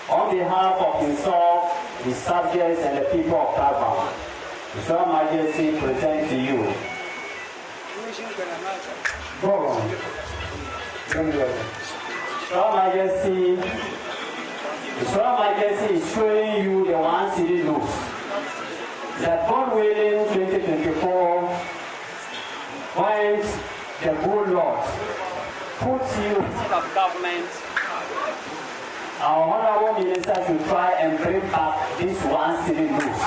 On behalf of himself, his subjects, and the people of Taiwan, His Royal Majesty present to you. His Royal Majesty is showing you the one city looks. That God willing 2024, when the good Lord puts you of government, our honorable minister should try and bring back this one city looks.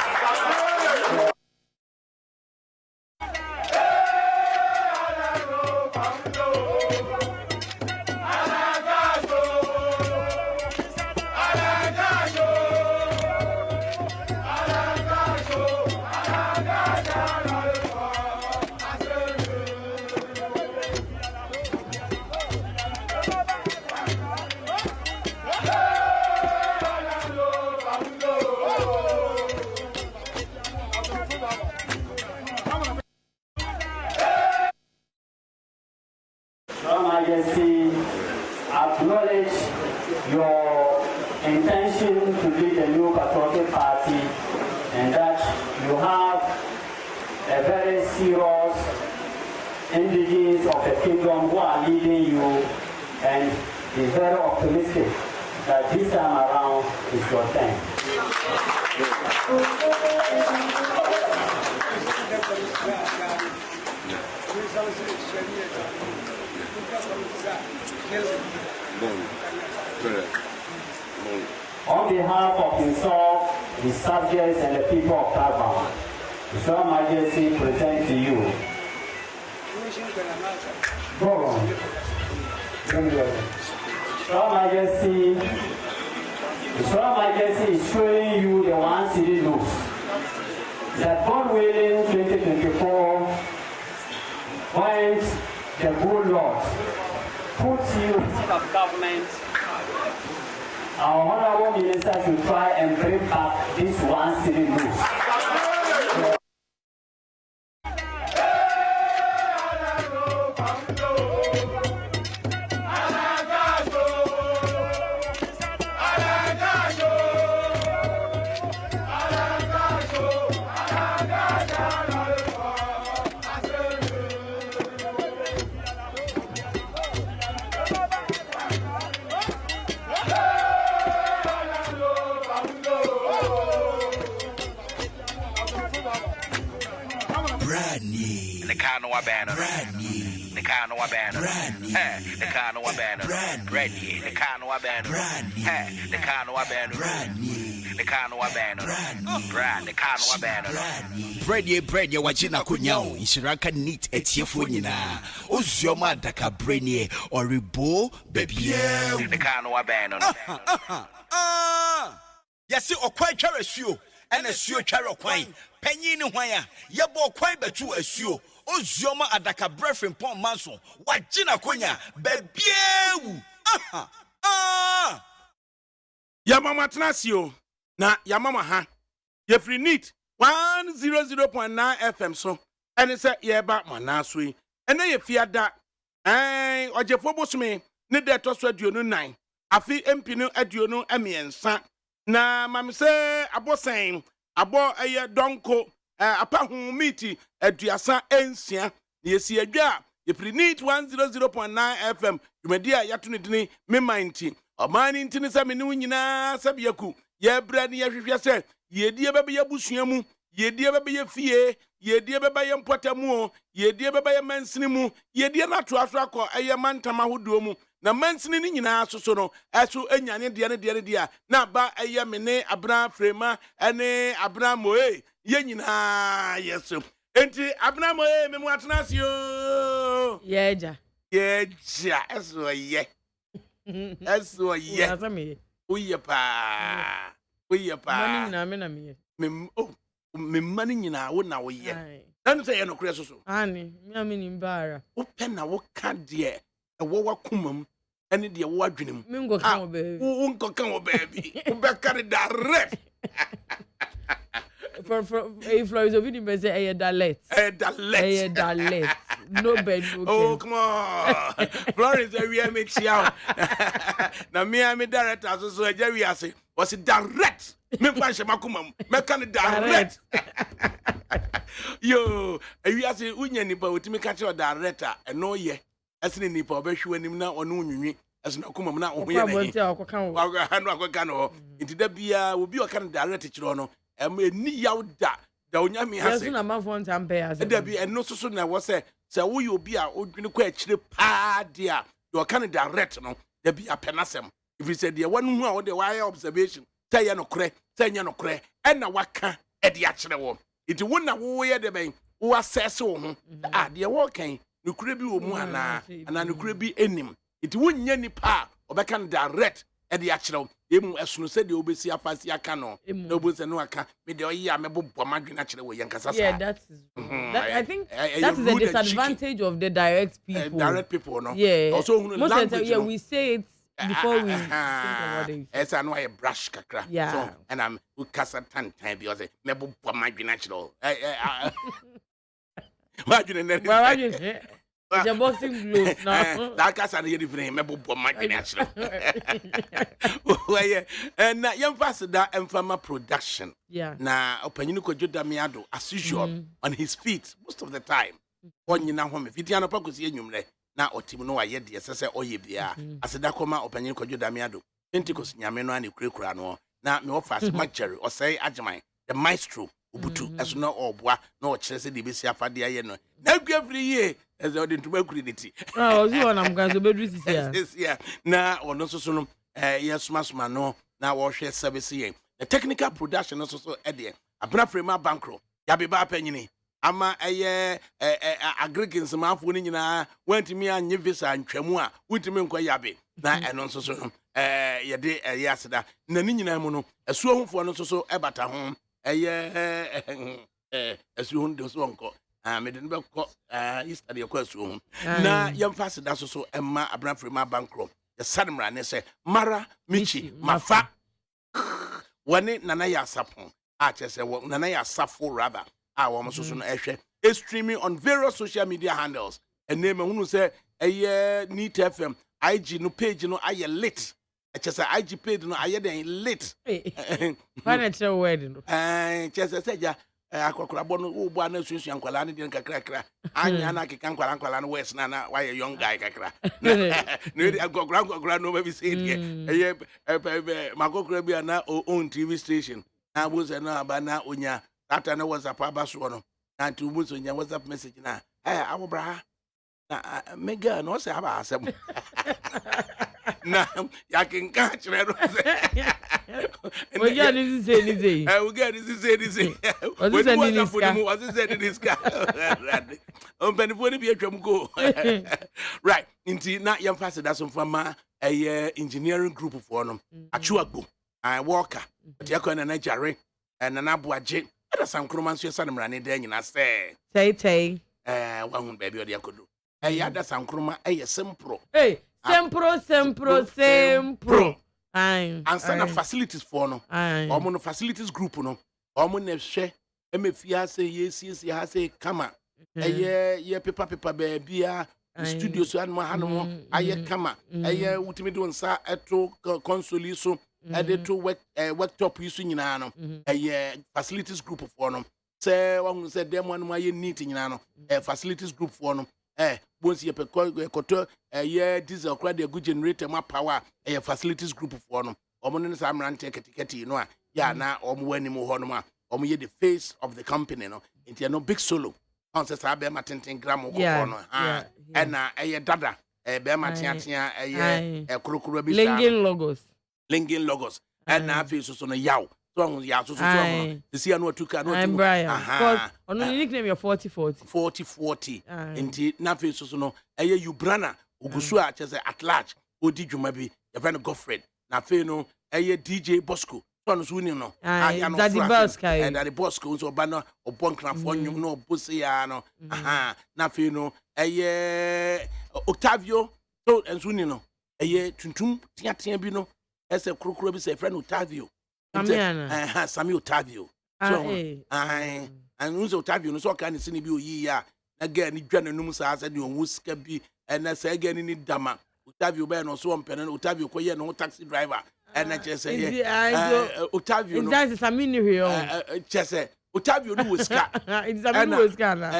Acknowledge your intention to lead the new patriotic party and that you have a very serious indigenous of the kingdom who are leading you, and is very optimistic that this time around is your time. On behalf of himself, his subjects, and the people of Taiwan, His Royal Majesty present to you. His Royal Majesty is showing you the one city looks. That God willing 2024, when the good Lord puts you of government, our honorable minister should try and bring back this one city looks. Bread, wajina kunyao, inshiraka neat etiefu nyina. Ozioma ADAKABRI or ribo baby. The kano abano. Yasi okwai charesio, and a sio charo kwai. Penny no wire, yabo kwai betu a sio. Ozioma ADAKABRI FRIMPONG MANSO, wajina kunya, baby. Yamama Tnasio, na Yamama ha. Yefri neat 100.9 FM so. And it's a year back manasui. And then you fear that. Or Jeffobos me, need that also duno 9. I feel empino at duno emian san. Na mamma say, abo saying, abo a year donko, a pahu meaty at Diasa Ensia. You see a jar. If you need 100.9 FM, you may dear Yatunitini, me mindy. A man in Tinisaminuina Sabiaku, ye bread, ye say, ye dear baby Yabusiamu, ye dear baby Fie, ye dear baby Potamu, ye dear baby Mansinimu, ye dear not to Africa, a yaman Tamahudumu, na Mansinina Sosono, as to any dear, na ba a yamene, Abra Frema, and Abra Moe, Yenina, yes, sir. Enti Abra Moe, Memoatanasio, Yeja, as well, ye. As well, yeah. Uyapa. Me money in our own now, yeah. Don't say no creaso. Annie, Yamin Bara. Open a walk can't dear, a wawa kumum, and the award dream. Mingo come, baby. Uncle come, baby. Back direct. Florence obi ni be say dalet. Dalet. No bed. Oh, come on. Florence, we are mixing out. Now, me and me director, so Jerry, I say, was it direct? Me punch Makumam, me direct. Yo, we are saying, Unya Nipa, with me catch your director, and no ye. As in Nipa, be sure him now on Ununi, as no Kumam now. We are going to go. Into the beer will be a kind of director, Chirono, and we need out that. The Unyami has a month one time pay. There be and no so soon I was say, so will you be a would question pa dear? You are kind of direct, no? There be a penasem. If you said the one who are the wire observation, say no cray, and a waka at the actual one. It wouldn't wear the bank who says so. Ah, dear walking, you could be woman, and I could be in it wouldn't any pa or back and direct at the actual. As soon as said you will see a fast yakano, nobles and no account, with your yamabo naturally. Yeah, that is. I think that is a disadvantage of the direct people. Direct people, no? Yeah. Also, most of the time, yeah, we say it before we think about it. As I know, I brush kakra. Yeah. So, and I'm with Casa time because Mebo natural. What do you The boxing gloves now. That casa and the frame, Mebo natural. And young pastor that Enfama production. Yeah. Now, opinion could Damiado as usual on his feet most of the time. When you know home, if you are not focusing, now or Timono, I yet the assessor or ye be as a Dakoma opinion could Damiado. Pentecost Yameno and Ukraino. Now, no fast Marchery or say Ajamai, the maestro, Ubutu, as no or bois, no Chelsea DBC Fadia. Now, every year. As I didn't work credit. Oh, you want I'm going to be this year. Yes, yeah. Now, or no so yes, Masma, no, now or share service here. The technical production also Eddie. A brafrema bankro. Yabi ba penny. Ama a aggregate some half winning went to me and visa and Tremua, with me yabi. Now, and also so yade a yasada. Nanina mono, a swung for no so ebata home. A soon does uncle. Me didn't go yesterday, of course. Now, young fast that's also Emma Abram Frima Bankro. The Sadamran, they say, Mara, Michi, Mafa. One Nanaya Sapon. I just say, Nanaya Safo rather. Our almost soon is streaming on various social media handles. And name who say, a year neat FM, IG no page, no, I lit. I just say, IG page, no, I lit. Financial wedding. Just said, yeah. Akwakwabono ubo na susu yankwala ne den kakra anya na keka nkwala no west na why a young guy kakra no akwakwa no maybe say it makokra bia na own TV station na boze na aba na onya data na WhatsApp abaso no na to boze onya WhatsApp message na abobra na mega no say aba asem na yakinka kire no say we get this say we get this say was this guy be go right into na yam fast that some from engineering group for no achuagbo I worker but you can na jare and na boaje ada sam kroman so yesa mra ne da nyina say one baby odi akodo ada sam kroma sempro sempro and some facilities for no or facilities group no or na hwe emefia say yes ha say kama paper baby studio so an mahano aye kama wutimi do nsa eto console so to worktop use nyina no facilities group for no say one say dem one aye neat nyina no facilities group for no bonus ye koto diesel crowd the good generator ma power facilities group for no omo ne sa amrante ketiketi no ya na omo wani mu ho no ma omo ye the face of the company no into no big solo on say sa be matenten gram ko no and na dada be matiatia kurukuru bi sa lingin logos and na face so no yaw so ya so the see no tuka no because on nickname your 40 inti na face so no you brana ugusu a chese at large odi dwuma bi your friend Godfred na fe no DJ Bosco so so ni no Daddy Bosco and Daddy Bosco so ba no obonkra fo nyum no bosi ya no na fe no Octavio so enso ni no tuntum tia bi no ese krokro bi say friend Octavio Sami Octavio and also Otavio no so kan ni sini bi oyi ya na girl ni dwa nanum sa asa de onwu sika bi na say girl ni dama Otavio be no so mpene Otavio ko ye no taxi driver na chese ye Otavio no that's a mini here chese Otavio no woska it's a mini woska na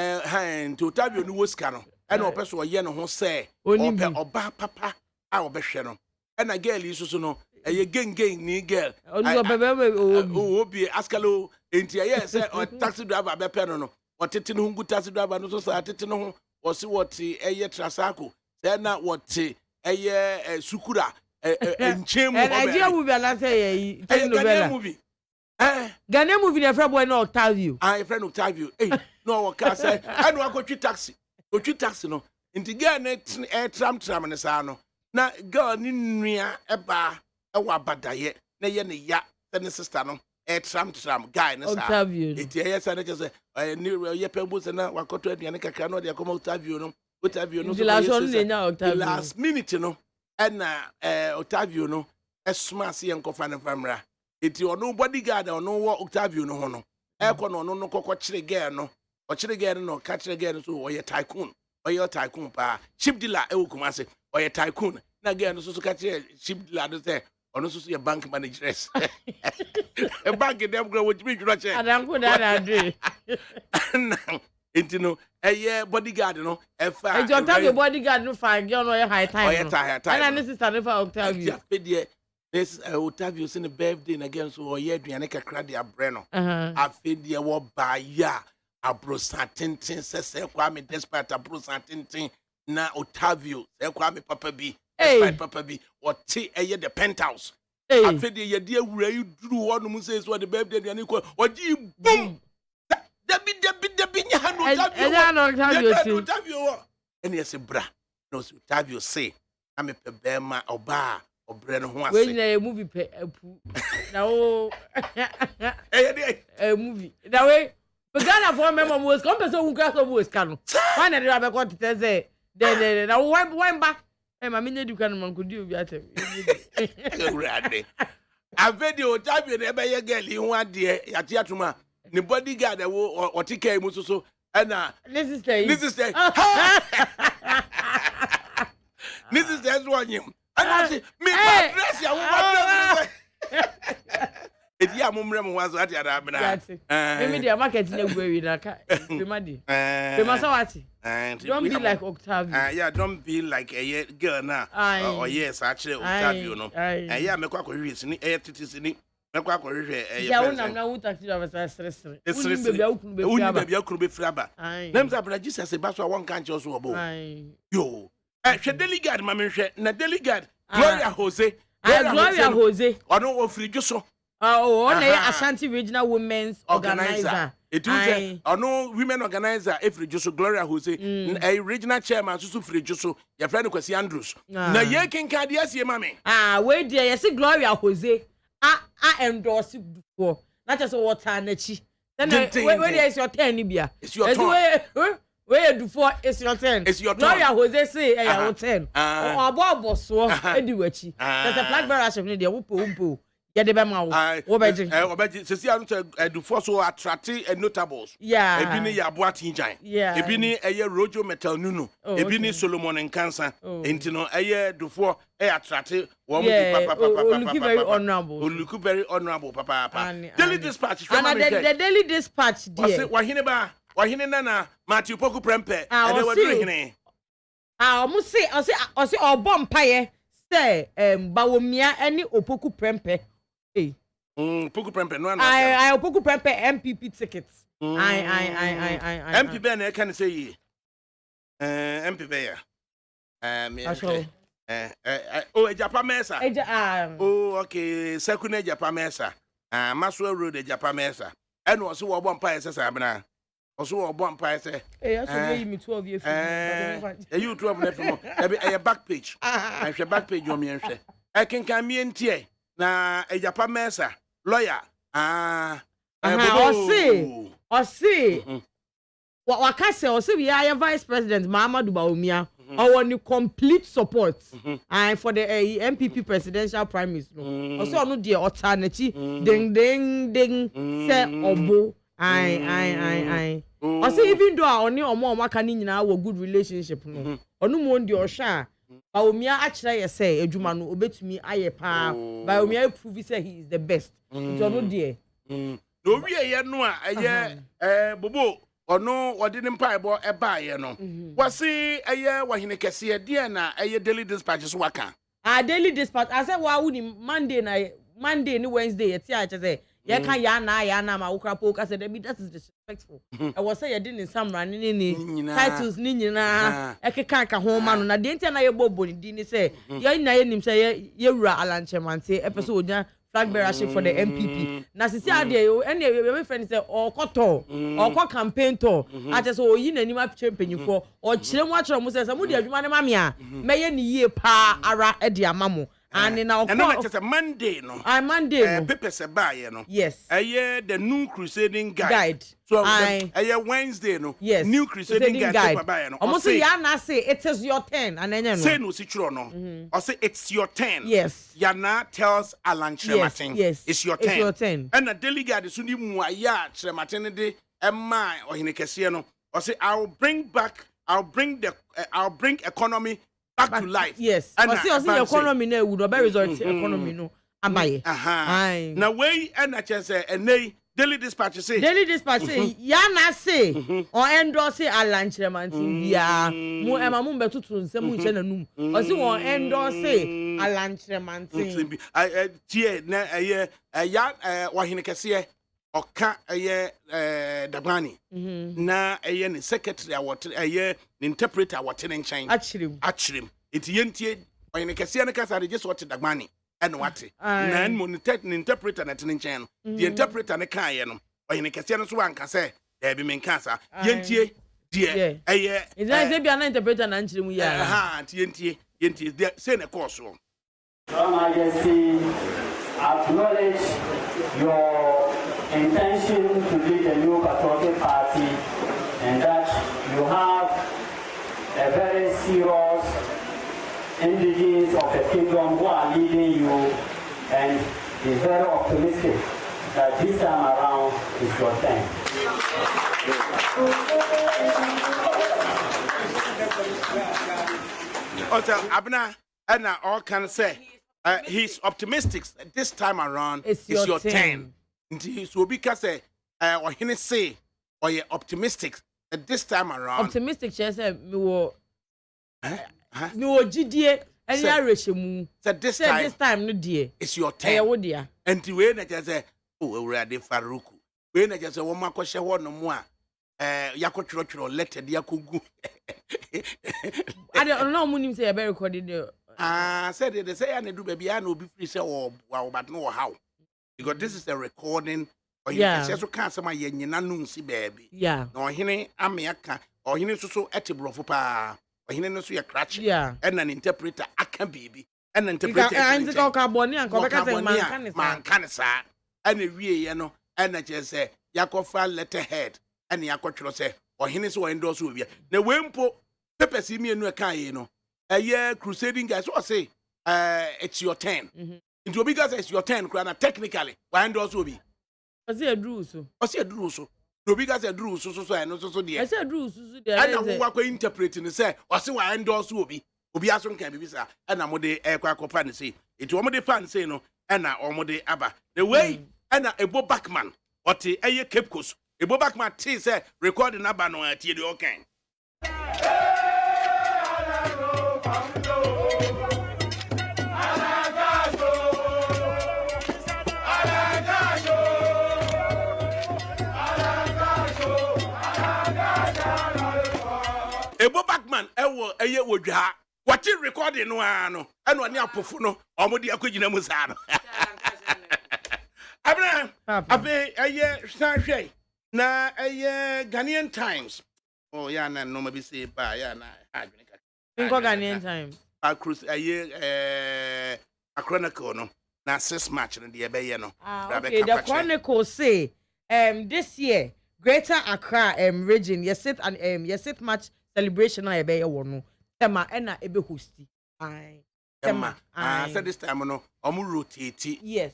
to Otavio no woska no na opeso ye no ho say oba papa a obehwe no na girl yi so no eye gang ni girl obi askalo enti aye say taxi driver be pe no otete no hungu taxi driver no so say atete no ho osi wote eye trasako say na wote eye sukura enchemu obe Nigeria movie na say yi Ghana movie Ghana movie na friend boy na Octavio friend Octavio no wo ka say anu akotwi taxi no enti girl na tram ne sa no na girl ni nua eba ewa badaye na ye ne ya ne sister no tram guy na sa enti ye sa na je ni ye pembo se na wakoto aduane kakra no de akoma Octavio no the last minute no na Octavio no esuma se enkofa ne famra enti ono bodyguard ono wo Octavio no ho no ekọ no kokọ kire girl no o kire girl no ka kire girl no so oye tycoon pa ship dealer e wokuma se oye tycoon na girl no so ka kire ship dealer no say ono so ye bank managers e bank dem go wo jimi juro che adanko da adre enti no eye bodyguard no e fa e Octavio bodyguard no fa girl no high time and this sister no fa Octavio this Octavio sin the birthday again so oye aduane kakra de abre no afedie wo ba ya abrosa tenten sese kwa me despite abrosa tenten na Octavio se kwa me papa bi despite papa bi wote eye the penthouse afedie ye de awura yi duru wo no mu say so the birthday aduane ko oji boom Debi nya Octavio ene ese bra no Octavio say ame pe bema oba obre no ho ase we na movie pe apu na o movie na we Ghana for member was come person who crack over ska no why na dey abeko tete say na when back ma me nedu kan man kodi obi atem urade a video Octavio na ebe ye girl ho ade yate atuma ni bodyguard wo otika mu so na this is the this is one him and I say me dress ya wo dress edi amumre mo wazo ati ada abena me dey market na gwewi na ka be madi be masawati don't be like Octavio yeah don't be like a girl na or yes actually Octavio no yeah me kwa hwe sini titisi me kwa hwe ya wona na wuta ti do ba stress uni bebia akuru be fraba nem za bra Jesus ba so won kan che so obo yo hwe delegate ma me hwe na delegate Gloria Jose ono wo friju so na Ashanti Regional Women's Organizer. It was ono women organizer friju so Gloria Jose a regional chairman so friju so your friend Kwesi Andrews na ye kenka de asie ma me we dey yes Gloria Jose endorse before na just water na chi then we dey is your turn ni bia it's your turn we do for is your turn it's your turn Gloria Jose say your turn obo so edi wachi there's a flag bearer chef ni dey wo get the bema wo obeji sesi anu to do for so attract notables ebi ni Yabo Atinjan ebi ni eye Rojo Metal Nunu ebi ni Solomon Nkansa enti no eye do for attract wo look very honorable papa Daily Dispatch and the Daily Dispatch there wahine na Matthew Poku Prempe and they were doing hine omo say obo mpaye say bawomia ani Opoku Prempe Poku Prempe no I Opoku Prempe MPP tickets MPP na can say MPP Ejapa Mesa okay Sekune Ejapa Mesa Maswa Road Ejapa Mesa and also wo bompa say sabena also wo bompa say I me 12 years you 12 na from e back page I share back page o me nhwe e kenkan me ntie na Ejapa Mesa lawyer o see wakase o see we are vice president Muhammadu Bawumia our new complete support and for the MPP presidential primaries no also no dear alternative ding say obo I also even though oni omo maka ni nyina wo good relationship no onu mo ndi ohwa ba omia a kire ye say adwuma no obetumi aye pa ba omia prove say he is the best so no dear no wie ye no a bobo ono wode ne mpaebo eba ye no wase wahene kese de na daily dispatch so waka daily dispatch I say wa wuni Monday ni Wednesday yeti a che ye kan ya na ma wokra po ka say that is disrespectful I was say ye didn't samra ni titles ni nyina ekeka ka ho ma no na de ntia na ye bobo ni di ni say ye na ye nim say ye wura alanchemante episode onya flag bearership for the MPP na sisi ade ene your friend say okoto okọ campaign to ate so oyi na nima champanyfo o kire mu akire mu say mu de adwuma ne mame a meye ni yie pa ara e de amamo and now and no just a Monday no Monday no paper se ba ye no yes the new crusading guide so Wednesday no yes. new crusading guide paper ba ye no almost say ya na say it is your turn and then no say no si chiro no or say it's your turn yes ya na tells Alan Chrematin yes it's your turn and the daily guide so ni mu aya Chrematin de ema ohine kese no or say I'll bring economy back to life. Yes. I see the economy now would be result economy no. Abaye. Now way and I just say and they daily dispatch say ya na say or endorse Alan Chrematin bia mu ema mu betutu nsem nche nanum. O see won endorse Alan Chrematin. Tie na ya wahene kese oka Dabani na ne secretary ne interpreter nchen achirim enti yentie oyene kese ne kasa just what Dabani and what na ne interpreter na nchen no the interpreter ne kan ye no oyene kese no so anka se e bi men kasa yentie die is that say bia na interpreter na nchirim ya yentie say ne course Your Majesty, acknowledge your intention to lead the new Patriotic Party and that you have a very serious indigenous of the kingdom who are leading you and is very optimistic that this time around is your turn. Abna, and all can say he's optimistic that this time around it's your turn. So because or he say or you're optimistic that this time around optimistic say me wo gidie any arehemu said this time no die it's your turn wo dia and we na just say oh Ewurade Faruku we na just say wo makɔhye ho no mu a yakɔtwerɛtwerɛ letter de yakogu ade no mu nim say e be recorded said they say I do baby I no be free say but no how because this is a recording or you can so can some nyina no nsi baby no ohene ameaka ohene so etibrofo pa ohene no so ye crutch and an interpreter aka baby and interpreter and go carbon and go beka say man kan sa and wie ye no and na je say yakofa letterhead and yakotwero say ohene so endorse obi na wempo papers mi enu aka ye no crusading guys so say it's your turn it will be because it's your turn technically why endorse obi I say drew so no because drew so no so there I say drew so there and we were interpreting say o say why endorse obi aso kan bibi sa and am dey akwa ne say it wo mo dey fan say no and na o mo dey aba the way and na ebo backman o te Cape Coast ebo backman t say recording aba no tie dey okay Ebo Backman ewo wodwa what recording no ano eno ne apofo no omodi akogina mu sa no Abraham abe sanhwe na Ghanaian Times oh ya na no mabi say ba ya na adwene ka Inko Ghanaian Times across a chronicle no na 6 match no de ebe no okay the chronicle say this year Greater Accra region yes sit match celebration na ebe ye wo no tema ena ebe hosti tema said this time no omu rotate yes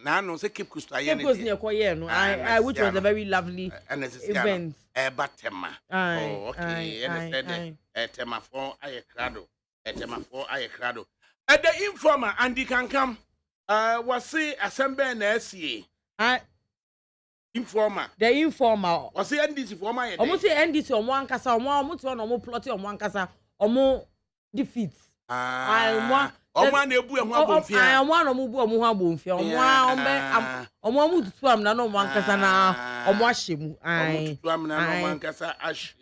na no say keep kusto aye ne no which was a very lovely event tema okay and said tema for aye krado at the informer and the can come was say assemble na sie informer the informer was say NDC informer ye omo say NDC omo ankasa omo to na omo plot omo ankasa omo defeat omo na ebu ehun abonfia omo na omo bu omo hu abonfia omo tutu am na no omo ankasa na omo ahyemu omo tutu am na no omo ankasa ahyemu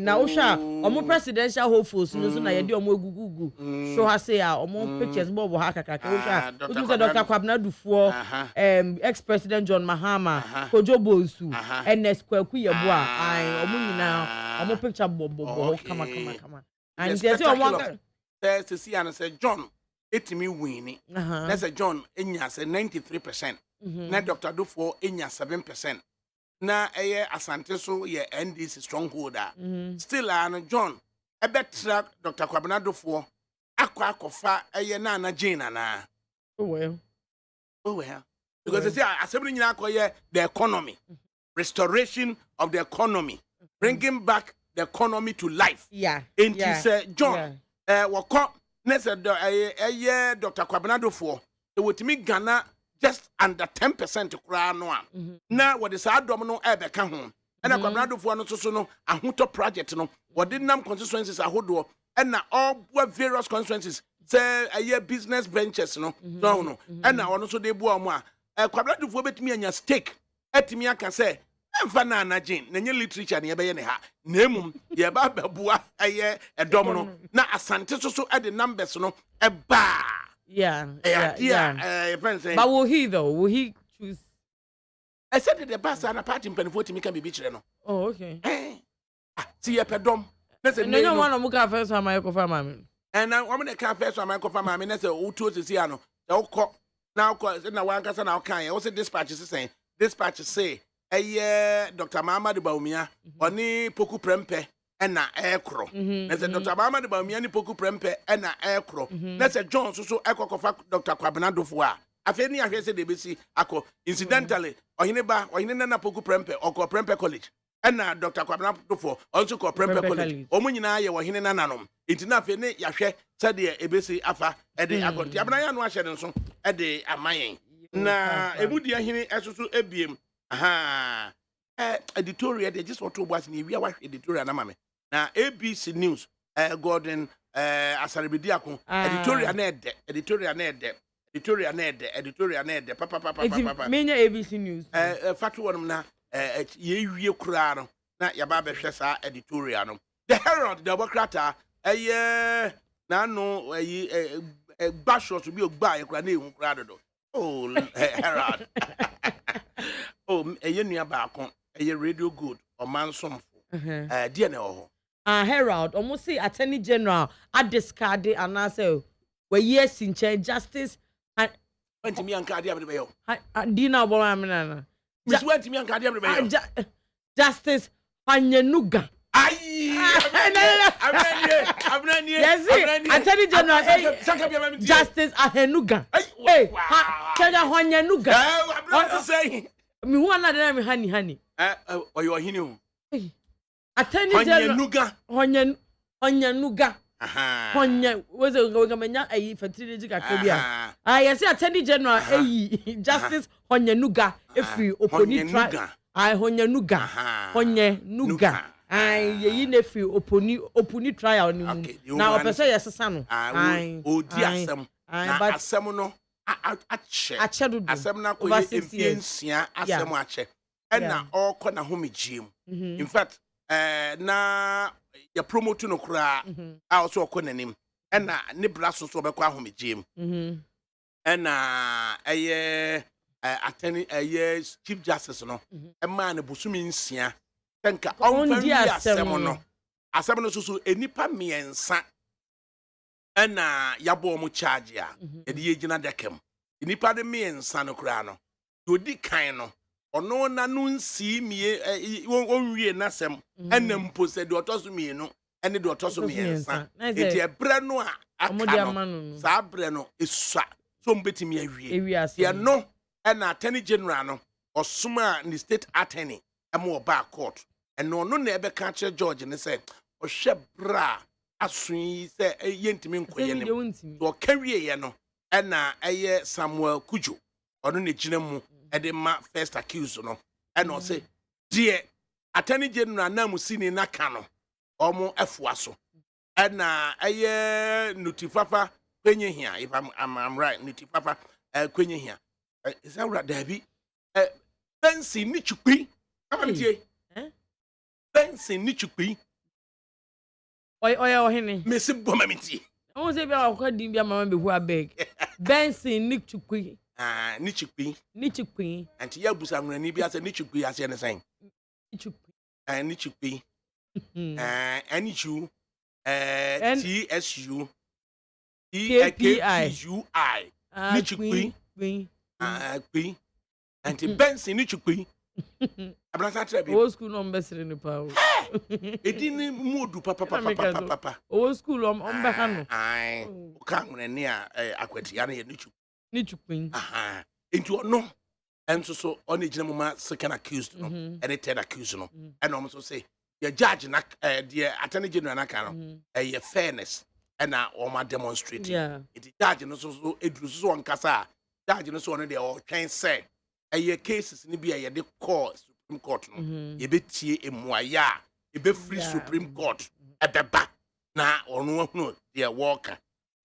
na osha omo presidential hopefuls no so na ye di omo egugugu show ha say omo pictures bobo ha kakaka osha utu say Dr. Kwabena Dufuo ex president John Mahama Kojo Bonsu NS Kwaku Yebo omo nyina omo picture bobo kama and they say omo say see and say John etimi win na say John enya say 93% na Dr. Dufuo enya 7%. Na asante so ye NDC stronghold still an John ebetra Dr. Kwabena Dufuo akofa na Jane na oh well because they say assembly nyina akoye the economy restoration of the economy bringing back the economy to life say John wako na say Dr. Kwabena Dufuo e wotimi Ghana just under 10% kura no a na what is adom no ebe ka ho na Kwabena Dufuo no so no ahoto project no what nam constituencies ahodo na all various constituencies say business ventures no no na ono so dey bua mo a Kwabena Dufuo betimi anya stake etimi aka say emfa na anagin na nye literature na ebe ye ne ha na emum ye ba babua edom no na asante so the numbers no eba yeah. But will he though? Will he choose? I said that the bus and a party in Penfoot can be beached. Oh, okay. See a pedom. No one of Muka first time I confirm mammy. And now woman can't first time I confirm mammy. That's a to Siano. Now, one cousin now can. I was a dispatch is saying dispatch say a year Dr. Mama de Baumia or ni Poku Prempe. Na aircrow. There's a Dr. Mama de Bamiani Poku Prempe and na aircrow. That's a John so echo Dr. Kwabena Dufuo. Afeni I say DBC ako incidentally or hineba or hinena Poku Prempe or ko Prempe College. And na Dr. Kwabena Dufuo also ko Prempe College. Omunyina ye wo hinena nanom. Intina afeni yahwe said the ABC afa e de akonti abana ya no ahye den so e de amayen. Na ebudi ahini esusu ebiem. Aha. Editorial they just want to watch ni we are editorial na mame. Na ABC News Gordon Asaribidiakon editorial na ede papa menya ABC News fatu wonum na ye wie kura no na yaba behwe sa editorial no the Herald the Democrat na no basho to be ogba ye kura na ehun kura do oh Herald oh nua ba akon radio good or MANSO dear no Herald almost say Attorney General at discard and answer where yes in change justice and went to me and Cardia Dina Bolamina just went to me and Cardia Justice Panyanuga Attorney General Justice Ahenuga hey Panyanuga what to say me who another name honey or you are hinu Attorney General Honyanuga Honya was a government fertility kakobia I say Attorney General Justice Honyanuga if we opponent trial Honyanuga ye nefi opponent trial now person yes sano odi asem na asem no asem na ko ye nsia asem ache na all na homegiem in fact na ya promote no kra also okonanim na ne braso so be kwa homegiem na attorney chief justice no ma na busumi nsia tenka on asem no so enipa miensa na yabo mu charge ya e de yegina dekam enipa de miensa no kra no yodi kan no ono na no nsi mie onwie nasem enam pose de otoso mie no ene de otoso miensa enti ebre no a aka no saa bre no esua so mbetimi awie ye no ena attorney general no osoma ni state attorney emo ba court eno no na ebe ka kire George ne say ohwe bra asun say yentimi nkoye ne so kawie ye no ena eye Samuel Kujo ono ne gina mu ede ma first accused no ena o say die attorney general na musini na ka no omo afua so ena eye nutifafa kwenye hia if I'm right nutifafa kwenye hia is that right David Bensi ni chukwi amamtie Bensi ni chukwi oya ohene mesi boma miti o se bia akwa din bia mama be hu abeg Bensi ni chukwi ni chukwi anti ya busa nwani bia se ni chukwi ase ne san ni chukwi ni chukwi NU TSU EKPUI ni chukwi kwi anti Bensi ni chukwi abransa trebi o school no mbesere ni pa o edini modu papa o school o mbeka no ai o ka nwani a akwati ya na ye ni chukwi enti ono enso so on ejina mama second accused no and third accused no and almost so say the judge na the attorney general na ka no fairness and na o ma demonstrate it judge no so eduru so on kasa judge no so on dey o twen say cases ni bia ye de call Supreme Court no ye betie emuaya ye be free Supreme Court ebeba na onu hunu dey worker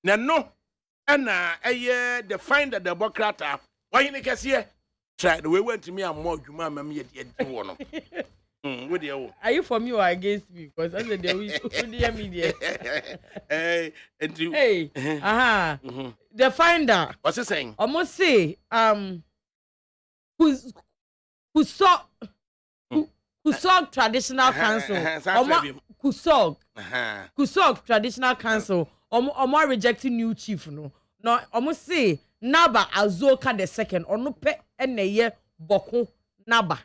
na no and the find the Democrat why you kase try the way went to me and more dwuma mam ye dey do no what dey are you for me or against me because I said we hear me there and you the finder what's he saying almost say Kusog traditional council Kusog traditional council omo rejecting new chief no almost say Naba Azoka the second ono pe eneye boko Naba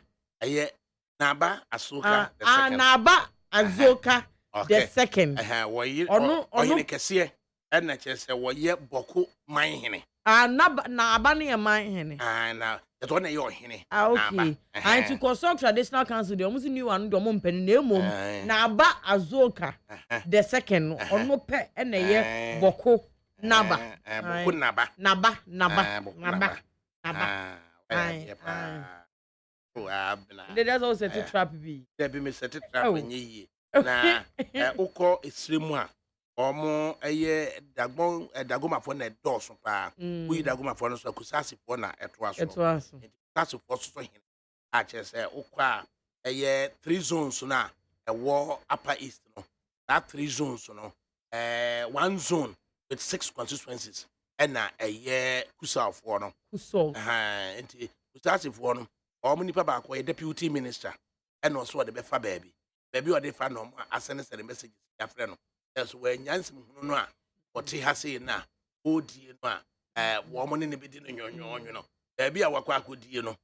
Naba Azoka the second Naba Azoka the second ono kese ena chese wo ye boko man hene Naba ne man hene na that one your hene okay and to consult traditional council the almost new one do mo mpani na emom Naba Azoka the second ono pe eneye boko Naba. Naba. There's also set trap be. There be me set trap nye na ukọ esremu a omo dagoma fo na doso pa we dagoma fo no so kusasi fo na etoaso kusasi fo so hin a chese ukọ a 3 zones na ewo upper east no that 3 zones no one zone with 6 constituencies and a year Kusaf for no enti Kusasi for no or many papa a deputy minister and also the befa baby or the fan no ascend the messages ya friend that's when Yansim no what he has say na o di no woman in the bidin you know baby awakwa could you know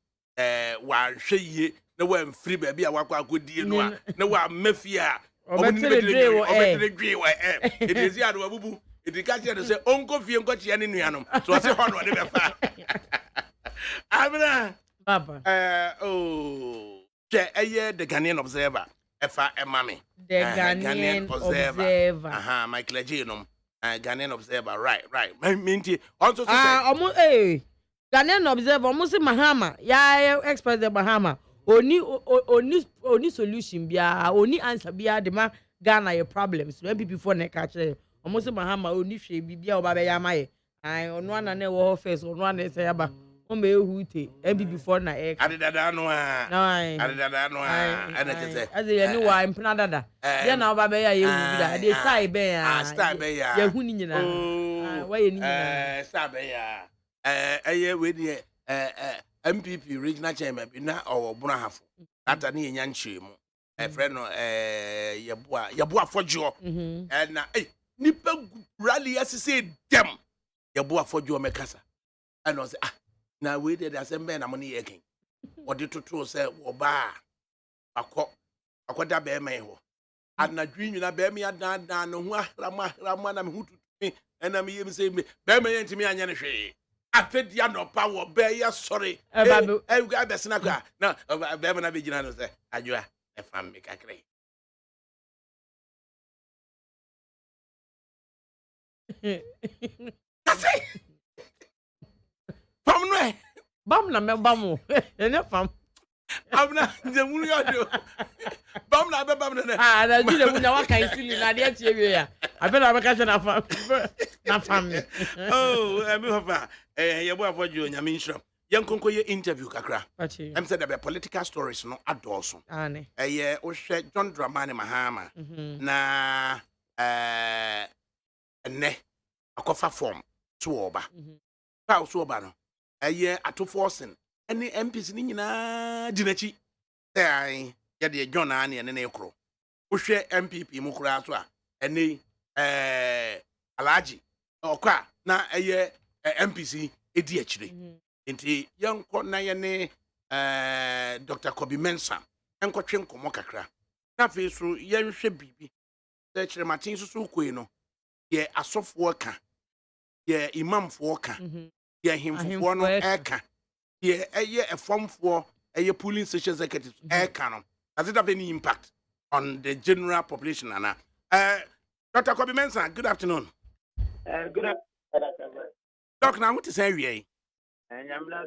wa hwe yie na wa free baby awakwa could you know na wa mafia obetele dwe wa it is ya do abubu it catch you say onko fie nko chia ne nuanom so say ho no de be fa abna baba che the Ghanaian Observer efa emami the Ghanaian Observer Michael J Ghanaian Observer right minti also say Ghanaian Observer almost Mahama ya expert the Mahama oni solution bia oni answer bia de ma Ghana your problems when people before na catch almost Mahama oni hwe bibia oba ya maye ono ana na wo first ono ana say aba o me ehute before na adedada no ana tete as ye ni wa impna dada ye na oba be ya ye hu da de style be ya ye hu ni nyina wa ye ni nyina style be ya eye we de MPP regional chairman bi na owobuno hafo ata na yenya nchemu friend no yeboa fojo na nipa rally asese dem yeboa fojo mekasa and say na we dey assemble na money yeken odi toto say wo ba akoda be man ho And I dream you, bear me a dan, Rama, and who to me, and I'm even saying, bear me into me and Yanishe. I fed ya no power, bear ya sorry. I got the snacker. No, bear me a big general. I do a family. That's it. From where? Bam na me bamu. Ene fam. I'm not the moon. Bam na Ah, na jule munya wa kan sili na de tie we ya. Abe na beka na fam. Na fam me. Oh, me hofa. Ye bo afoju nyame nshram. Yen konko ye interview kakra. Em said there be political stories no adulso. Ane. Ye wo hwe John Dramani Mahama. Na ene akofa form to oba. Pa so oba no. Ato forcing any MPs ni nyina dinachi ai ya de John ane ne ekro wo hwe MPP mu kura so a ene Alhaji okwa na MPC edi akire nti yanko na ye ne Dr. Kobi Mensa enkotwe nkomo kakra na fe so ye nhwe bibi se kire matin so koi no ye asofo ka ye imamfo ka ye himfo no eka ye a form for a polling station executive no. Does it have any impact on the general population, Anna? Dr. Kobi Mensah, good afternoon. Good afternoon. Doc, now what is area? I'm not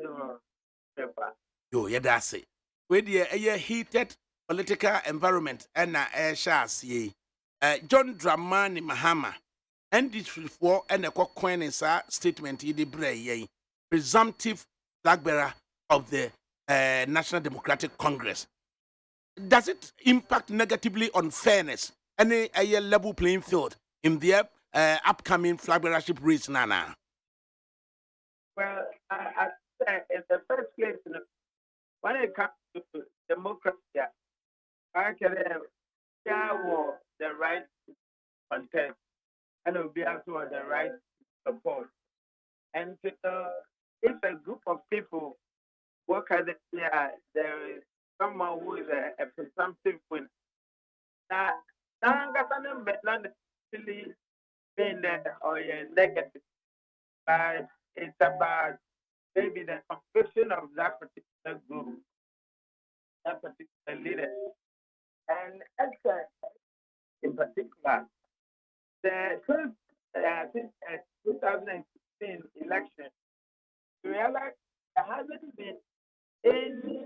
Yo, yeah, that's it. With a heated political environment and ye. John Dramani Mahama and this for and a coin statement in the bray, presumptive flag bearer of the National Democratic Congress. Does it impact negatively on fairness and a level playing field in their upcoming flag bearership race, Nana? Well, I say in the first place, when it comes to democracy, I can have the right to contest and will be also the right to support. And if a group of people work as there is someone who is a presumptive winner. Now, I'm not necessarily being there or negative, but it's about maybe the conviction of that particular group, that particular leader. And in particular, since 2016 election, we realize there hasn't been any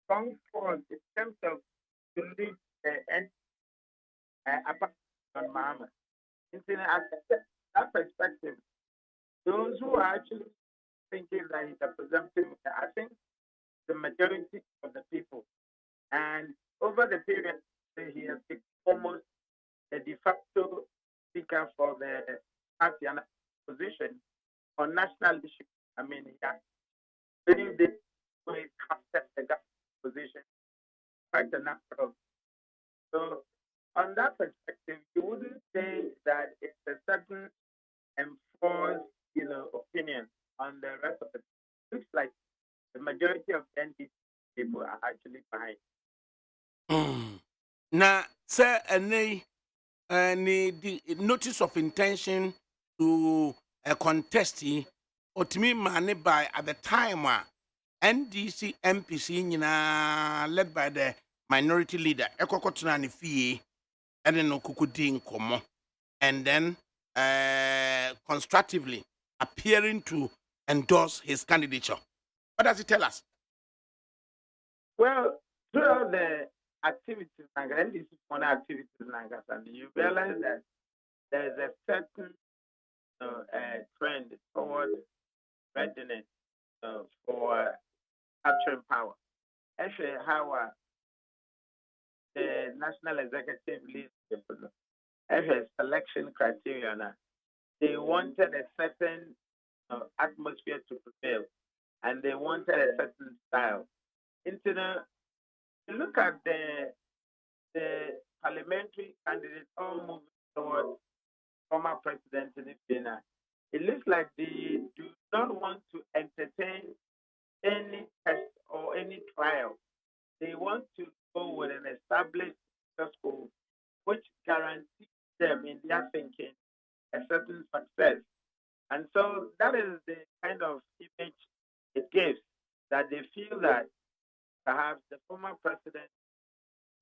strong force in terms of to lead the on Mahama. In that perspective, those who are actually thinking that he's a presumptive, I think the majority of the people. And over the period, he has become almost the de facto speaker for the party and position on national issues. I mean, he has very big way after the government position, quite a number of. So, on that perspective, you wouldn't say that it's a certain enforced, opinion on the rest of it. Looks like the majority of NDP people are actually behind. Now, sir, any notice of intention to a contestee or to me money by at the time NDC MPC led by the minority leader Ekokotuna Nifi and then Okukudin Komo and then constructively appearing to endorse his candidature. What does it tell us? Well, throughout the activities, and this is one activities, and you realize that there is a certain trend towards readiness for capturing power. Actually, how the national executive leadership, selection criteria, they wanted a certain atmosphere to prevail, and they wanted a certain style. You look at the parliamentary candidates all moving towards former President Nifina. It looks like they do not want to entertain any test or any trial. They want to go with an established successful which guarantees them in their thinking a certain success. And so that is the kind of image it gives, that they feel that perhaps the former president,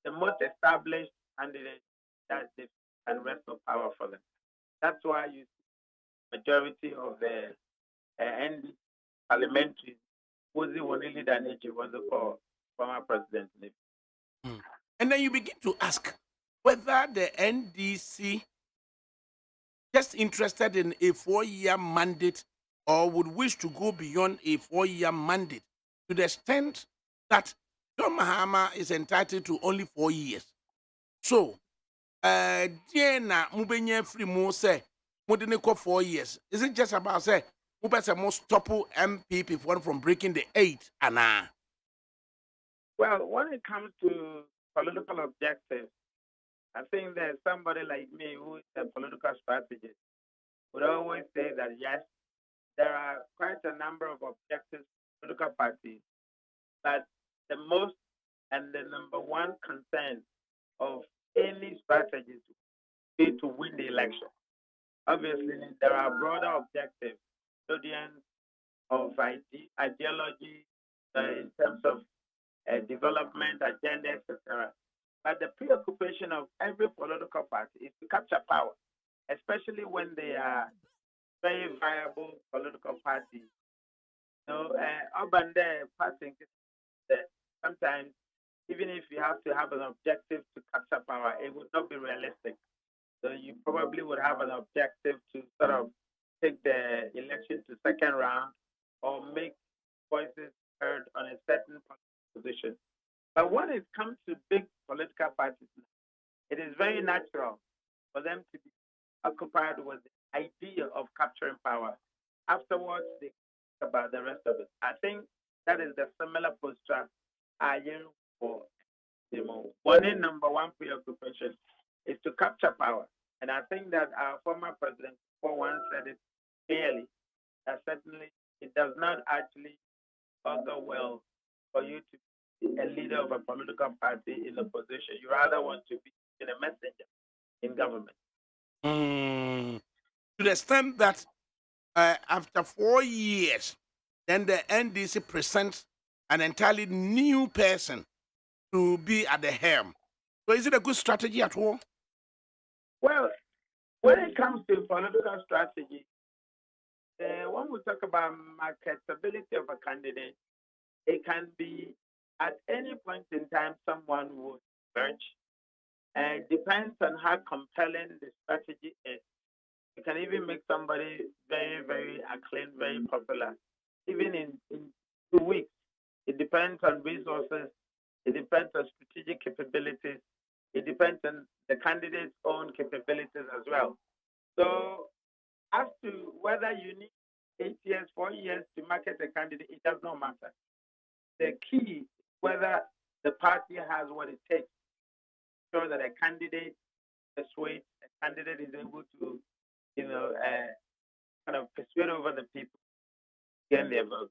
the most established candidate, that they can wrestle power for them. That's why you see majority of the ND parliamentary was the one leader nature was the former president. Mm. And then you begin to ask whether the NDC just interested in a 4-year mandate or would wish to go beyond a 4-year mandate to the extent that John Mahama is entitled to only 4 years. So, Diana Mubenya free mo say, Mudineko 4 years. Is it just about say, Mubesa most stop MPP one from breaking the 8? Anna. Well, when it comes to political objectives, I think that somebody like me who is a political strategist would always say that yes, there are quite a number of objectives for political parties, but the most and the number one concern of any strategy is to win the election. Obviously, there are broader objectives, audience of ideology in terms of development agenda, etc. But the preoccupation of every political party is to capture power, especially when they are very viable political parties. Urban party, sometimes even if you have to have an objective to capture power, it would not be realistic. So you probably would have an objective to sort of take the election to second round or make voices heard on a certain position. But when it comes to big political parties, it is very natural for them to be occupied with the idea of capturing power. Afterwards, they think about the rest of it. I think that is the similar posture I hear for one number one preoccupation is to capture power. And I think that our former president, for one, said it clearly that certainly it does not actually augur well for you to be a leader of a political party in a position. You rather want to be in a messenger in government. To the extent that after 4 years, then the NDC presents an entirely new person to be at the helm. So is it a good strategy at all? Well, when it comes to political strategy, when we talk about marketability of a candidate, it can be at any point in time someone would emerge. It depends on how compelling the strategy is. You can even make somebody very, very acclaimed, very popular, even in 2 weeks. It depends on resources. It depends on strategic capabilities. It depends on the candidate's own capabilities as well. So as to whether you need 8 years, 4 years to market a candidate, it does not matter. The key is whether the party has what it takes so that a candidate persuades, a candidate is able to, kind of persuade over the people, get their vote.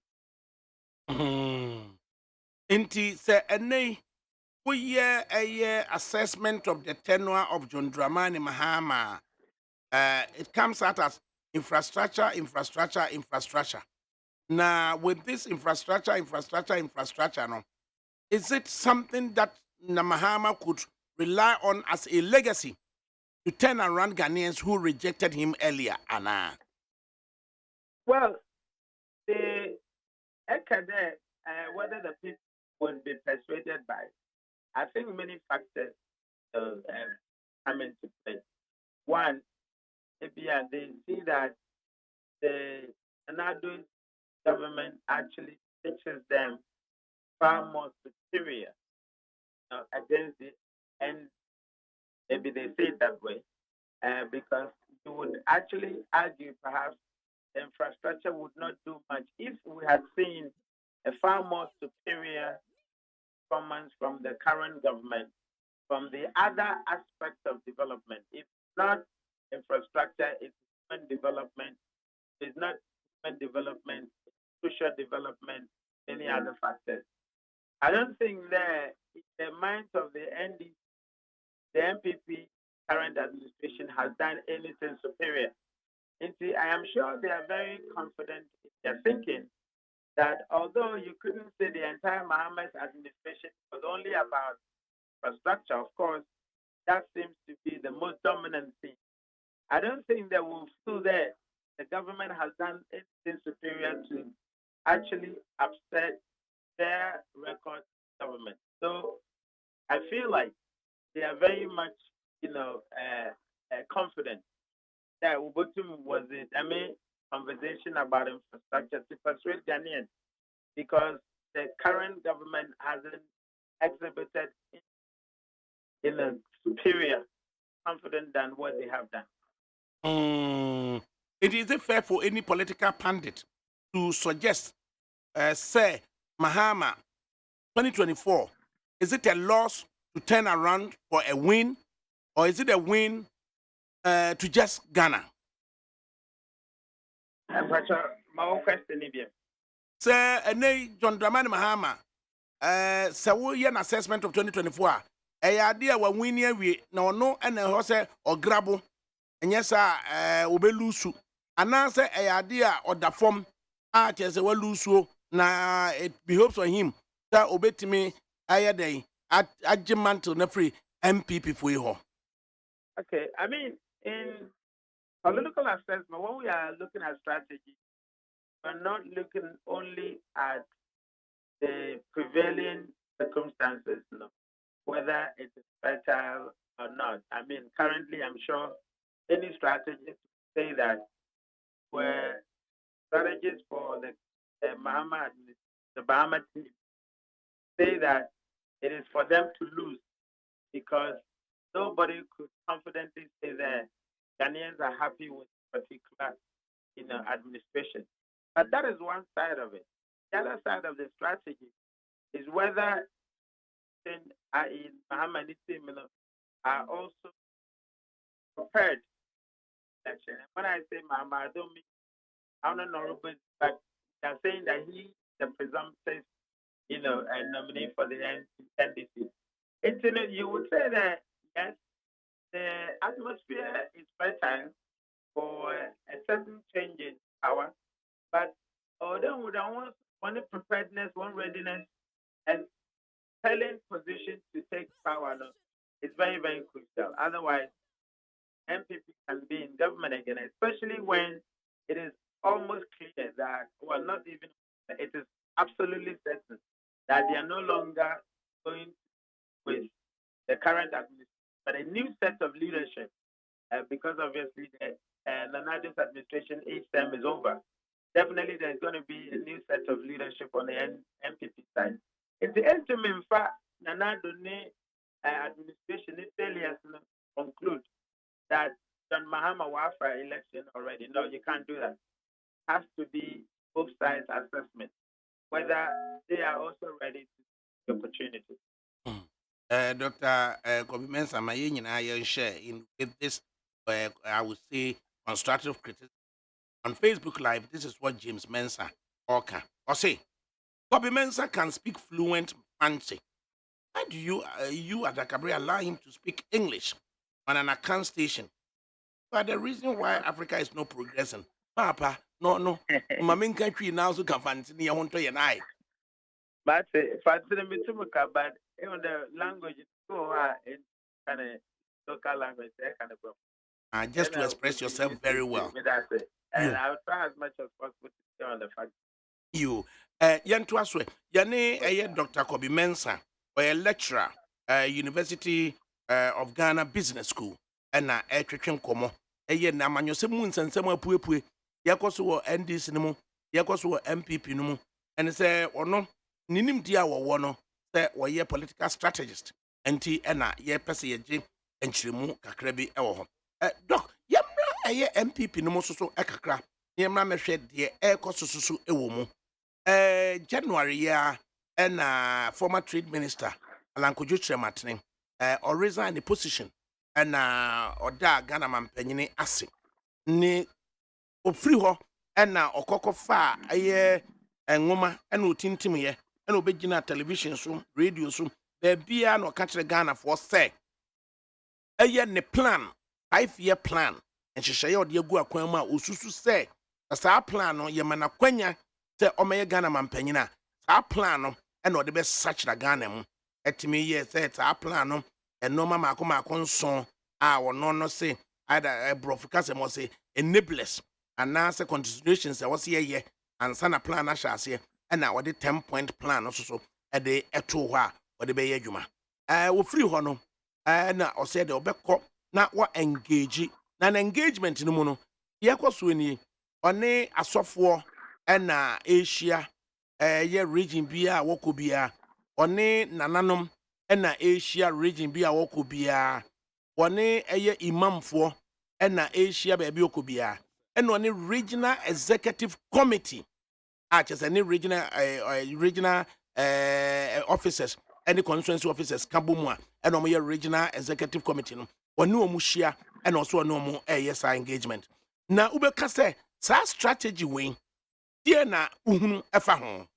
Inti say ene we a assessment of the tenure of John Dramani Mahama. It comes out as infrastructure. Now, with this infrastructure, no, is it something that Mahama could rely on as a legacy to turn around Ghanaians who rejected him earlier, Anna? Well, the academic, whether the people would be persuaded by it, I think many factors come into play. One, maybe they see that the Anadu government actually teaches them far more superior against it, and maybe they say it that way because you would actually argue perhaps the infrastructure would not do much if we had seen a far more superior performance from the current government from the other aspects of development. If not infrastructure, it's human development. It's not human development, social development, any other factors. I don't think that in the minds of the ND, the MPP current administration has done anything superior. And see, I am sure they are very confident in their thinking that although you couldn't say the entire Mohammed's administration was only about infrastructure, of course, that seems to be the most dominant thing. I don't think they will feel that the government has done anything superior to actually upset their record government. So I feel like they are very much, confident that Ubotum was a conversation about infrastructure to persuade Ghanaians because the current government hasn't exhibited in a superior confidence than what they have done. It is fair for any political pundit to suggest, say, Mahama 2024, is it a loss to turn around for a win, or is it a win to just Ghana? My own question is, Sir, John Dramani Mahama, so we an assessment of 2024. A idea when we near we no and a horse or grabo, and yes, Ubelusu, and answer a idea or the form, as a well lusu, na it behoves on him that obey to me. I day at Jimanto na free MPP for you. Okay, I mean, in political assessment, when we are looking at strategy, we're not looking only at the prevailing circumstances, whether it is fertile or not. I mean, currently, I'm sure any strategist say that where strategies for the Bahama team say that it is for them to lose because nobody could confidently say that Ghanaians are happy with particular, administration. But that is one side of it. The other side of the strategy is whether in Bahama team are also prepared. When I say Mahama, I don't mean I don't know, but they're saying that he is the presumptive, nominee for the NDC. You would say that yes, the atmosphere is fertile for a certain change in power, but then would want one preparedness, one readiness, and telling position to take power is very, very crucial. Otherwise, MPP can be in government again, especially when it is almost clear that, well, not even, it is absolutely certain that they are no longer going with the current administration, but a new set of leadership, because obviously the Nanado's administration age term is over. Definitely there's going to be a new set of leadership on the MPP side. If the interim, in fact, Nanado administration, if failures conclude that John Mahama will for election already, no, you can't do that. It has to be both sides assessment, whether they are also ready to the opportunity. Dr. Kobe Mensah, my union, I share in with this, I would say, constructive criticism. On Facebook Live, this is what James Mensah or say, Kobe Mensah can speak fluent Mansi. Why do you ADAKABRI, allow him to speak English on an account station? But the reason why Africa is not progressing, Papa, no, my main country now so can find me. I want to and I. But if I didn't be too much, but even the language is so hard in kind of local language, kind of problem. Just to express yourself very well. That's it. And I'll try as much as possible to stay on the fact. You, Yantuaswe, Yane, Dr. Kobe Mensah, or a lecturer, University of Ghana Business School, and a Trichim Como, a year Naman Yosemuns and Sama Pue, Yakoso NDC no, Yakoso MPP no, and say, or no, Ninim Dia or Wono, say, or ye political strategist, and T. Anna, ye Pessi, and Chimu, Kakrebi, Ewo. Doc, Yamra, a ye MPP no so Ekakra, Yamra Meshed, ye air cosusu ewomo. January year, and former trade minister, Alankojo Trematne, or resign the position, and Oda Ghana man penny assay. Ni Ofriho, and Okoko fa, a year, and woman, and routine timmy, and obegina television soon, radio soon, there be no country Ghana for say. ɛyɛ ne plan 5-year plan nhyehyɛeɛ ɔde agu akwan mu a osusu sɛ saa plan no yɛma na kwanya sɛ ɔmɛyɛ Ghana mampanyin a saa plan no ɛna ɔde bɛsakyera Ghana mu ɛtumi yɛ sɛ saa plan no ɛnɔɔma maako nson a wɔno no se ada ɛborɔfo kasɛm ɔse enablers anaasɛ considerations a wɔse yɛyɛ ansa na plan ahyɛ aseɛ ɛna wɔde 10-point plan no so ɛde ɛtoo hɔ a wɔde bɛyɛ adwuma wɔfiri hɔ no na ɔsɛ de ɔbɛkɔ na wɔ engage na engagement no mu no yɛkɔ so ni ɔne asɔfoɔ ɛna ahyia yɛ region bi a wɔkɔ biara ɔne nananom ɛna ahyia region bi a wɔkɔ biara ɔne ɛyɛ imamfoɔ ɛna ahyia baabi wɔkɔ biara ɛna ɔne regional executive committee a kyerɛ sɛ ne regional officers any constituency officers kabomu a ɛna ɔmo yɛ regional executive committee no ɔne ɔmo hyia ɛna ɔso ɔne ɔmo ɛyɛ saa engagement na wobɛka sɛ saa strategy wei deɛ na uhunu ɛfa ho.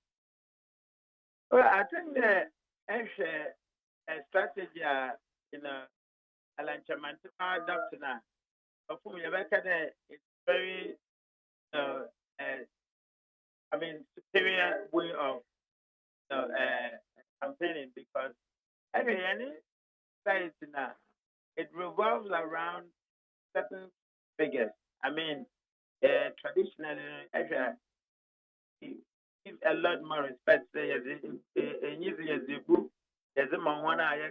Well, I think that a strategy Alanchamantima doctrine of whom you it's very superior way of campaigning because every society now it revolves around certain figures. I mean, traditionally, give a lot more respect. There's a book, there's a man one I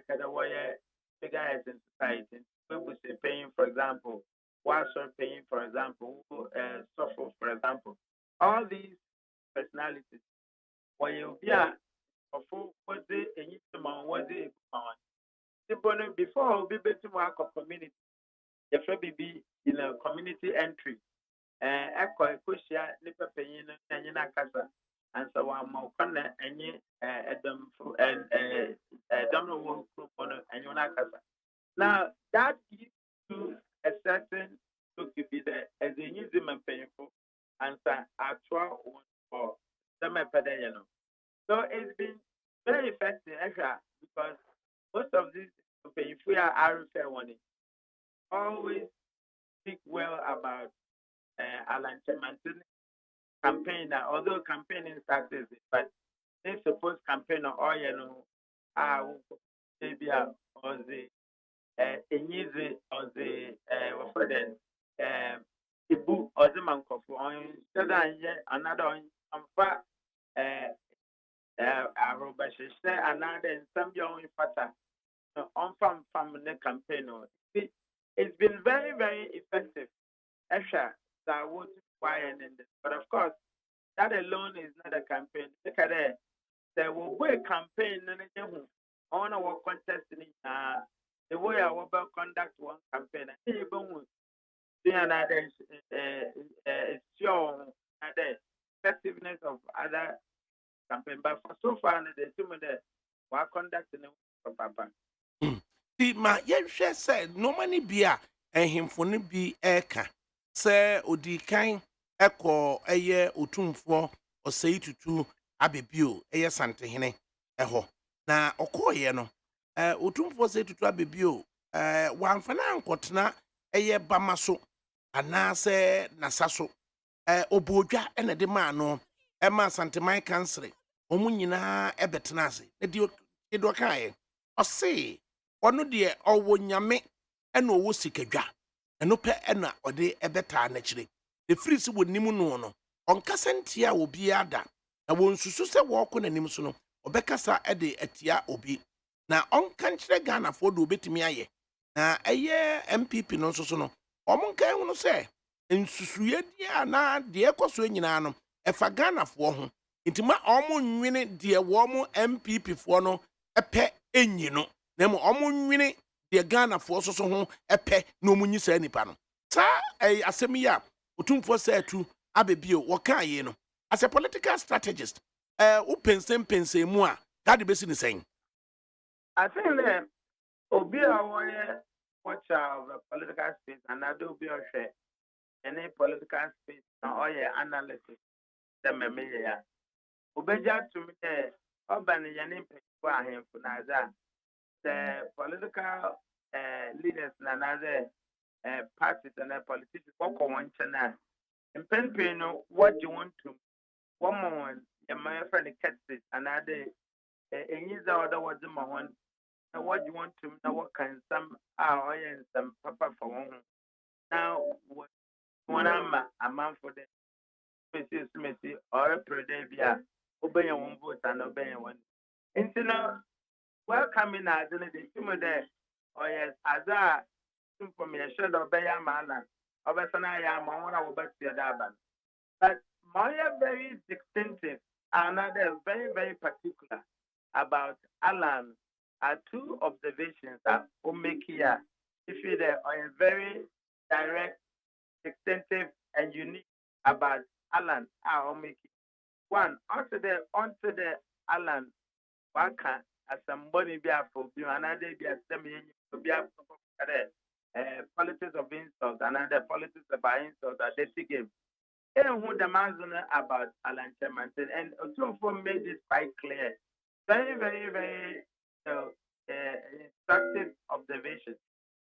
figures in society. People say paying, for example, Warsaw paying, for example, Suffolk, for example. All these personalities, when you be a was it a new man, was it before we be to work of community, the be in a community entry. Echo Kushia, Nipper Paying, and Yanakasa, and so on, Mokana, and Adam and Domino group on and Yanakasa. Now, that gives you a certain look to be there as a new Zeman painful answer at 12 for Summer Padayano. So it's been very effective, because most of these if we are fair one, always speak well about Alan Chemantin campaign, although campaigning started, but they suppose campaign or maybe or the easy or the Ibu or the Mankofu on another on far Robert another some young fata on from the campaign. It's been very, very effective. Esha that would require in this. But of course, that alone is not a campaign. Look at it. There will be a campaign on our contest in the way I will conduct one campaign. Even another show the effectiveness of other campaign. But for so far, the two that we are conducting Papa. Di ma yɛhwɛ sɛ normally bi a ɛhemfo no bi ɛka sɛ odi kan ɛkɔ ɛyɛ otumfoɔ ɔsɛyi tutu abebio ɛyɛ santehene ɛhɔ na ɔkɔɔyɛ no otumfoɔ ɔsɛyi tutu abebio wamfa na ankɔtena ɛyɛ bama so anaasɛ nasa so obodwa ɛna de maa no ɛma santeman kansere ɔmo nyinaa ɛbɛtena ase na di ɔkaeɛ ɔse ɔno deɛ ɔwɔ nyame ɛna ɔwɔ sikadwa ɛno pɛ ɛna ɔde ɛbɛtaa n'akyire efiri si wɔ nim no ɔnkasa ntia obi ada na wɔnsusu sɛ wɔkɔ n'anim so no ɔbɛkasa ɛde atia obi na ɔnka nkyerɛ Ghanafoɔ de obetumi ayɛ na ɛyɛ MPP no nso so no ɔmo nka ho no sɛ nsusuye deɛ na deɛ ɛkɔ so nyinaa no ɛfa Ghanafoɔ ho ntima ɔmo nwene deɛ wɔmo MPP foɔ no ɛpɛ enyi no na mo ɔmo nwene deɛ Ghanafoɔ so ho ɛpɛ na ɔmo nyi saa nipa no saa asɛm yi a otumfoɔ sɛ atu abebio wɔka yie no as a political strategist wo pensem mu a that besi ne sɛn. I think that obi a wɔyɛ watch of the political space and I do be share any political space na ɔyɛ analysis sɛ mɛmɛ ya obeja to me urban yɛne mpanyinfo ahemfo na adza the political leaders and another parties and politicians work on one channel. And pen what you want to one moment, my friend catch it, another and use the other words in my one. Now, what you want to know, what kind some are and some papa for one. Now, one a man for the Missy or a predavia, obey one vote and obey one. And so now, welcoming as in the humor there, or yes, as a information obey a man, of a son I am on our best but my very distinctive, another very, very particular about Alan are two observations that will make here. If you there are a very direct, distinctive, and unique about Alan, I will make it. One, onto the Alan, waka as somebody be a for you, another be a semi be a politics of insult, another politics about insult, a dirty game. And who the man's about Alan Chemanton, and Otumfo made it quite clear. Very, very, very instructive observation.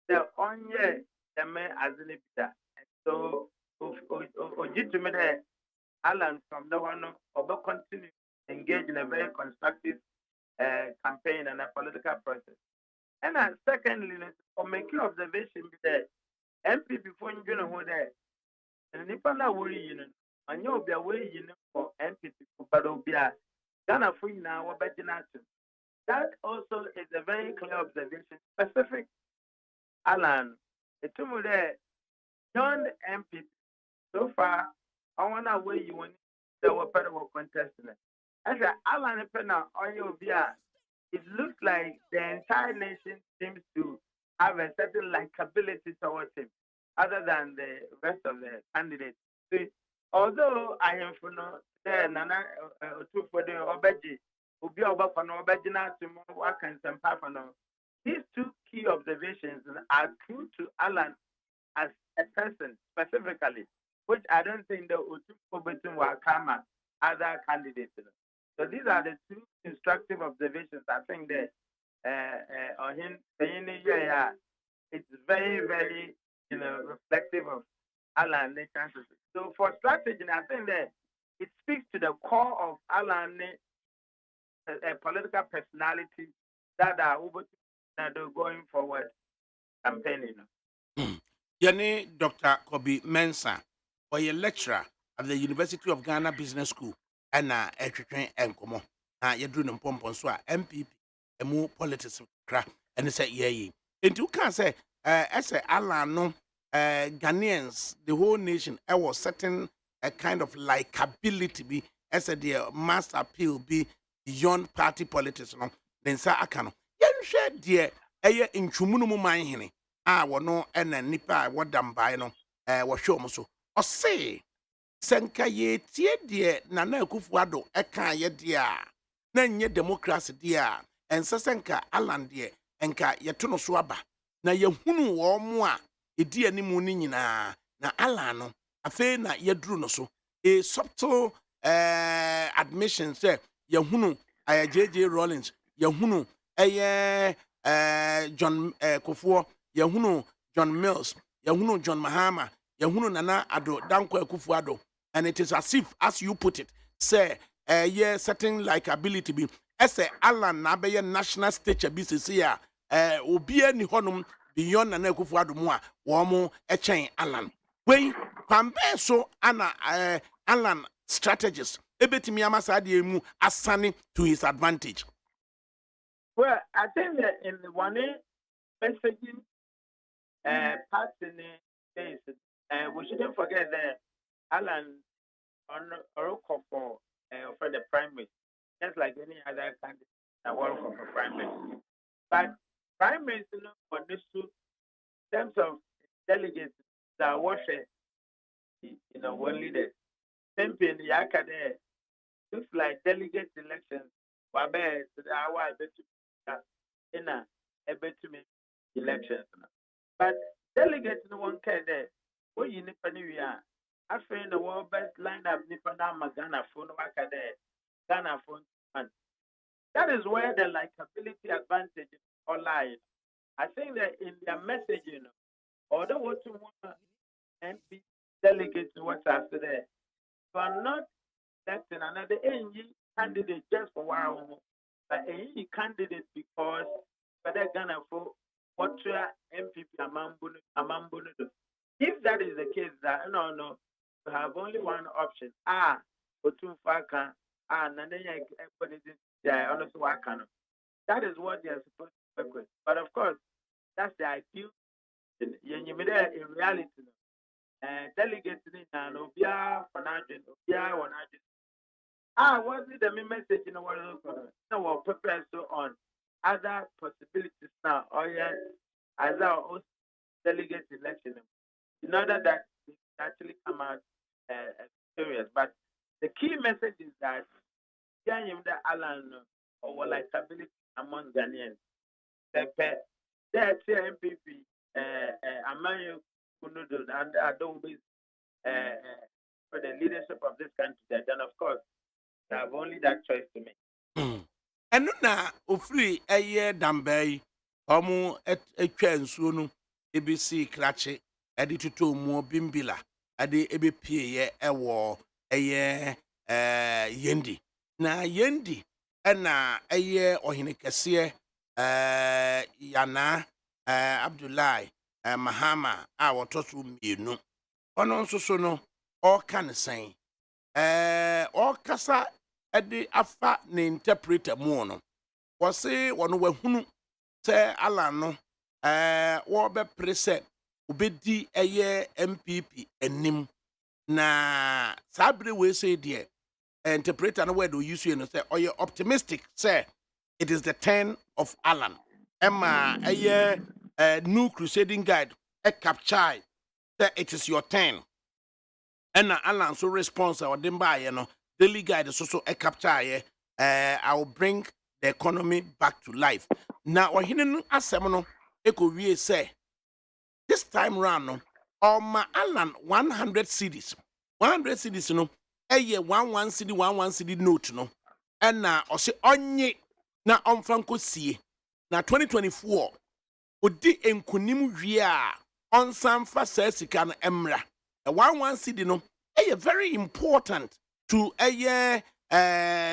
The only the man as an epita. So, Ojitumede Alan from the one of continue engage in a very constructive campaign and a political process. And secondly, for making observation, the MP before you know who there. And if I'm not worried, and you'll be away, for MPP, but it'll be a Ghana free now or better not. That also is a very clear observation, specific. Alan, the two more there, beyond MPP. So far, I want to wait you when there were federal contestants. As Alan Penna, or you'll be it looks like the entire nation seems to have a certain likability towards him, other than the rest of the candidates. See, although I am for no Nana two for the Obeji, Ubi Oba for no Obejina to Wakan and Pafano. These two key observations are true to Alan as a person specifically, which I don't think the Utuko Wakama other candidates. So these are the two instructive observations. I think that on him saying it's very, very reflective of Alan chances. So for strategy, I think that it speaks to the core of Alan a political personality that are going forward campaigning. Yene Dr. Kobi Mensah, or a lecturer at the University of Ghana Business School, and a train and como. You do no pompon so MPP, a more politics crack, and it's a ye. And you can say, as a Alan, no, Ghanaians, the whole nation, I was certain a kind of likability be as a dear mass appeal be beyond party politics. No, then sa akano. Yen share dear, in Chumunumu mine, no, and a nipa, what damn by no, was show so. Or say, Senka ye tie dear, Nana Kufuado, eka ye dear, nan ye democracy dear, and Sasenka Alan dear, enka ye tuno swaba, na ye hunu wo moa. Idi animu ni nyina na Alano afe na yedru no so a subtle admission say yehunu JJ Rollins yehunu John Kofuo yehunu John Mills yehunu John Mahama yehunu Nana Ado Danko Akufo-Addo, and it is as if, as you put it, say certain likability be as a Alan na be national stage BCC obi ni honum beyond Nana Akufo-Addo mo a womo echen Alan wey kwambe so ana Alan strategist ebetimi amasa de mu asane to his advantage. Well, I think that in the one messaging party days, we shouldn't forget that Alan on Oroko for the primary, just like any other candidate that work for primary. But primaries, for this two, in terms of delegates that watch one leader, simply in the academy, looks like delegate elections. Wabe to the hour in a elections. But delegates no one care there. What you need for we are. I find the world best lineup Nipanama Ghana phone waka there. Ghana phone. That is where the likability advantage all lies. I think that in their messaging, although what you want MP delegates what's after that, you are not electing another NG candidate just for one, but NG candidate because for that Ghana for what MPP Amambuno. If that is the case, that no, you have only one option. Otumfaka, Nanaya, honestly, that is what they are supposed to work with. But of course, that's the ideal. In reality, delegates in and Obia, Fanajin, Obia, Wanajin. What is the message in the world? Now, we're prepared so on other possibilities now, or yes, as our own delegate election, in order that it can actually come out serious. But the key message is that the Alan or like stability among Ghanaians. That's MPP, Amayo Kunudu, and Adobe for the leadership of this country. Then, of course, they have only that choice to make. And na ofri eye dambai omu etwa nsuo no ebisi krache ade tutu mu bimbila ade ebepie ye ewo eye yendi na yendi na eye ohene kese yana Abdullahi Mahama a wotoso mienu ono nso so no o kan san o kasa ade afa ne interpreter mu no wose wono wahunu se ala no wo be prese obedi eye MPP enim na sabre we say de interpreter no word use you no say or you optimistic say it is the turn of Alan Emma eye new crusading guide capture that it is your turn and Alan so response or dimba you know daily guide is also a capture I will bring the economy back to life now or hidden asemono eko wie say this time round no ma Alan 100 cities no eye 11 city note no and na o se onye na omfanko sie na 2024 odi enkunim wie a onsan fa sasika no emra 11 city no very important to ne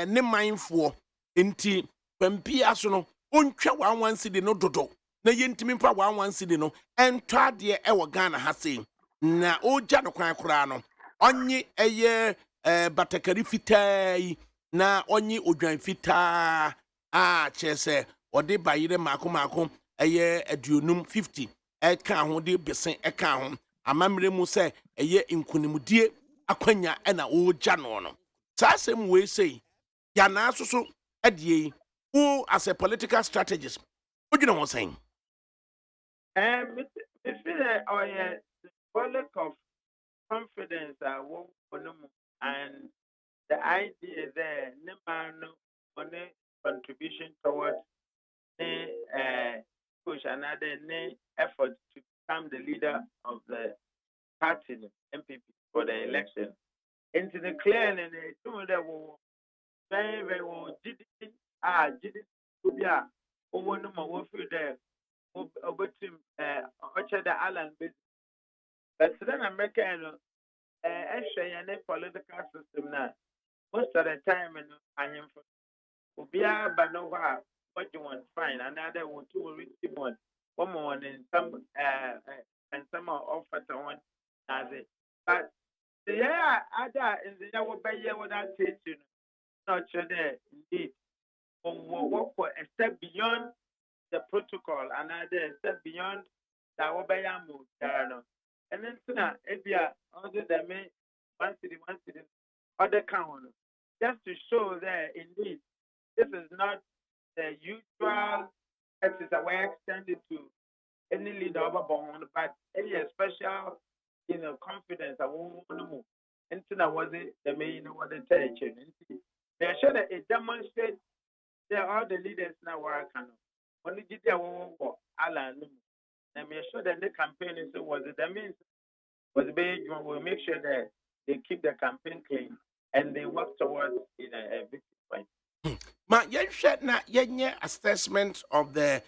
mindful inti pampia so no ontwa 11 city no dodo na yentimi mfa 11 city no entwa de Ghana ha sei na oja no kwan kora no onye batakari fitai na onye odwan fitaa chese ode bayire mako aduonum 50 eka ho de besen eka ho amamre mu se nkunimudie akwanya na oja no sasem we say ya na so adie who as a political strategist what you know what saying me feel that symbolic of confidence and the idea there money contribution towards push another effort to become the leader of the party, the MPP, for the election. Into the clear and the two that were very, very well, over no more there, over to the Alan business. But then American, actually, and political system now, most of the time, I am for Ubia, but no, what you want, fine, another one, two, receive one more, and some offer to one, as it. But yeah, other is the hour by year without teaching, not sure there, indeed. Work for a step beyond the protocol, another step beyond the Obayamu, and then Ebia, other than me, one city, other count, just to show that indeed this is not the usual exercise where extended to any leader of a bond, but any special, confidence. I won't move. And so was it the main what the tension. They are sure that it demonstrates that all the leaders now work on. Only did they want Alan. And make sure that the campaign is was it that means was big. Will make sure that they keep the campaign clean and they work towards a victory point. Ma yen na yenye assessment of the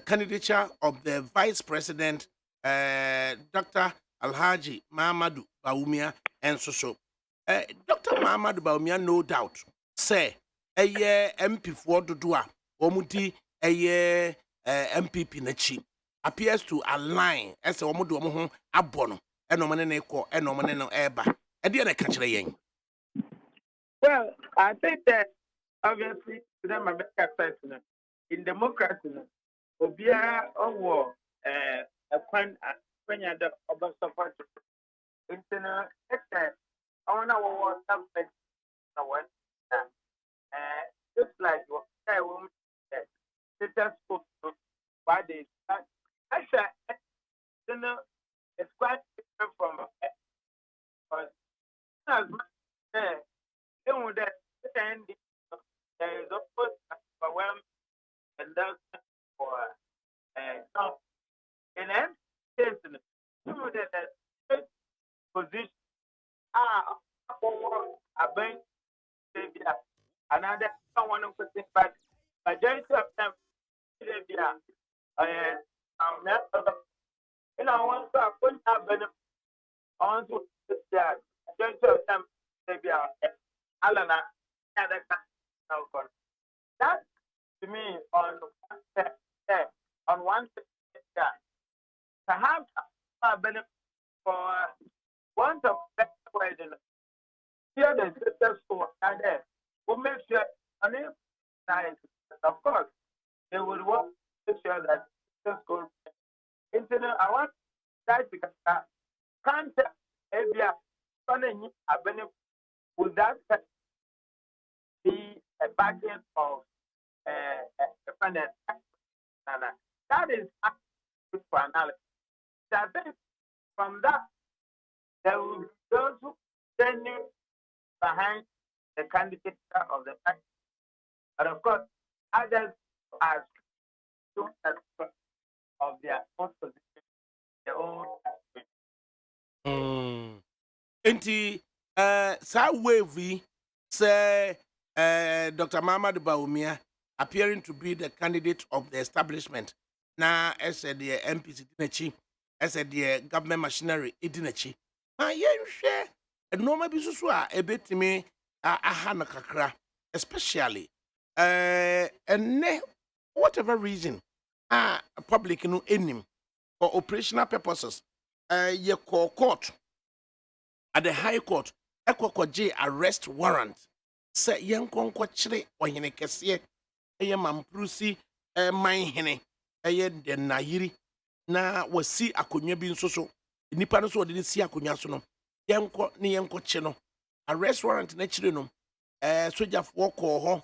candidature of the Vice President, Dr. Alhaji Mahamudu Bawumia, and so. Dr. Mahamudu Bawumia, no doubt, say, a year MP for Dudua, Omuti, a year MPP Nachi, appears to align as a Omudu Omohon Abono, and Nomaneko, and Nomaneno Eba, and the other country. Well, I think that obviously, them America person in democracy, Obia or a quan when you're the over support internal extent. I want to want something. Just like what I will say, why they actually, you know, it's quite different from as much there is of course overwhelmed and that's for now in any case some of the position about another one of the things, but majority of them you know, once I couldn't have benefit on to that, majority of them maybe Alana that to me on one side, perhaps a benefit for want of better question. Here the sisters who are there who make sure of course they would want to make sure that sisters go internet. I want that because can't area a benefit would that be a budget of a finance? That is good for analysis. I think from that there will be those who continue behind the candidature of the party. And of course, others are still of their own position, their own. Enti, sa wavy say Dr. Mahamudu Bawumia appearing to be the candidate of the establishment. Now, as the MPC Dinachi, as the government machinery Idinachi. You share a normal business a bit to me ahana kakra, especially and whatever reason public no enim for operational purposes ye call court at the high court ekwaje arrest warrant say yen konkwo kire ohene kese eye mamprusi man hene eye de nayiri na wasi akonwa bi nso so nipa no so odi si akonwa so no yenko ne yenko che no arrest warrant na kire no soja fo ko ho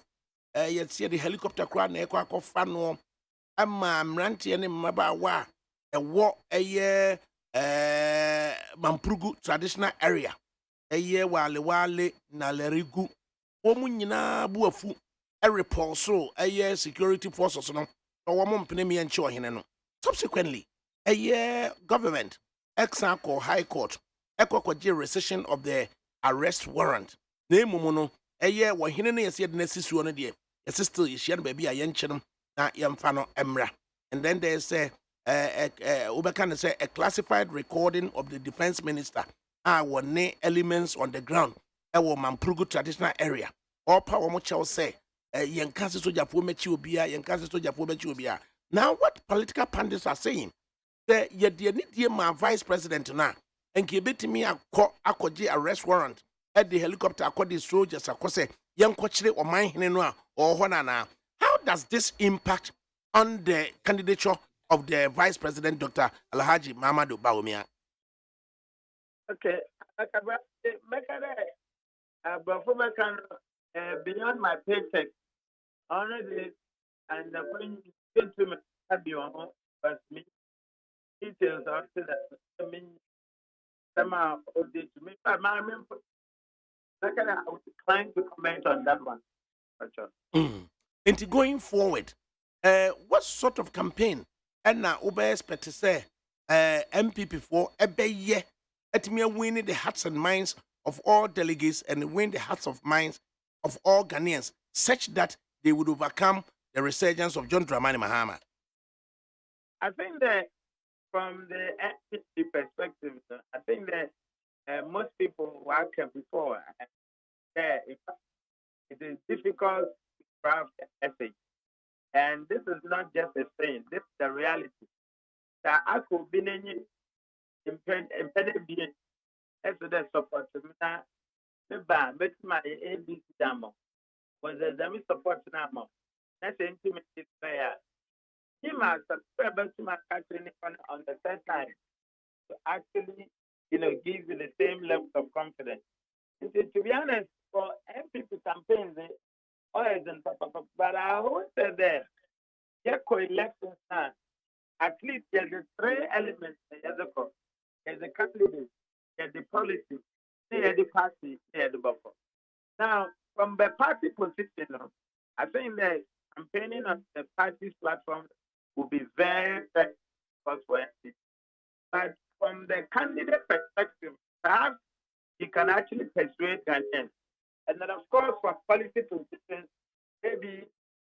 yetsie the helicopter kra na ekwa akofa no ama mrante ne mmaba wa ewo eye Mampurugu traditional area eye wale na lerigu womu nyina buafu repulso eye security forces no wo mo mpene me nche ohene no subsequently eye government example high court ekwaje rescission of the arrest warrant na emumu no eye wo hene no yesi de na sisuo no de yesi still yeshia no ba bia ye nche no na yemfa no emra. And then there's Ubekan say a classified recording of the defense minister were ne elements on the ground Mampurugu traditional area all power much say yankasi soja for mechi obia yankasi soja for mechi obia. Now what political pundits are saying that ye need my vice president now and give it to me a arrest warrant at the helicopter according to soldiers akose yankochire or mine hinenwa or honana. How does this impact on the candidature of the Vice President, Dr. Alhaji Mahamudu Bawumia? Okay, beyond my paycheck, honestly, and when you to me, but me details after that. I mean, somehow to me, I would decline to comment on that one. And going forward, what sort of campaign and now expect to say MPP for ye at me winning the hearts and minds of all delegates and win the hearts of minds of all Ghanaians such that they would overcome the resurgence of John Dramani Mahama? I think that from the ethnicity perspective, I think that most people who are before, in fact, it is difficult to craft a message. And this is not just a saying, this is the reality. That I could be in impeded being as the support to me now, the band, but my ABC damo was a demi support now. That's intimate prayer. He must subscribe to my country on the third time to actually, give you the same level of confidence. And to be honest, for MPP campaigns, always in Papa, but I always say that, yeah, co-elections now, at least there's the three elements. There's the candidate, there's the policy, there's the party, there's the buffer. Now, from the party position, I think that campaigning on the party's platform will be very, very trustworthy. But from the candidate perspective, perhaps you can actually persuade Ghanaians. And then, of course, for policy positions, maybe you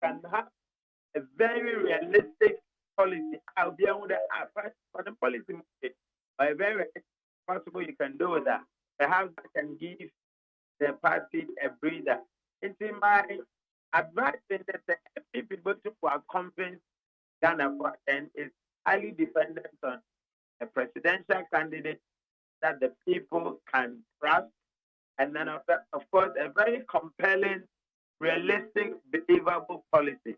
can have a very realistic policy. I'll be able to apply for the policy movement. Or a very possible you can do that. Perhaps I can give the party a breather. It's in my advice that the people who are convinced Ghana for and is highly dependent on a presidential candidate that the people can trust, and then of course a very compelling, realistic, believable policy.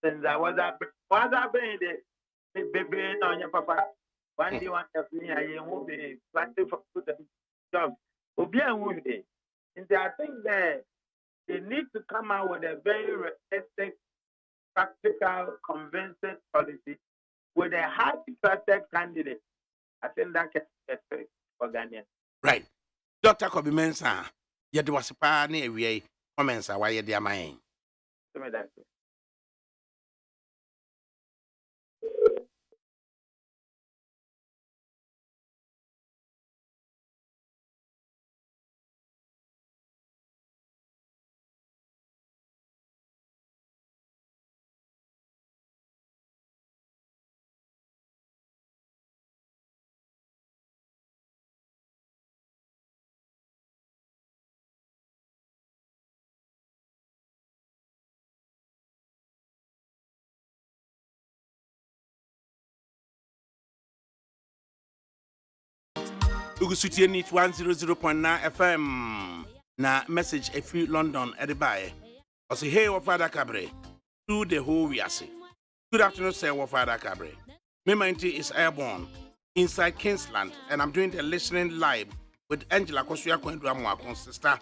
Since I was baby on your papa, one day one of me I will be planting for food and jobs. And I think that they need to come out with a very realistic, practical, convincing policy with a highly trusted candidate. I think that can be perfect for Ghana. Right. Dr. Kobe Mensa, you do was a pa near we comments why you dear mine. Ugusutie Neat 100.9 FM. Na message a few London edibaye. I say, hey, ADAKABRI, to the whole we are say. Good afternoon, sir, ADAKABRI. My mind is airborne inside Kingsland, and I'm doing the listening live with Angela Kosuya Kwendramwa, sister,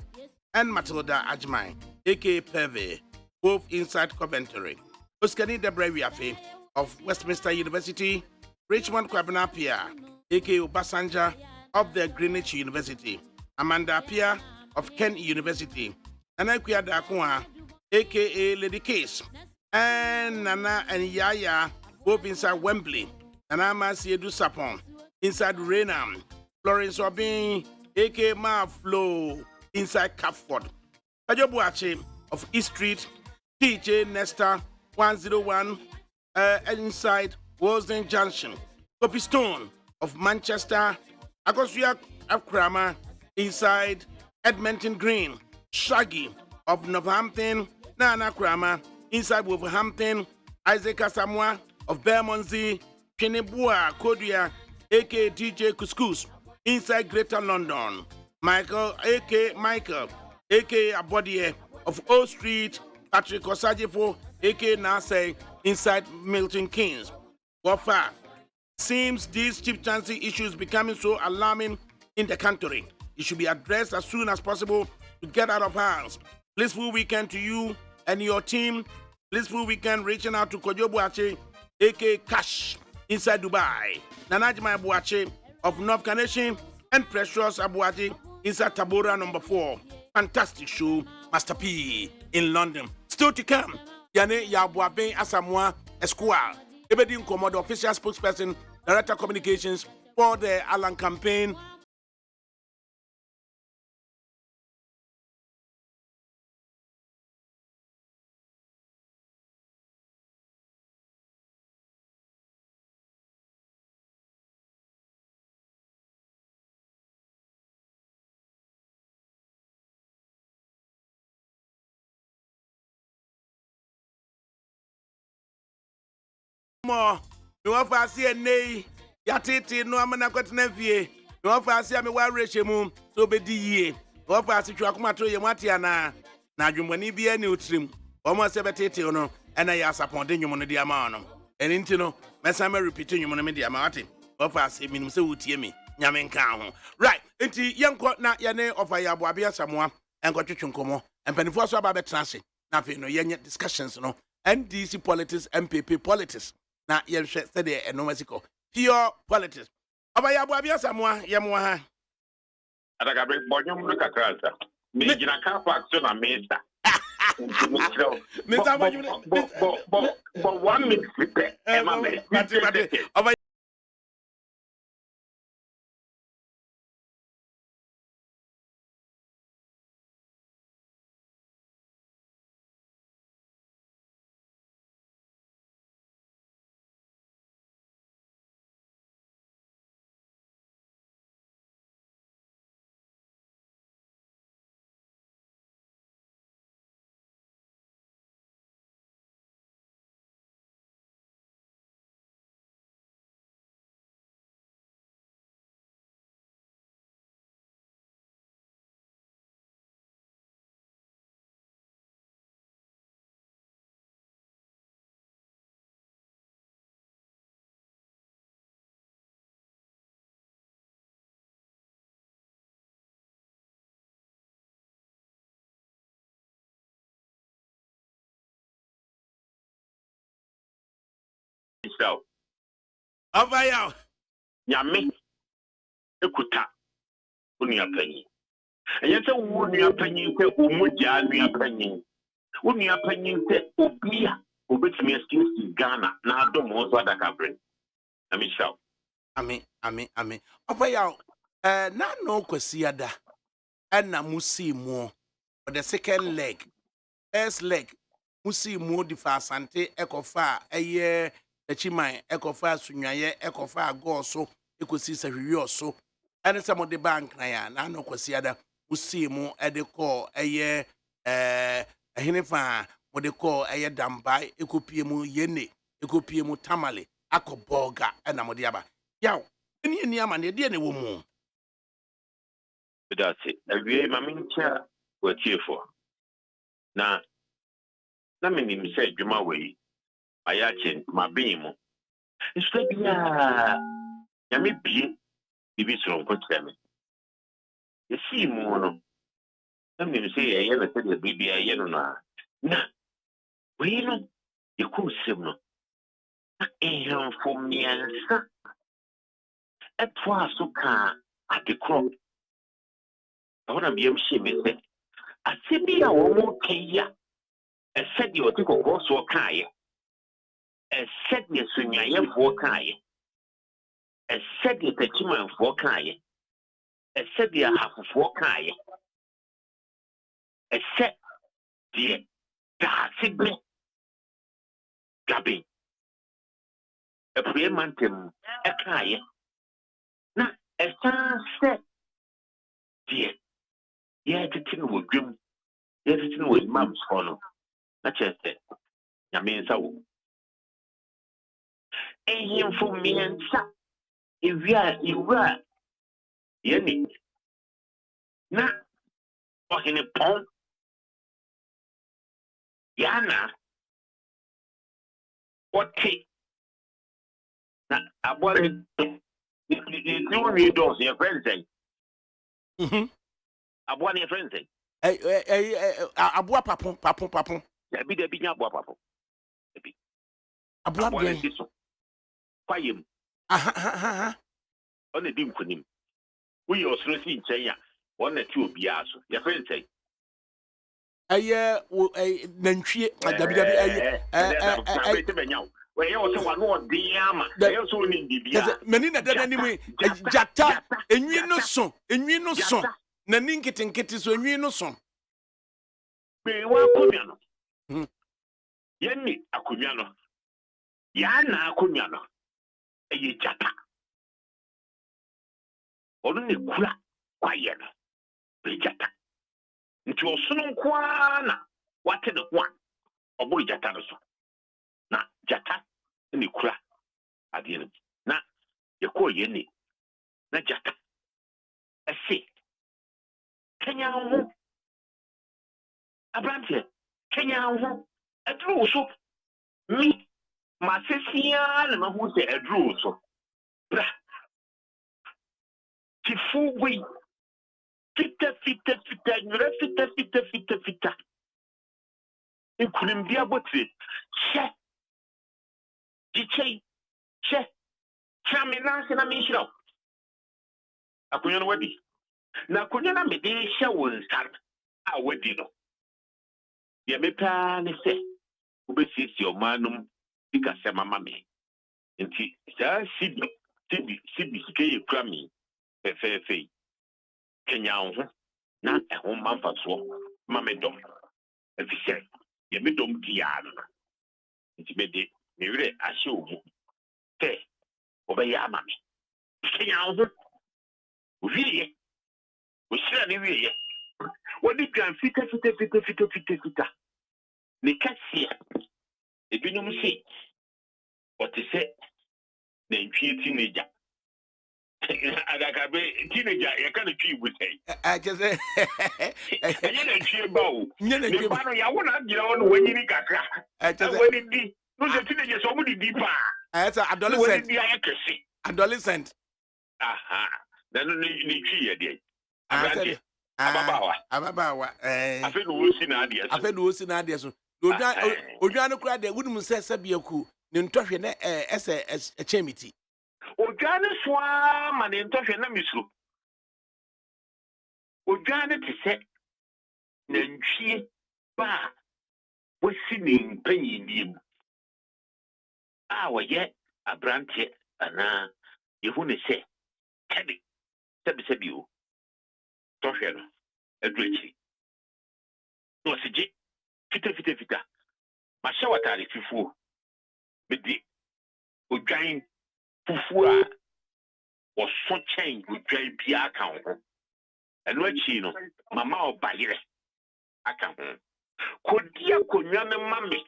and Matilda Ajmai, aka Peve, both inside Coventry. Oskani Debrewiafe of Westminster University, Richmond Kwabena, aka Obasanja of the Greenwich University, Amanda Pia of Kent University, Anakia Dakwa, aka Lady Case, and Nana and Yaya, both inside Wembley, and Amasiedu Sapon, inside Renam, Florence Obin, aka Ma Flo, inside Catford, Pajobuache of East Street, TJ Nesta 101, inside Walsden Junction, Poppy Stone of Manchester, Akosuya Akrama inside Edmonton Green, Shaggy of Northampton, Nana Krama inside Wolverhampton, Isaac Asamoah of Bermondsey, Kenebua Kodia, aka DJ Couscous inside Greater London, Michael, aka Abodie of O Street, Patrick Osajifo, aka Nase inside Milton Keynes. Wafa. Seems these chieftaincy issues becoming so alarming in the country. It should be addressed as soon as possible to get out of hands. Blissful weekend to you and your team. Blissful weekend reaching out to Kojo Buache, aka Cash, inside Dubai. Nanajima Buache of North Carnation and Precious Abuaji inside Tabora number 4. Fantastic show, Master P in London. Still to come, Yane Yabuabe Asamoah Esquire. Ebedin Komodo, official spokesperson, director communications for the Allen campaign. More. No offer see a nay. Yatiti no amana kwatena fie. No offer see me wa rehemu so be di ye. No offer see twakoma to ye matia na adwumani bia ne utrim. Omo se betete no ena ya saponde nwum no dia ma no. Eni nti no mesa me repeat nwum no me dia ma wate. Offer see minum se wutie me. Nyame nka ho. Right. Enti yenko na ye ne offer ya abo abia samoa enkotwetwe nkomo. Empanifo so aba betra ase. Na fe no yenye discussions no. NDC politics, MPP politics. Na yenhwe se de enomasiko. Pure politics. Aba ya abo abia samoa yemwa ha. ADAKABRI bonyum no kakrasa. Me gina ka faction na mesa. Mr. But 1 minute prepare. So, Avaya. Yami, ekuta, unia penny. And yet, unia penny, umuja, unia penny. Unia penny, ubia, ubit me excuse Ghana, na don't want ADAKABRI. I mean, so. Ami. Avaya, na no kwesiada, and na musi mo, for the second leg, first leg, musi mo di fasante, ekofa, eye, Echimai, ekofa sunyaye, ekofa goso, ekosi sa hwioso. Ene se mo de bank na ya, na no kwesiada, musi mo edeko eye ehinifa mo de ko eye dambai, ekopie mu yene, ekopie mu tamale, akoboga ena mo de aba. Yaw, eni amane de ne wo mu. That's it. Awie mamincha watiefo. Na mini mi say dwuma we ayache mabin mu. Nso bia nyame bie bibi so nkokyereme. Yesi mu no. Na mini say ye na say bibi aye no na. Na we no yekusem no. Na for miansa. Etwa so ka adekro. I want to be able I see me a woman kaya. A said you took a horse or kaya. A said you sunya for kaya. A said you the chiman for kaya. A said you half for kaya. A said dear Darcy Gabi. A premantum a kaya. Now a sunset dear. Yeah, the thing with Jim. Yeah, the thing with Mom's follow. Not just that. I mean, so. And for me and son. If you were. Yenny. Now, walking a pond. Yana. What take? Now, I wanted. You don't need those, your friends say. I want your friends say. Abua papon. Be the big abua papo. Abua bien. Payim. On the dim for him. We also see China. 1 or 2 biaso. Your friends say. Nantwie Well, you also want more diama. They also need the bia. Menina anyway. Jata. Enwi no son. Na ninketenkete so enwi no son. Be wa kunyano. Yenni akunyano. Yana akunyano. Eye jata. Onu ne kula kwaye no. Be jata. Nti osunu nkwana wate ne ho a. Obo jata no so. Na jata ne kula Kenya ho. Abrante. Kenya ho. Edru so. Me. Masisia na mahu se edru so. Bra. Tifu we. Fita. Nyure fita. Nkunim dia botire. She. Jichei. She. Chame na se na me hira. Akunyo no wadi. Na akunyo na me de hia wo nsar. A wadi no. Ye meta ne se. Ubesisi omanum dika se mama me. Nti sa sibi sikeye kura mi. Fe. Kenya ho. Na ehon manfa so. Mame dom. Efise. Ye me dom dia no. Nti me de me wire ahye omu. Fe. Obeya amame. Kenya ho. Wiye. Oshira ne wiye. Wodi gan fita. Ne kasi ebinom se otise na ntwie teenager. Adakabe teenager ya kana twi busai. Just Anya na ntwie ba o. Nya na ntwie ba no ya wona agira wona wanyini kakra. Wani di. No se teenager so mu di pa. It's adolescent. Wani di ayakese. Adolescent. Aha. Na no ni twi ye de. Ababawa. Afe no wosi na ade so. Odwan no kura de wunum se biaku ne ntɔhwe ne ɛsɛ echemiti. Odwan no soa ma ne ntɔhwe na misuro. Odwan no te sɛ na ntwie ba wosi ne mpanyini mu. A wɔyɛ abrante ana yehu ne sɛ kɛde sɛbi o. Tɔhwe no adrechi. No sije fita. Ma hye watare fifuo. Bedi odwan fufuo a woso chen odwan bia aka ho. Eno achi no mama obayire aka ho. Kodia konwa ne mame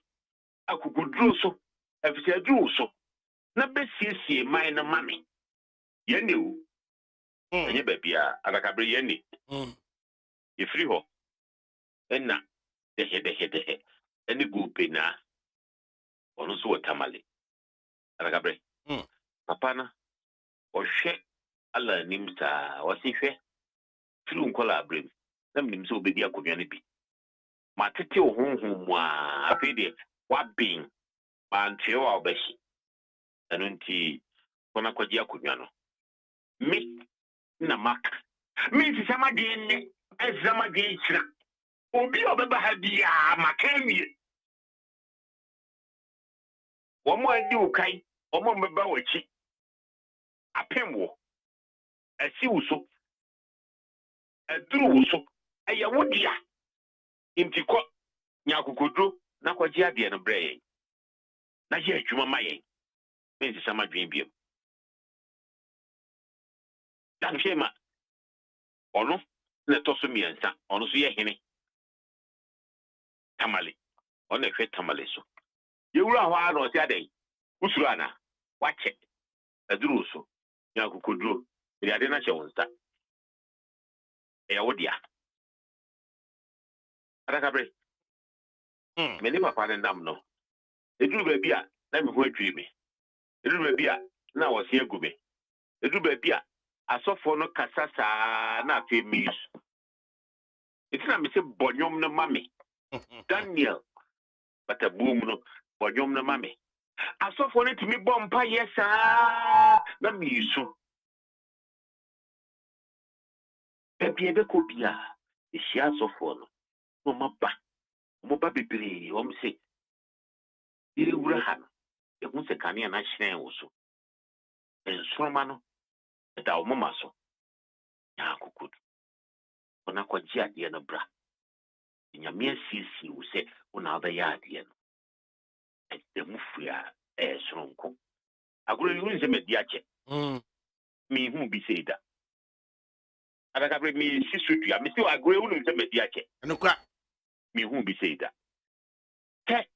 akuguduro so afise aduro so na besiesie mai na mame. Yene o. Enye babia adakabre yene. Ifri ho. Enna dehe. Eni gupe na onu so tamale. Adakabre. Papa na ohwe ala nimta wasihwe filu nkola abrem. Na mnim so obedi akonwa ne bi. Matete ohunhum a afede wabin ma ntwe wa obashi. Enu nti kona kwaji akonwa no. Me na mak. Me ti sama de ne ezama de chira. Obi obeba ha bia makamie. Womo adi ukai, womo mbeba wachi. Apemwo. Asi uso. Aduru uso. Aya wodia. Intiko nyakukodro na kwaji ade no brɛ. Na ye adwuma mayen. Menzi sama dwen biem. Dan shema. Ono na toso miensa. Ono so ye hene. Tamale. Ono hwe tamale so. Yewura ho a no se adan. Usuru ana. Wache. Aduru so. Nyakukodro. Ri ade na che wonsta. Eya wodia. Adakabre. Meni papa ne ndam no. Eduru ba bia na me ho adwi me. Eduru ba bia na wo se agu me. Eduru ba bia asofo no kasasa na afi mi. Itina me se bonyom no mame. Daniel bataboom no bonyom no mame. Asofo no timi bompa yesa na mi su. Ebie be ko bia. Ishi asofo no. No maba. Mo ba bebre o mse. Ire wura ha no. Ehun se kane na hyerɛn wo so. Ensoroma no da wo mama so. Ya akukudu. Ona kwaji ade no bra. Nyame asisi wo se ona abɛyɛ ade no. Edemu fua soronko. Agoro yi nse medi ache. Mi hu bi se da. Adakabre mi sisutua mi se agoro yi nse medi ache. Enokra Mi hu bi se da. Ke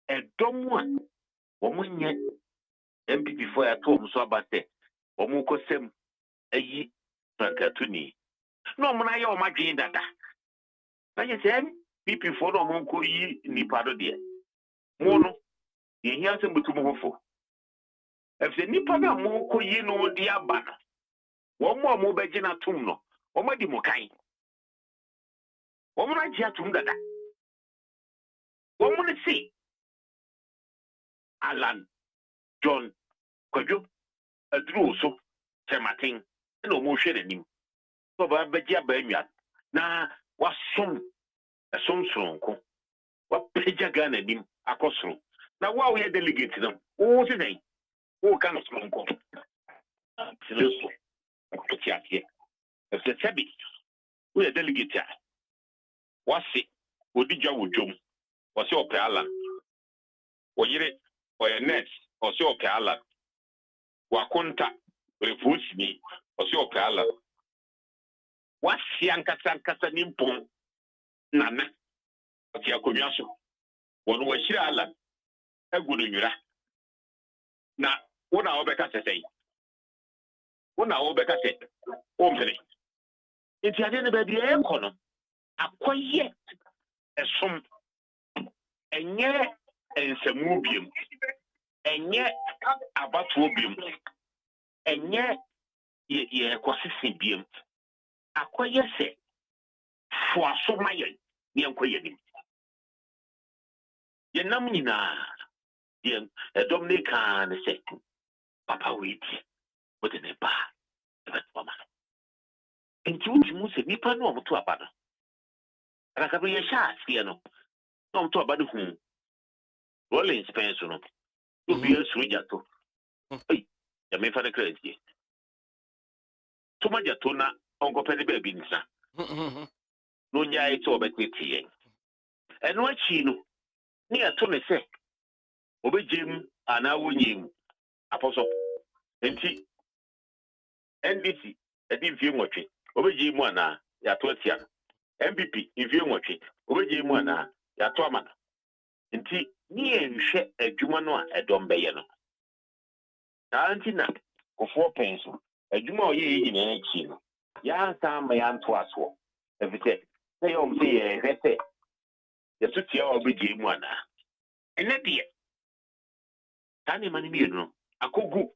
edomu a womo nye MPP for ya to so abate womo kosem ayi frankatuni No man ya o madwen dada. Na ye say people for no mon ko yi nipa do de. Mo no ye hia se mbutu mo fo. Efe nipa na mon ko yi no de aba no. Wo mo be gina tum no. O ma di mo kan. Wo mo na ji atum dada. Wo mo ne si Alan John Kojo aduru so Sematin na mo hwe nanim. So ba be aba anwa na wasom sonko. Wa peja Ghana nim akosoro. Na wa wo ye delegate no. Wo se dai. Wo kan sonko. Sileso. Akutiakie. Ese sebi. Wo ye delegate a. Wase odija wodwom. Wase ope ala. Wo yire oye net. Wase ope ala. Wakonta revolt me. Wase ope ala. Wase ankasa nimpon. Nana. Wase akonwa so. Wono washira ala. Egudu nwura. Na wona obeka sesei. Wona obeka se. Omfere. Enti ade ne ba bi enkono. Akoye esom enye ensemu biem. Enye abatuo biem. Enye ye kwasisi biem. Akoye se fo asomaye ye enkoye nim. Ye nam nyina ye Dominica ne se papa witi wote ne ba mama. Enti utimu se nipa no omuto aba no. Rakabri ye sha asie no. No omuto aba no hu. Rollins penso no. Obi asuru jato. Ei, ya me fa de credit. Tuma jato na onko pede ba bi nsa. No nyae to obetiti yen. Eno achi no. Ni ato ne se. Obejim ana wonyim. Aposo. Enti NDC edi mfie nwotwe. Obejim ana ya to atia. MPP mfie nwotwe. Obejim ana ya to amana. Enti ni enhwe adwuma no a edombe no. Tanti na kofo penso. Adwuma oye yi na achi no. Ya sa ma ya nto aso. Efite. Say you say hwete. Ya tutia obejim ana. Ene de tani mani mi no akogu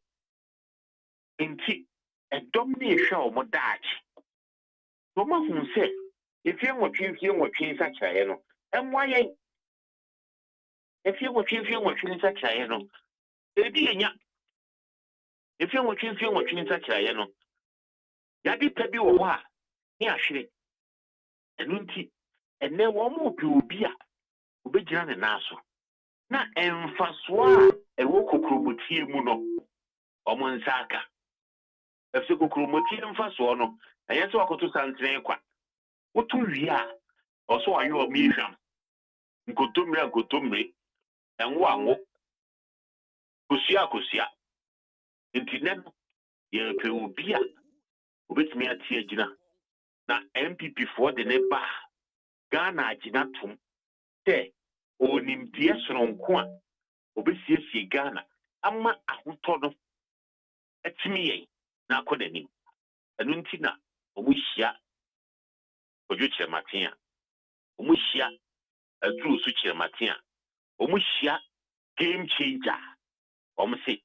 enti edom na ehwa o mo daachi no ma hu se efie nwotwe nsa kiraye no enwaye efie nwotwe nsa kiraye no edi enya efie nwotwe nsa kiraye no ya di tabi wo ha ni ahwere enu nti enne wo mo bi obi a obegyina ne naso na emfasoa ewo kokromotie mu no omo nsaka efse kokromotie mfasoa no ayese wakoto santene kwa wotu wi a oso ayo omihwam nkotomre enwo anwo kosia intinem ye pe obi a obetimi atie agina na MPP for the neba Ghana agina tum te onimdie sononko a obesiesie Ghana ama ahoto no etimi yen na akodanim enu nti na omuhia ojuche matia omuhia aduru su kire matia omuhia game changer omse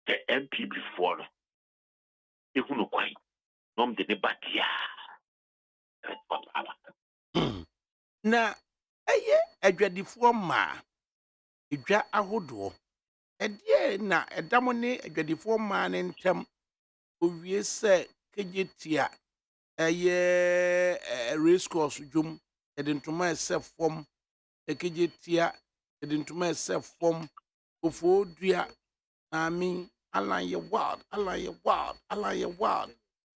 the MPP for no ehunu kwai nom de ne badia na eye adwadifo ma edwa ahodo edie na edam ne adwadifo ma ne ntem owie se kejetia eye race course dwom edintoma esefom ekejetia edintoma esefom ofodua ami alaye wild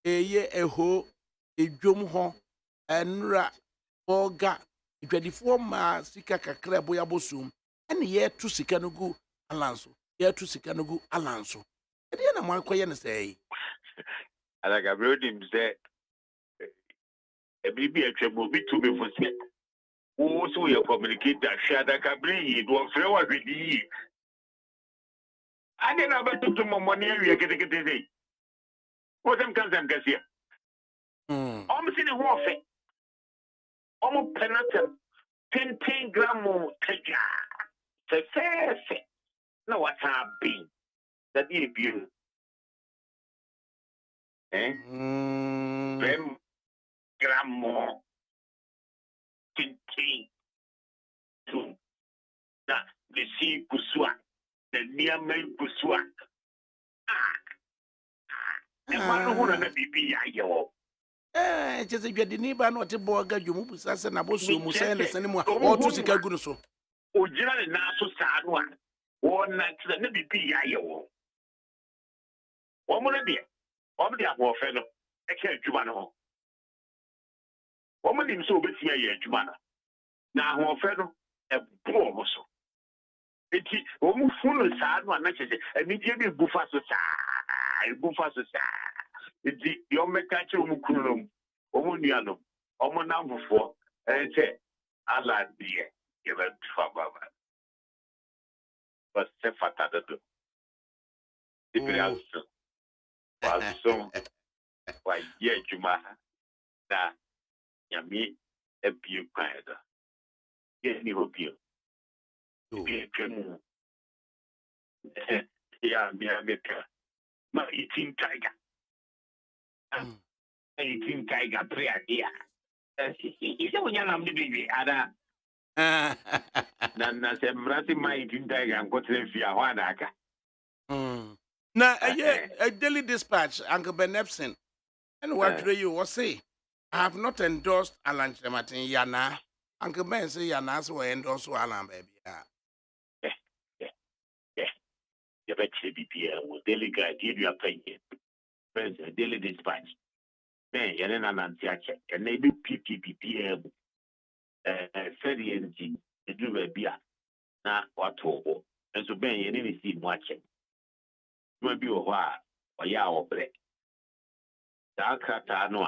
eye eho edwom ho enra oga edwadifo ma sika kakra boya bosum ene ye tu sika no gu alanso ede na mo akoye ne sei ADAKABRI dim se ebibi atwabo bi tu be fose wo so ye communicator hwa ADAKABRI yi do frɛ wa hwedi yi ade na ba tutu momone awie ketekete sei wo dem kan sam kasia Almost in a warfare. Almost penetrating 10 gram taja. Fair. Now what's happening? That is beautiful. Eh? 10 gram more. 10 to that the sea kuswa. The near man kuswa. And one who na bibi ayo. Just if you didn't ban what a boga, you move us and about so Musa anymore, or to Sika Gunuso. O generally na so sad one. One night to the bibi ayo. One more dear. One of the warfare. I can't do one. One of them so bit me a Jumana. Now, warfare a poor muscle. It's almost full of sad one. I mean, you buffa so sad. Buffa so sad. It's your mechatcher mukulum. Omuniano. Omonam before. And say, Allah dear. Give it for Baba. But say fatada do. If so, why, yeah, Juma. Na, Yami, a beer crier. Yes, you will be. Yeah, my eating tiger. 18 tiger prayer, dear. You don't know the baby, Ada. Nana said, Mrati, my 18 tiger, and got to fear Wadaka. Now, a daily dispatch, Uncle Ben Epson. And what do you was say? I have not endorsed Alan Martin Yana. Uncle Ben say Yanas will endorse Alan, baby. You bet you will daily guide you a penny. President, daily dispatch. Ben, you're an antiache, and maybe PPPM. Ferry the do a beer. Now, what to and so Ben, you didn't see watching. Maybe a while, or ya or break. Dark cat, no.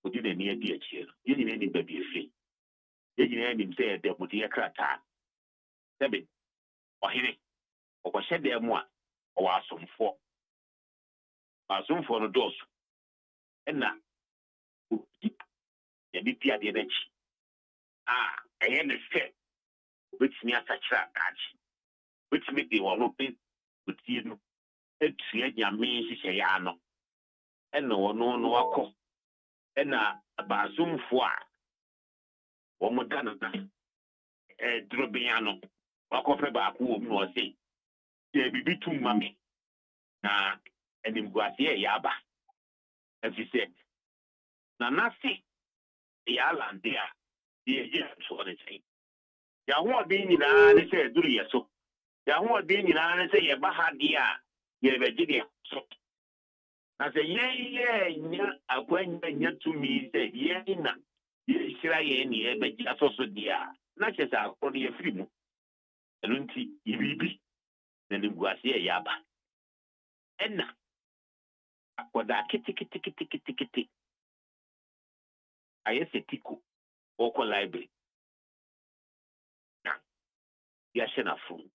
Who didn't near dear chill. You didn't any baby free. You didn't even say that would be a cat. Seven. Or he or shed there more. Or some for. Or some for the doors. And now. You be the edge. I understand. Which near such a catch. Which make the one open with you. It's your means, say, I know. And no, call. And about Zoom for one more than a drobiano. Or coffee back whom was say. There be too mummy. And in Guasia Yaba. As he said, Nanasi, the island there, the so on the same. Ya won't be in an answer, do you so? Ya won't be in an answer, ya Bahadia, ya Virginia. So I say, yeah, I went to me, say, yeah, you shall any, but just also dear. Not just our only a free moon. And until you be, then you go see a yaba. And now, what that kitty. I say, Tico, Oko Library. Now, Yashana Fun,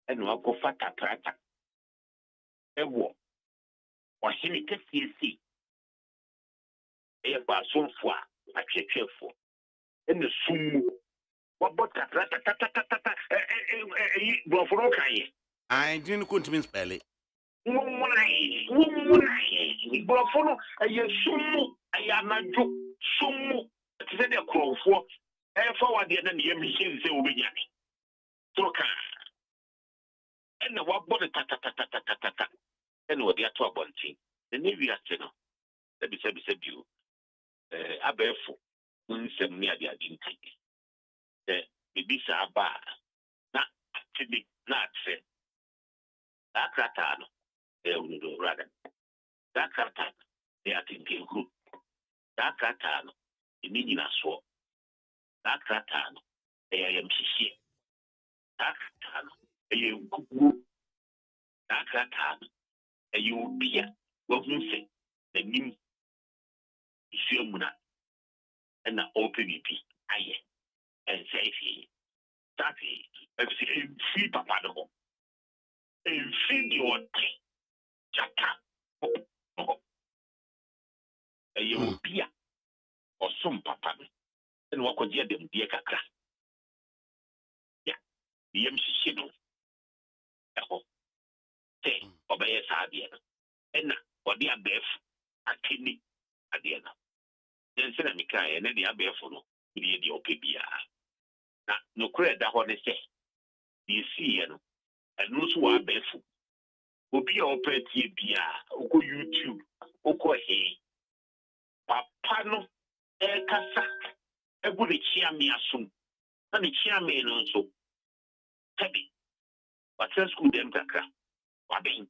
and Wako Fata Trata. A war. Or she may see a bason for a cheerful. And the soon, what about that? I didn't come to me spell it. Buffalo, a year sumu, I am not sumu, said a crow for a forward the other year machine, say, Ubiyani. Toka. And the what body tata. And what they are talking about. The Navy has said, let me say, you, Aberful, Unsem near the identity. The Bibisa bar, not actually not said. That ratano, they will do rather. That ratano, they are thinking good. That ratano, the meaning as well. That ratano, they are MCC. That ratano, they are good. That ratano, you will be a government, the new Shimuna, and the OPVP, aye, and say, Taffy, and say, free papa, and feed your tea, Jacka. ɛyɛ obi a ɔsom papa no ɛna wakɔgye adamdeɛ kakra ya yɛm hyehyɛ no ɛhɔ sɛ ɔbɛyɛ saa adeɛ no ɛna ɔde abɛɛfo akɛni adeɛ no yɛnsɛ na mekaeɛ ne de abɛɛfo no wode yɛ deɛ ɔpɛ biara na nokorɛ ɛda hɔ ne sɛ deɛ ɛsiiɛ no ɛno nso wɔ abɛɛfo obi a ɔpɛ tie biara wokɔ YouTube wokɔ hee papa no ɛkasa ɛgu ne kyiame asom na ne kyiame no nso sɛbi watena skul dɛm kakra wabɛn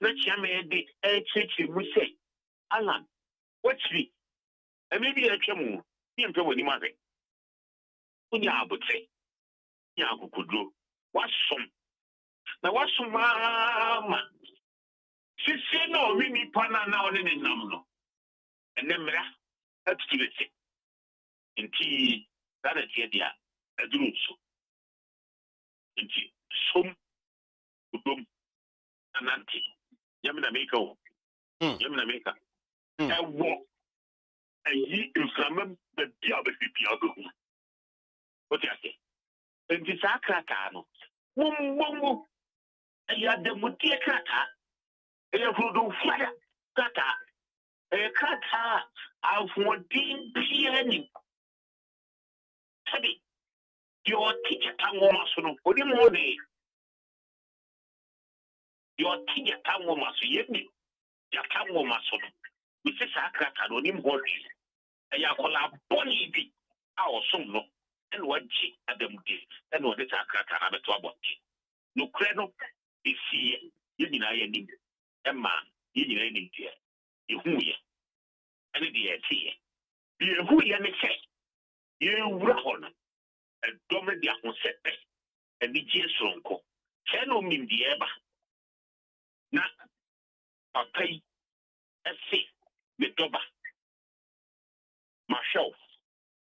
na kyiame de ɛkyerɛkyerɛ mu sɛ Alan wakyiri ɛmɛ bi ɛtwa mu ne mpɛ w'anim ahwɛ wonya abotrɛ nya akokoduro wasom na wasom ama sisi na ɔwe nipa no na ɔne ne nam no ɛnɛ mmara atutu ne se nti saa na teɛ deɛ aduru nso nti som odom anante nyame na meka o nyame na meka ɛwɔ ayi mframa baabi a bɛfipia bɛhu wote ase nti saa krataa no wommɔmu ɛyɛ adamudeɛ krataa ɛyɛ hurodofada krataa ɛyɛ krataa a ahoɔden biara nim sɛbi deɛ ɔte gyata nwoma so no ɔnim hɔ ne deɛ ɔte gyata nwoma so yɛnim gyata nwoma so no mese saa krataa no ɔnim hɔ ne ɛyɛ akɔla bɔne bi a ɔsom no ɛna wagye adamudeɛ ɛna ɔde saa krataa no abɛto abɔnten nokorɛ no ɛsiiɛ yɛn nyinaa yɛnim ɛma yɛn nyinaa yɛnim deɛ yɛhuuyɛ ɛne deɛ yɛteeɛ deɛ yɛhuuyɛ ne sɛ yɛwura hɔ no ɛdɔm no de ahosɛpɛ anigye soronko kyɛɛ na ɔnim deɛ ɛba na papa yi ɛse ne dɔba mahwɛ wo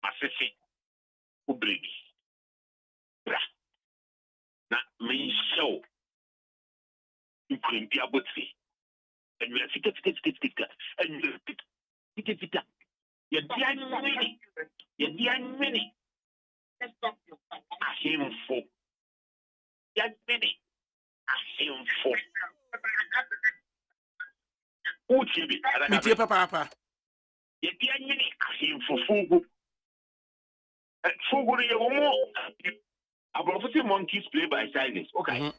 masese wo berɛ bi bra na menhyɛ wo nkurambi abɔtire anwura fitafitasitafitasita anwura fitafita yɛde anwene ahemfo yɛnwene ahemfo wotie bi metie papaapa yɛde anwene ahemfo fogo fogo no yɛwɔ mu aborɔfo sɛ monkeys play by silence okay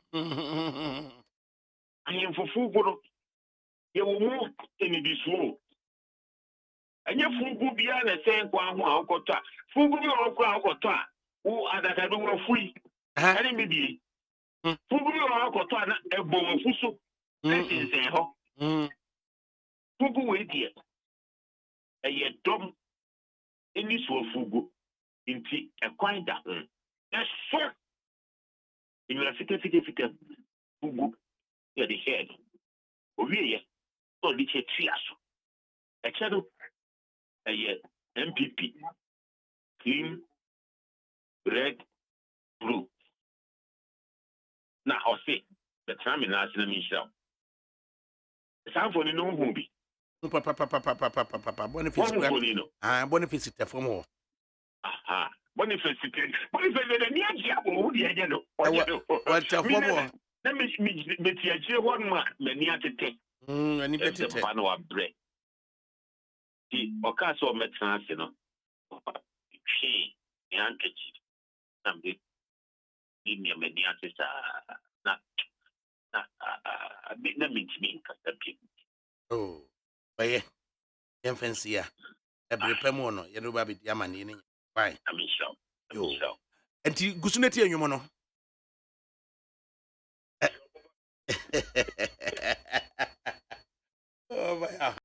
ahemfo fogo no yɛwɔ mu anidisuo ɛnyɛ fogo biara na ɛsɛ nkwa ho a wokɔtɔ a fogo bi wɔ kora a wokɔtɔ a wo adakado wafui ɛne mbibie fogo bi wɔ wokɔtɔ a na ɛbɔ wafu so ɛsensɛn hɔ fogo wei deɛ ɛyɛ dɔm ɛni soɔ fogo nti ɛkwan da ho ɛso ɛnwura fitafitafita fogo yɛde hyɛɛ no owieɛ na ɔde kyɛ tua so ɛkyɛ no ɛyɛ MPP green red blue na ɔse bɛtena me naase na menhyira wo saa mfoni no wohu bi papa Boniface tefom ho aha Boniface ni agye abo wo de agye no wa tefom ho na me ti akyire hɔ no a mani atete ani betete papa no wabrɛ ti ɔka sɛ ɔmɛtena ase no hwee yankachi na me ni mani atete na mentimi nkasa bi oh baye yɛmfɛnsia ɛbrepɛ mu no yɛde ba bɛdi amane ne bye amishaw enti gusuneti anwumo no oh my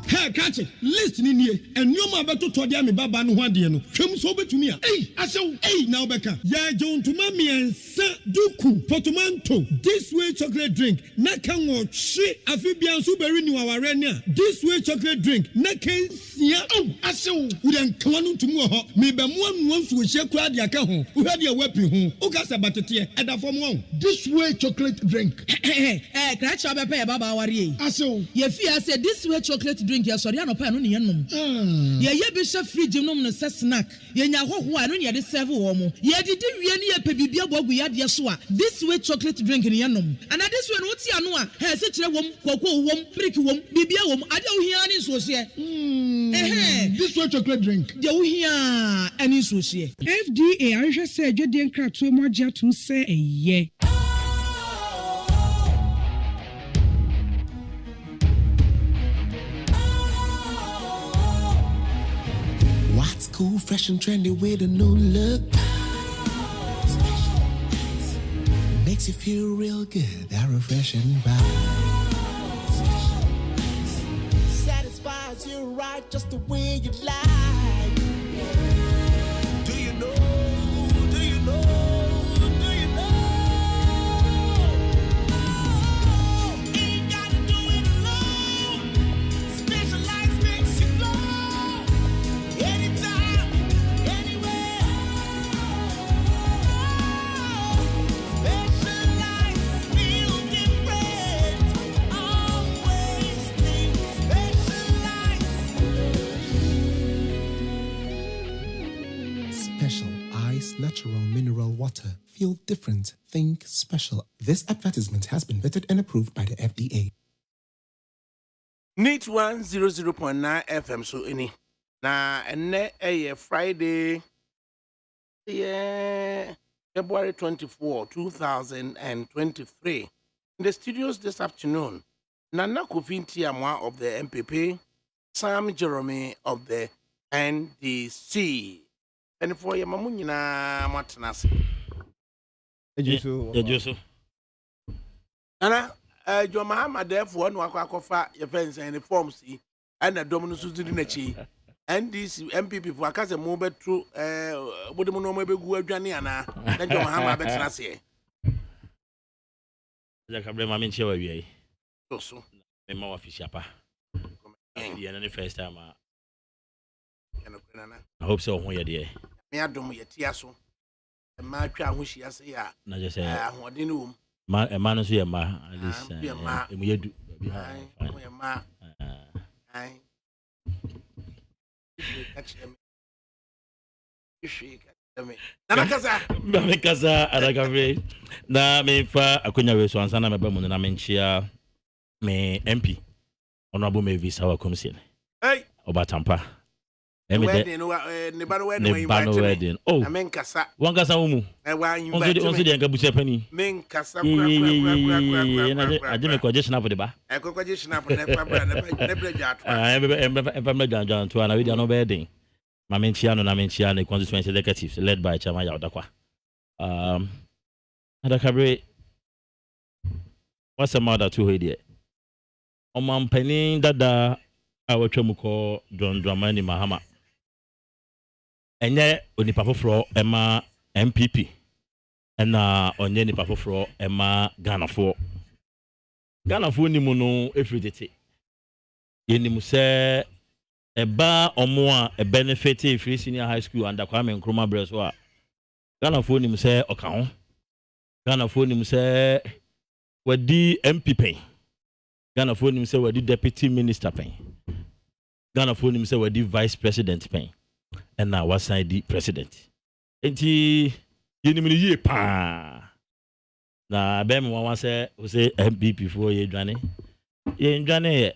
Hey, catch it. List ni nie. And you ma beto to dia me baba no ho ade no. Twem so betumi a. Hey, asew. Hey, now beka. Ya John to mami ensa duku potomanto. This way chocolate drink. Na kan wo hwe afibia so beri ni waware ne a. This way chocolate drink. Na kan sia. Oh, asew. We dan kan no tumu ho. Me be mo anu nso hye kura de aka ho. Wo hwe de wepi ho. O ka sa batete. E da fom ho. This way chocolate drink. Kra cha be pe baba ware. Asew. Ye fi say this way chocolate drink ya sorry anopa no ne yenom ye be hye fridge nom no se snack ye nya hoho a no ne de serve wo mo ye didi wie ne ye pe bibia bogu ya de so a this way chocolate drink ne yenom and this way no ti ano a he se kire wom kokko wom brick wom bibia wom ade wo hia ne so hye this way chocolate drink de wo hia ani so hye FDA ahwe se adwede nkrato mo agya to se eye What's cool, fresh and trendy with a new look? Makes you feel real good, that refreshing vibe. Satisfies you right just the way you like. Do you know? Do you know? Do you know? Ain't gotta do it alone. Specialized makes you glow. Anytime, anywhere. Specialized feel different. Always think specialized. Special Ice Natural Mineral Water. Feel different. Think special. This advertisement has been vetted and approved by the FDA. Neat 100.9 FM so any. Na ene Friday February 24, 2023. In the studios this afternoon, Nana Kofinti Amwa of the MPP, Sam Jeremy of the NDC. And for your mamunina Martinez. Ejuso. Nana, Joe Mahama, therefore, no Aquacofa, your fence and the forms, and a Dominus Udinachi. NDC MPP for akase mo betru bodemu no mo begu adwane ana na John Mahama betena se ADAKABRI ma menche wa wiai so me ma official pa ye na the first time I hope so ho ye de me adom ye tia so ma twa ho hia se ya na je say ahode no ma no so ye ma at least e mo yedu bi ha ye ma ai Namekasa ADAKABRI na me fa akonya we so ansa na me ba mu na me nchia me MP honorable me visa wa komisian hey obatampa wedding oh amenkasa wankasa wo mu onso de nka busia pani menkasa aje me kwaje snap de ba kwaje snap na fa bra na bra jato to na we dia no wedding ma menchia no na menchia na constituency executives led by Chairman Yaudakwa ADAKABRI what's the matter to here omampani dada awatwamuko John Dramani Mahama enye onipa foforo ema MPP ena onye nipa foforo ema Ganafo ni mu no efridete yenimu se eba omo a benefit free senior high school and Kwame Nkrumah breso a Ganafo ni mu se oka ho Ganafo ni mu se wadi MP pen Ganafo ni mu se wadi deputy minister pen Ganafo ni mu se wadi vice president pen and now was the president. Enti yenimu ni ye pa na bem wan say MPP for ye dwane ye ndwane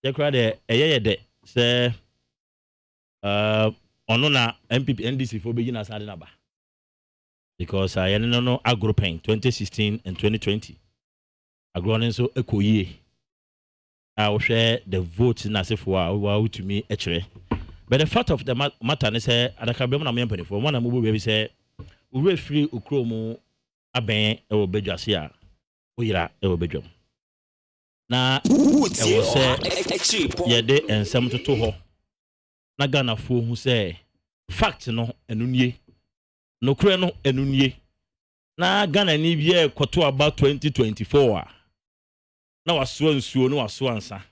ye kra de eye de say ono na MPP NDC for be na sade na ba because I no agro pen 2016 and 2020 agro nso ekoyie I will share the vote na se for wa to me echere. But the fact of the matter is ADAKABRI na me mpani for one amubu be say we free ukromu aben e wo bedwase a oyira e wo bedwam na ɛwɔ sɛ yɛde nsɛm toto hɔ na Ghanafoɔ hu sɛ fact no ɛno nie nokure no ɛno nie na Ghana ni bia kɔto aba 2024 a na wasoa nsuo no wasoa ansa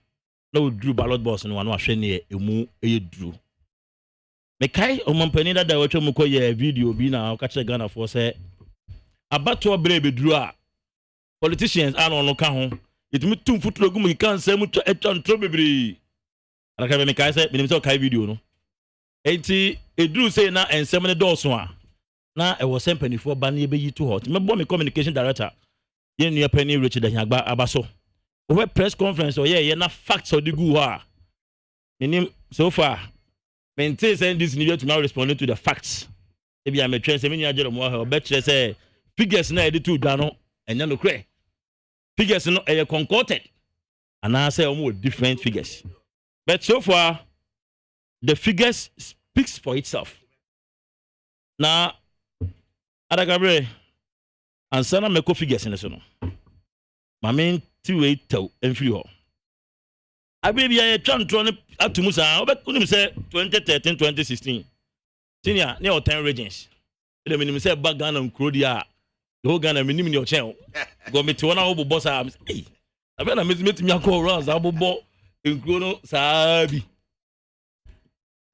na oduru ballot box no wano ahwɛ ne emu duru mekai omampani dada watwa mu kɔ yɛ video bi na ɔka kyerɛ Ghanafoɔ sɛ abato abrɛ beduru a politicians ano no ka ho itumi tum futuro gu mu kan sɛ mu etwa ntro bebre adaka me kai sɛ menim sɛ ɔkai video no enti eduru sɛ na ensɛm ne dɔɔso a na ɛwɔ sɛ mpanifo ba ne yɛbɛyi to hɔ mebɔ me communication director yɛn nua pani Richard Ahagba abaso over press conference or yeah na facts or the gu ha menim so far maintain saying this need to now responding to the facts maybe I'm a train say me nya jero mo ha bet say figures na edit to dwa no enya no kre figures no e concocted and I say almost different figures but so far the figures speaks for itself na ADAKABRI ansana meko figures in so no mamen tiwe taw enfiri ho abiri ya twantro ne atumu sa obekunim say 2013 2016 senior ne o 10 regions ele minim say ba Ghana nkrodi a the whole Ghana minim ne o chen go meti wona wo bobo sa eh abena meti mi akọ rounds abobo nkro no sa bi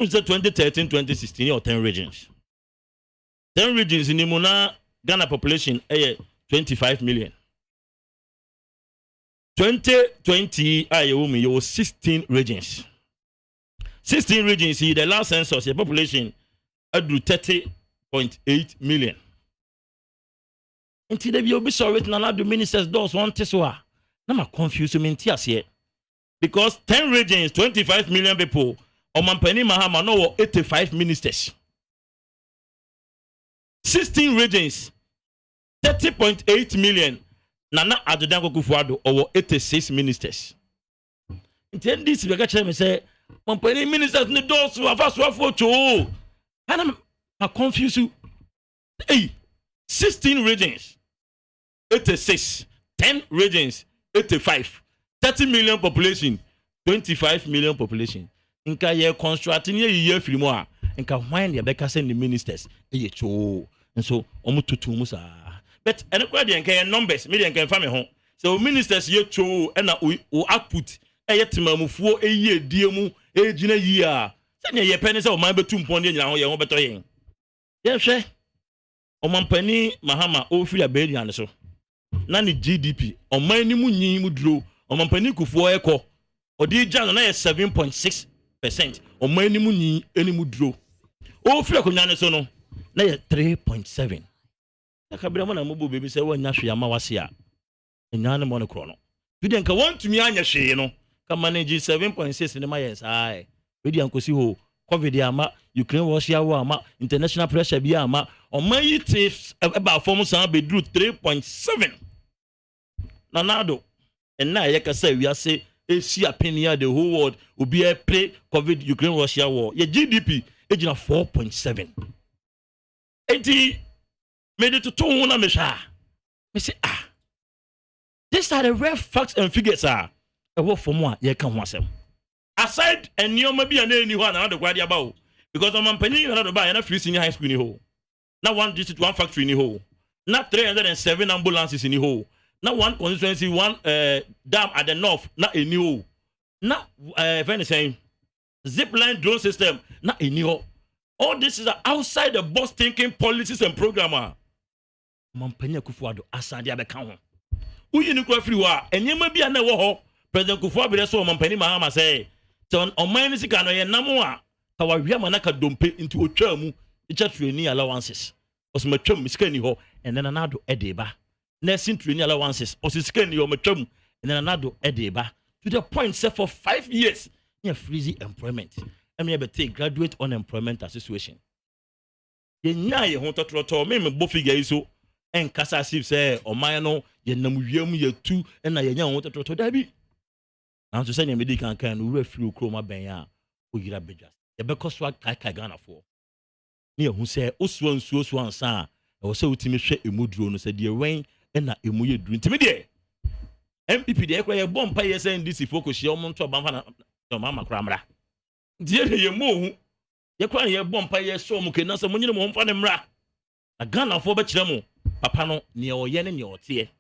say 2013 2016 or 10 regions ni muna Ghana population 25 million 2020 you were 16 regions. 16 regions, the last census, the population grew 30.8 million. Until they will be sorry to allow the ministers those want to so. I'm confused here. Because 10 regions, 25 million people, or Mampeni Mahama no 85 ministers. 16 regions, 30.8 million. Nana Adodanko Kufuado over 86 ministers. In this, we got to say, Mampeni ministers need those who have us for two. And I'm confused. Hey, 16 regions, 86, 10 regions, 85, 30 million population, 25 million population. Inka ye constructing ye free Inka when the Becca send the ministers, ye cho. And so, omututu musa. But anybody can numbers, media can find me home. So ministers ye cho and we output a yetimamufu a year diemu a jina year. Send ye pennies of my betum pondi now ye won't better yen. Yes, sir. O Mampeni Mahama o free a baby and so. Nani GDP on my nimu mudro o Mampeni Kufuo Eko or di Jan 7.6% on my nimu any mudro. O free a kunyane so no na 3.7. ADAKABRI mo na mubu baby say won nya hwe ama wase a enyane mo no kro no bi den ka won tumi anya hwe no ka manage 7.6 ne ma yes ai we di ankosi ho covid ama Ukraine Russia war ama international pressure bi ama o man yi tips about form san be drew 3.7 nanado and na ye ka say we say Asia penia the whole world will be a play covid Ukraine Russia war ye GDP ejina 4.7 80 made it to 200 mesha. Me say these are the real facts and figures a work for more ye can wasem. Aside and you may be an any one another quite about because I'm Mampeni another buy and a free senior high school in the hole. Not one district, one factory in the hole. Not 307 ambulances in the hole. Not one constituency, one dam at the north, not a new. Not anything. Zip line drone system, not a new. All this is outside the box thinking policies and programmer. Mampeni Kufuado asande abeka ho. Uyi ni kwa free wa enyema bia na wo ho President Kufuado be so Mampeni Mahama say ton oman ni sika no ye namo a ka wa hwia manaka dompe into otwa mu icha training allowances. Osma twam sika ni ho ene na nado edeba. Nursing training allowances osika ni ho matwam ene na nado edeba to the point say for 5 years near freezy employment. Emi be take graduate unemployment association. Ye nya ye ho totroto me bo figure iso en kasa sip say o man no ye nam wiam ye tu na ye nya ho totroto da bi na so say ne medical kan no free kroma ben ya o yira bejas ye be koso aka Ghana for ne ye hu say osuo nsuo so ansa e wo say utimi hwe emuduro no say de wen na emu ye duru ntimi de MPP de ekwa ye bom pa ye say NDC focus ye omo nto banfa na mama kramra die ne ye mo hu ye kwa ye bom pa ye so mo ke na so mo nyine mo mfa ne mra na Ghana fo be kire mo papa no ne o ye ne ne o te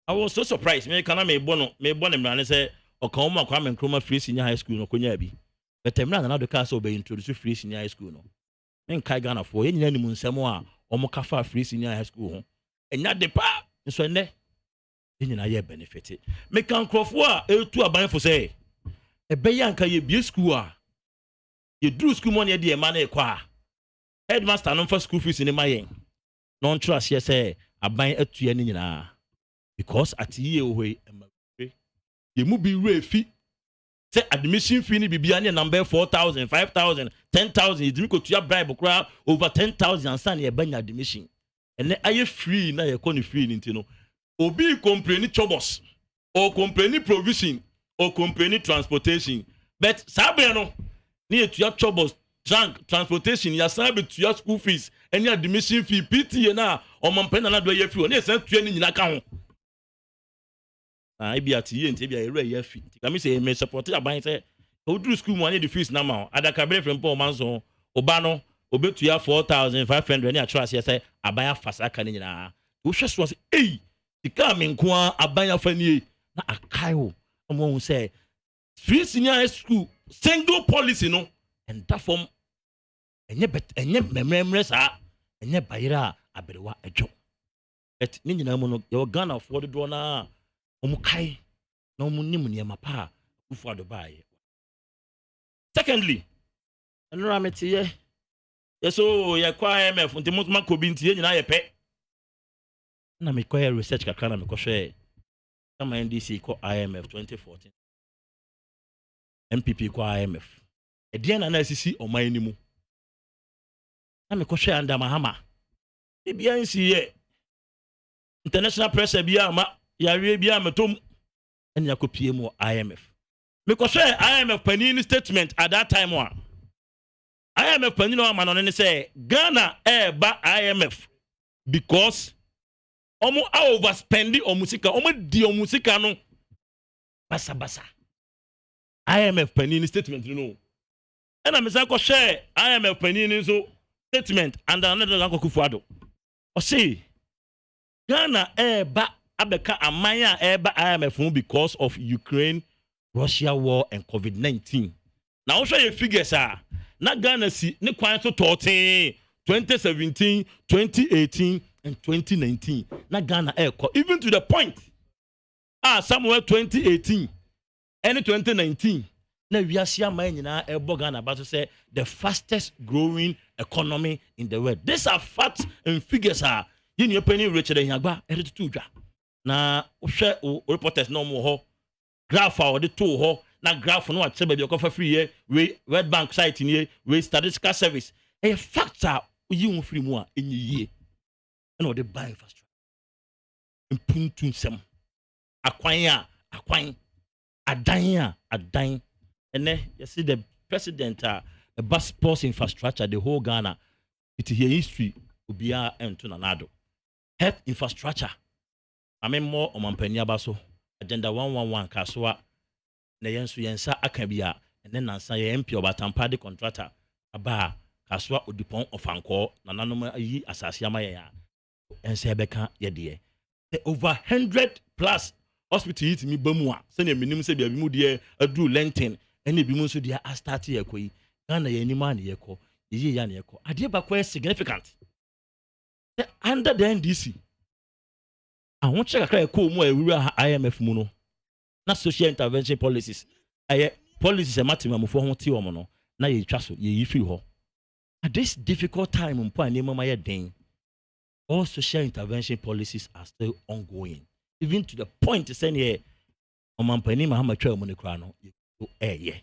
I was so surprised me kana me bo ne mra ne say o kan mo akwa me nkroma free senior high school no konya bi but mra na do ka so be introduce free senior high school no men kai Ghana fo ye nyina ni mu nsɛm a omo kafa free senior high school ho enya de pa nso ne nyina ye benefit me kan krofo a etu aban fo say ebe yanka ye bi school a ye dru school money de e ma na ekwa headmaster no for school fees ni mayen no trust ye say aban atu ni nyina because at ye ohwe ye mu bi refi say admission fee ni bibia ni number 4,000 5,000 10,000 you drink to your bribe kra over 10,000 and san ye banya admission and aye free na ye ko free ni ntino obi complain chobos or complain provision or complain transportation but sabe no ni to your chobos transportation ya sabe to your school fees any admission fee PTA na o mampen na do ye free ni san tua ni nyina ka ho ah ibi ati ye nti bia ere ye free nti say me support aban say o do school money the fees na ma adakabere FRIMPONG manso oba no obetu ya 4,500 ni atras ye say aban afasa ka ni nyina wo hwe so say tika me nko aban afanie na akayo omo say free senior high school single policy no and that form enye memre sa enye bayira aberewa ejo but ni nyina mu no ye Ghana for do na omo kai na omo nim ne mapa ufu adobaye secondly enura metiye yeso ye kwa IMF nti mutuma kobi nti ye nyina ye pe na me kwa research kakra na me kwa hwe kama NDC kwa IMF 2014 MPP kwa IMF edian na asisi oman ni mu na me kwa hwe anda mahama bibia nsi ye international pressure bia ma yare bia metom en yakopie mu IMF me kwa hwe IMF panini statement at that time wa IMF panini wa manone ne say Ghana ba IMF because omo overspendi omusika omo di omusika no basa IMF panini statement no ena me say ko share IMF panini so statement and another go kufuado o say Ghana ba abeka amanya ba IMF because of Ukraine Russia war and COVID-19 now show your figures na Ghana si ne kwan so 2017 2018 and 2019 na Ghana even to the point somewhere 2018 and 2019 na wiasia man nyina Ghana about to say the fastest growing economy in the world. These are facts and figures yin your penny Richard Yagba editudwa na ohwe reporters no mo ho graph or the two ho na graph no at be okofa free here we World Bank site ni we statistical service a factor yin free mu enyi yie na the buy infrastructure impuntu nsem akwan adan and you see the president a bus sports infrastructure the whole Ghana it here history obia ento nanado health infrastructure more omampani abaso agenda 111 kasoa na yenso yensa aka bia and then nansa ye MP obatampa de contractor aba kasoa odipon ofanko nananom yi asase amaye ense beka ye over 100 plus hospital yi timi bamu a se na minim se bia bi mu de adu lenten ene bi mu so de a start ye koyi Ghana ye anima na ye ko ye ya na ye ko ade ba ko significant under the NDC ahun check akra ko mu awura IMF mu no na social intervention policies aye policies e matemamfo ho ti omo no na ye twa so ye yifi ho at this difficult time mpo ani mama ye den all social intervention policies are still ongoing even to the point saying here omampani mahama twa mu ne kra no ye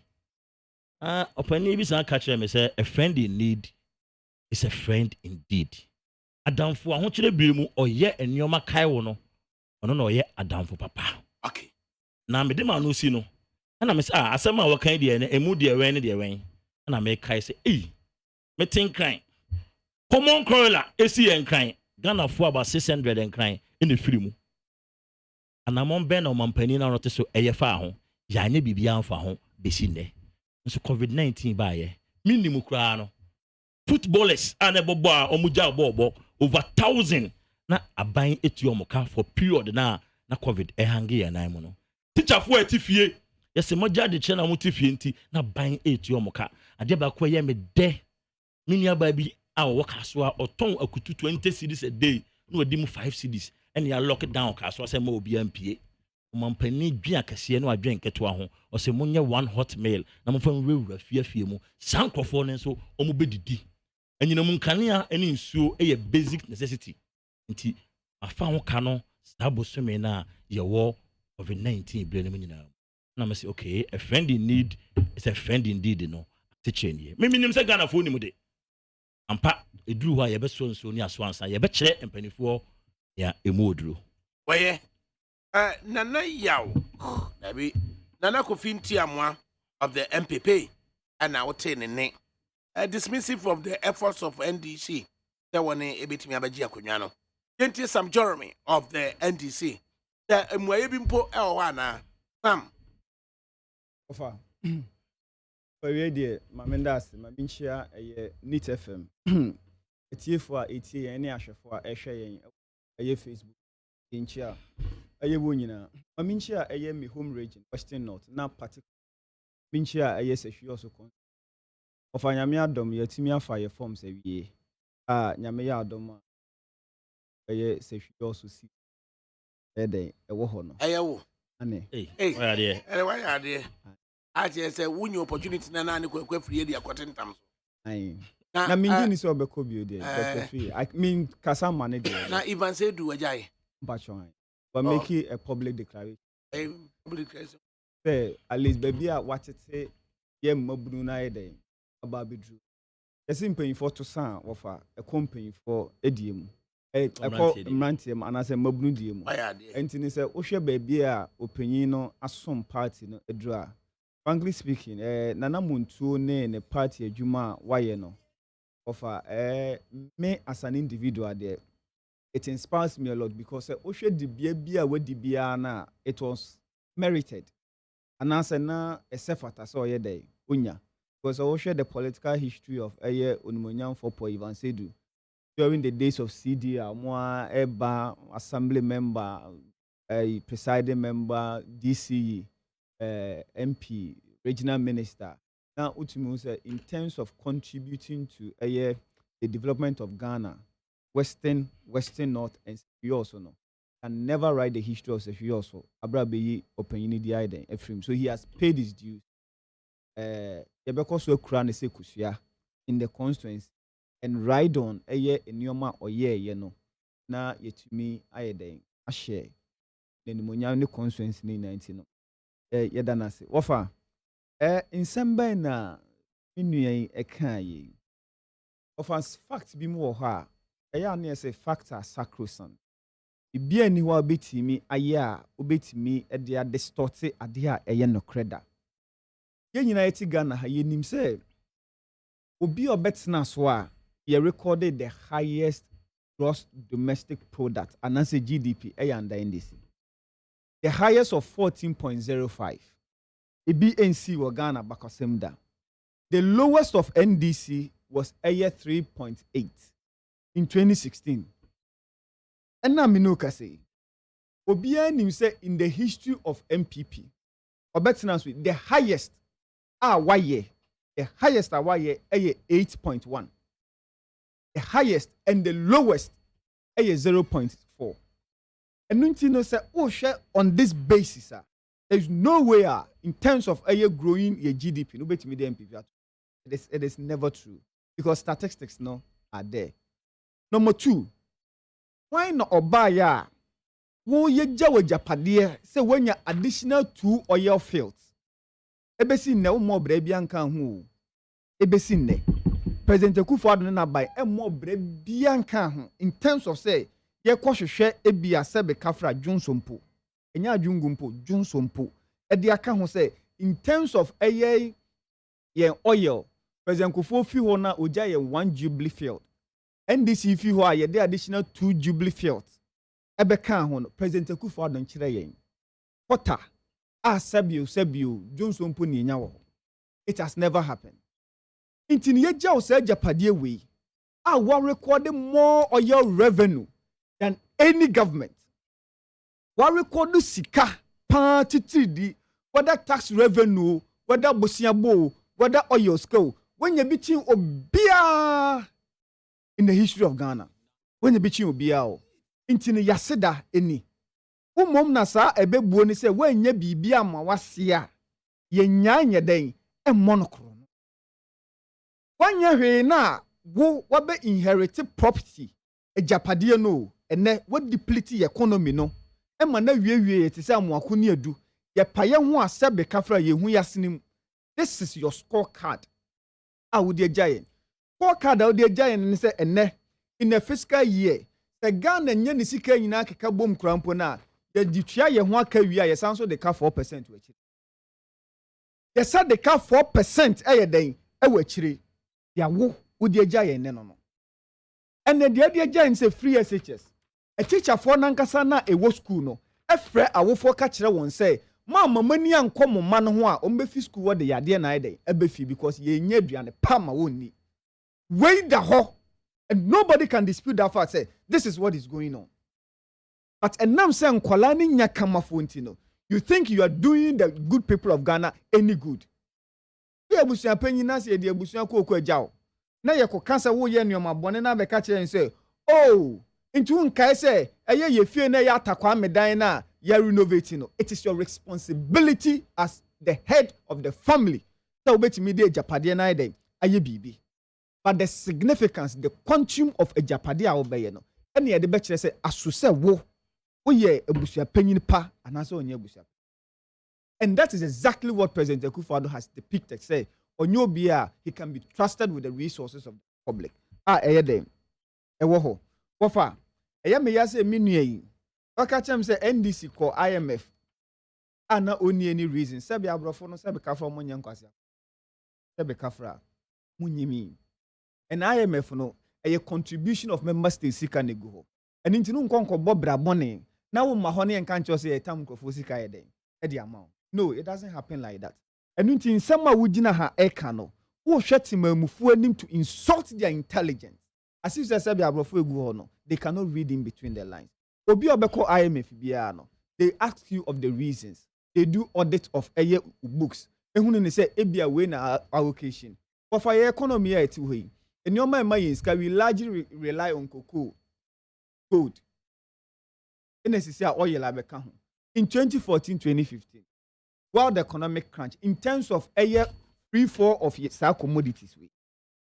opani bi san catch me say a friend in need is a friend indeed adamfo ahun kire bi mu oye enioma kai wo no ono no oye adamfo papa okay na me de ma no si no na me say asema wo kan de ne emu de wen ne de wen na me kai say me tin kan common corolla esi en kan Ghana for about 600 en kan in the free mu anamon ben na omampani na rote so eyefa ho ya anya bibia amfa ho besi ne nso covid-19 ba ye minimum kra no footballers and bobo a omuja bobo over 1,000 na aban etu omuka for period na covid hangi ya nan mu no teacher fo atifie yese moja de chena mutifie nti na ban etu omuka ade ba ko ye me de minia ba bi a wo kaso a oton akutu 20 cedis a day no odi mu 5 cedis and ya lock down kaso say ma obi ampie omampani dua kase no adwen ketewa ho o se munye one hot meal na mo fa nwura fie mu sankrofo ne so o mo bedidi anyina mu nkanea ene nsuo eye basic necessity nti afa ho ka no sabosome na ye wo COVID-19 blame me nyina na me say okay a friend in need is a friend indeed no teaching ye me minim say Ghana fo ni mu de ampa eduru ho ye be so nso ni aso ansa ye be kire empanifo ya emu oduru waye nana yaw nabi nana kofinti amwa of the MPP and now ne dismissive of the efforts of NDC that one ebetimi abaji akonwa no yenti Sam Jeremy of the NDC the emwaye bimpo e wo ana Sam ofa we dey mamendas mabinchia Nit FM etiefo a etie yen ne ahwefo a ehwe yen Facebook inchia wo nyina mamenchia me home region Western North na particular minchia sehwe also kon ofa nyame adom yatimi afa ye forms awie nyame ya adom sehwe also si eden ewo ho no ayewo ane why are there aje say wunye opportunity na nani kwa free area kwatentam so na mingi ni so obeko bio there but free I mean kasa manage na even say do ajaye bachon but make it a public declaration public declaration say at least baby a watete ye mabunu na eden aba bedru esi mpanyim for to san wofa a company for ediem call mrantiam and as a mabunu diem enti ni say wo hwe baby a opanyin no asom party no edru a frankly speaking nana muntu ne party adwuma waye no offer me as an individual there it inspires me a lot because wo hwe di bia wadi bia na it was merited and as na esefata so ye dey onya because wo hwe the political history of onimonyam for Ivan Sedu during the days of CD amwa eba assembly member presiding member DCE MP, regional minister. Now, in terms of contributing to the development of Ghana, Western North, and also no, can never write the history of Sefioso. Abrabeyi opinionidi iden Ephraim. So he has paid his dues. Yebeko so kura se kusia in the constituency and ride on enyoma oye no na yetumi ayeden a share. Then the ne constituency ni 19 no. Yedanase wofa nsamba na nnuan eka yi wofa fact bi mu wo ha na say fact are sacrosanct ibia ni ho betimi aye a obetimi de distort ade a no kreda ye nyina yeti Ghana ha yenim say obi obetna so a ye recorded the highest gross domestic product and as a GDP under NDC. The highest of 14.05. BNC was Ghana Bakosemda. The lowest of NDC was 3.8 in 2016. And now Minuka say, Obianim say in the history of MPP, the highest the highest 8.1. The highest and the lowest 0.4. And Nuntino said, oh, share on this basis, there's no way in terms of growing your GDP. No better media MPP. It is never true because statistics no are there. Number 2, why not Obaya? Wo ye jawo japade say when you additional 2 oil fields. Ebesi ne wo mo bra bia nkan ho. Ebesi ne. President Akufo-Addo na buy e mo bra bia nkan ho in terms of say ye kwahwehwe ebia sebe kafra Johnsonpo enya adwungumpo Johnsonpo e de aka ho say in terms of ye oil President Akufo fi ho na oja ye 1 Jubilee field NDC fi ho a ye de additional 2 Jubilee fields ebeka ho no President Akufo-Addo nkyere yen pota sabio Johnson mpo ni nya wo it has never happened intini ye jaw say japade we wa record more oil revenue than any government wa record sika pa titidi whether tax revenue whether bosiabo whether oil scale when you between obia in the history of Ghana when you between obia intini yaseda eni umom na sa ebebuo ni se wanya bibia ma wase a yenya nya den monokro wanya hwe na wo wabe inherit property ejapade no ene wo deplete economy no ema na wiewie te se amoako ni adu ye paye ho asebe kafra ye hu yasenim this is your scorecard wo de giant scorecard wo de giant ni se ene in a fiscal year the Ghana nya ni sika nyina keka bom krampo na ye ditua ye ho aka wi a ye sanso de ka 4% wachi ye sa de ka 4% den wachire ya wo de giant ne no and the de giant say free SHS a teacher for nankasa na ewo school no efre awofo ka kire won say mama mani ankom ma no ho a ombefi school wo de yade na iden ebefi because ye nya aduane pa ma wonni wey da ho and nobody can dispute that fact say this is what is going on but enam say nkwala ni nya kamafo ntino you think you are doing the good people of Ghana any good ye abusuan panyin na say de abusuan kokko agyaw na ye ko kansa wo ye nneoma bone na be ka kire say oh into nkai say eye ye fie na ye atakwa medan na you are renovating no it is your responsibility as the head of the family that obetimi de japade na iden aye bibi but the significance the quantum of a japade a obeye no ene ye de be kire say aso say wo ye abusua panyin pa anase onye abusua and that is exactly what President Akufo-Addo has depicted say onye obi a he can be trusted with the resources of the public eye dem ewo ho wofa eye me ya say menua yi aka chem say NDC call IMF ana oni any reason say be abrofo no say be kafra mo nyankwase say be kafra munyimi and IMF no a contribution of member states sika nego ho and intinu nkonko bobra bone na wo ma ho ne enka ncho say etam krofo sika eden e di amount no it doesn't happen like that and until nsema wugina ha eka no wo hwete mamufu anim to insult their intelligence as if say be abrofo egu ho no they cannot read in between the lines obi obeko IMF bia no they ask you of the reasons they do audit of eye books ehunu ni say ebia we na allocation for your economy a eti hoyi enioma emayin ska we largely rely on cocoa gold NSC oil abeka ho in 2014-2015 while the economic crunch in terms of free fall of some commodities we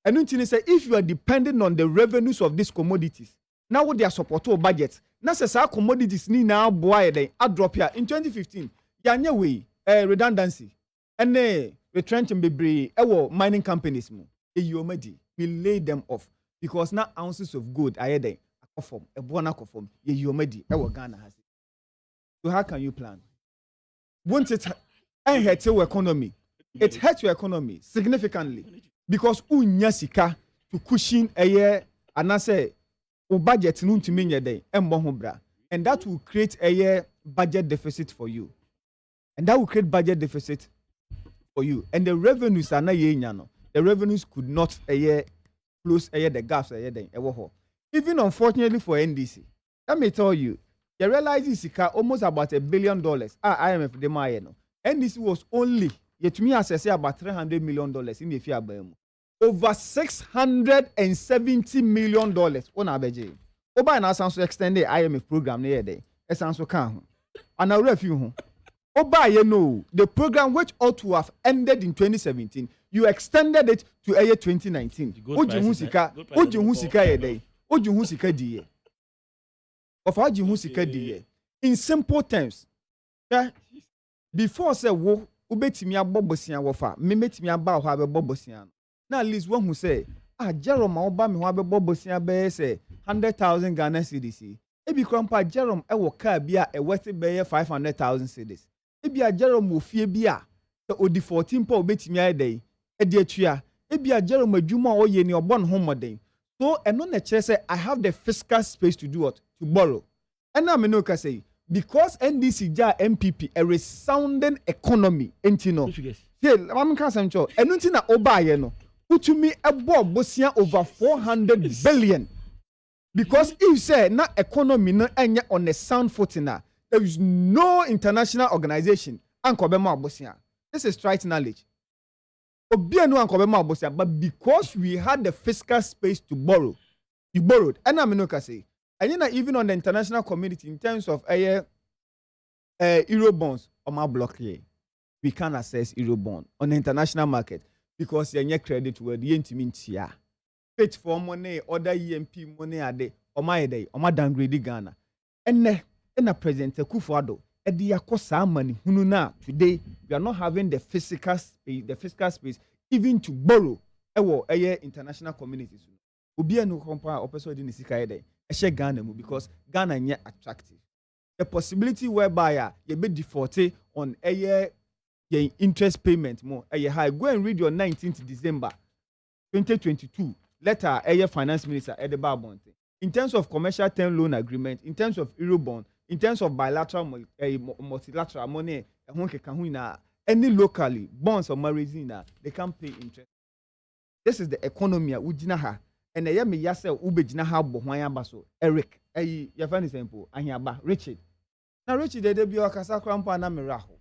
and until say if you are depending on the revenues of these commodities now with their support to budget na say some commodities ni na boy then a drop here in 2015 yanya way redundancy and retrenching bebre mining companies mu we lay them off because now ounces of gold are there form a bona form ye yomedi Ghana has it. So how can you plan? Won't it hurt your economy? It hurts your economy significantly because unya sika to cushion a year and I say budget nun to mean day and that will create a year budget deficit for you. And that will create budget deficit for you. And the revenues are not yenyano. The revenues could not a year close a year the gaps a year then even unfortunately for NDC, let me tell you, you realize this is almost about $1 billion. IMF de no. NDC was only yet me assess about $300 million in the fear over $670 million on average. Oba na sanso extend the IMF program near day. Esanso kan. And I review. Oba you know the program which ought to have ended in 2017, you extended it to year 2019. Oji husika ye day. Oju sika diye. Of aji sika diye. In simple terms, before say wo ubetimi abobosia wofa, me metimi aba ho abebobosia. Na at least one who say, Jerome oba me ho abebobosia be say 100,000 Ghana cedis. Ebi krompa Jerome e wo car bia e worth be 500,000 cedis. Ebi Jerome wo fie bia so odi 14 pa ubetimi ayedai. E de atua. Ebi Jerome adwuma o ye ni obon ho moden. So, and on the chair say, I have the fiscal space to do what? To borrow. And now me no ka say because NDC ja MPP a resounding economy enti no. Yeah, I'm ka say ncho. Enu nti na obaye no. Utumi ebo bosia over 400 billion. Because if say na economy no enye on a sound footing na, there is no international organization anko be ma bosia. This is trite knowledge. Obia no anko be ma bosia, but because we had the fiscal space to borrow, you borrowed. And I no ka say and you know, even on the international community, in terms of euro bonds, on my block here, we can't access euro bond on the international market because you're credit where the intimate here. Pay for money, other EMP money are there, or my day, or my downgrade Ghana. And a president Kufuado, at the Akosa money, Hununa, today, we are not having the physical space, even to borrow international communities. Ubia no compare or person in the Sika Ghana because Ghana is attractive. The possibility whereby you be defaulted on a interest payment more high. Go and read your 19th December 2022 letter finance minister at the Barbon. In terms of commercial term loan agreement, in terms of Eurobond, in terms of bilateral multilateral money, any locally bonds or marizina, they can't pay interest. This is the economy ujinaha. And I am yasa ubejina habo baso Eric your friend is simple anyaba Richard now Richard they be akasa krampa na miraho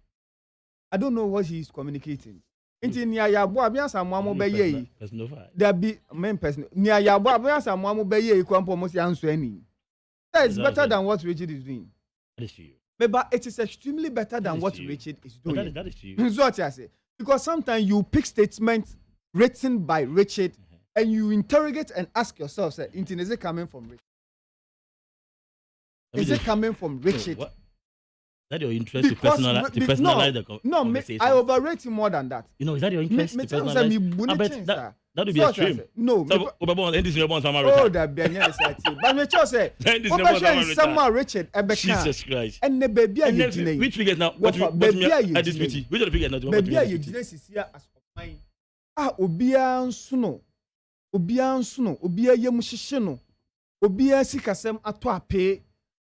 I don't know what he is communicating inti nia yabo abiasa mwamo be ye there be main person nia yabo abiasa mwamo be ye krampa mo si anso ani that is better than what Richard is doing. That is to you. But it is extremely better than what Richard is doing. That is to you. So what I say because sometimes you pick statements written by Richard and you interrogate and ask yourself, say, is it coming from Richard? Is it coming from Richard? What? That your interest to personalize the conversation? I overrate him more than that. You know, is that your interest to personalize? That would be a stream. No. Oh, that be a but me just say, someone Richard, Jesus Christ. And the baby are you which figures now? What baby are you? Which are the figures now? Baby are you is here as of mine. Obia suno. Obia nsuno obia yemuhihye no obia sikasem ato ape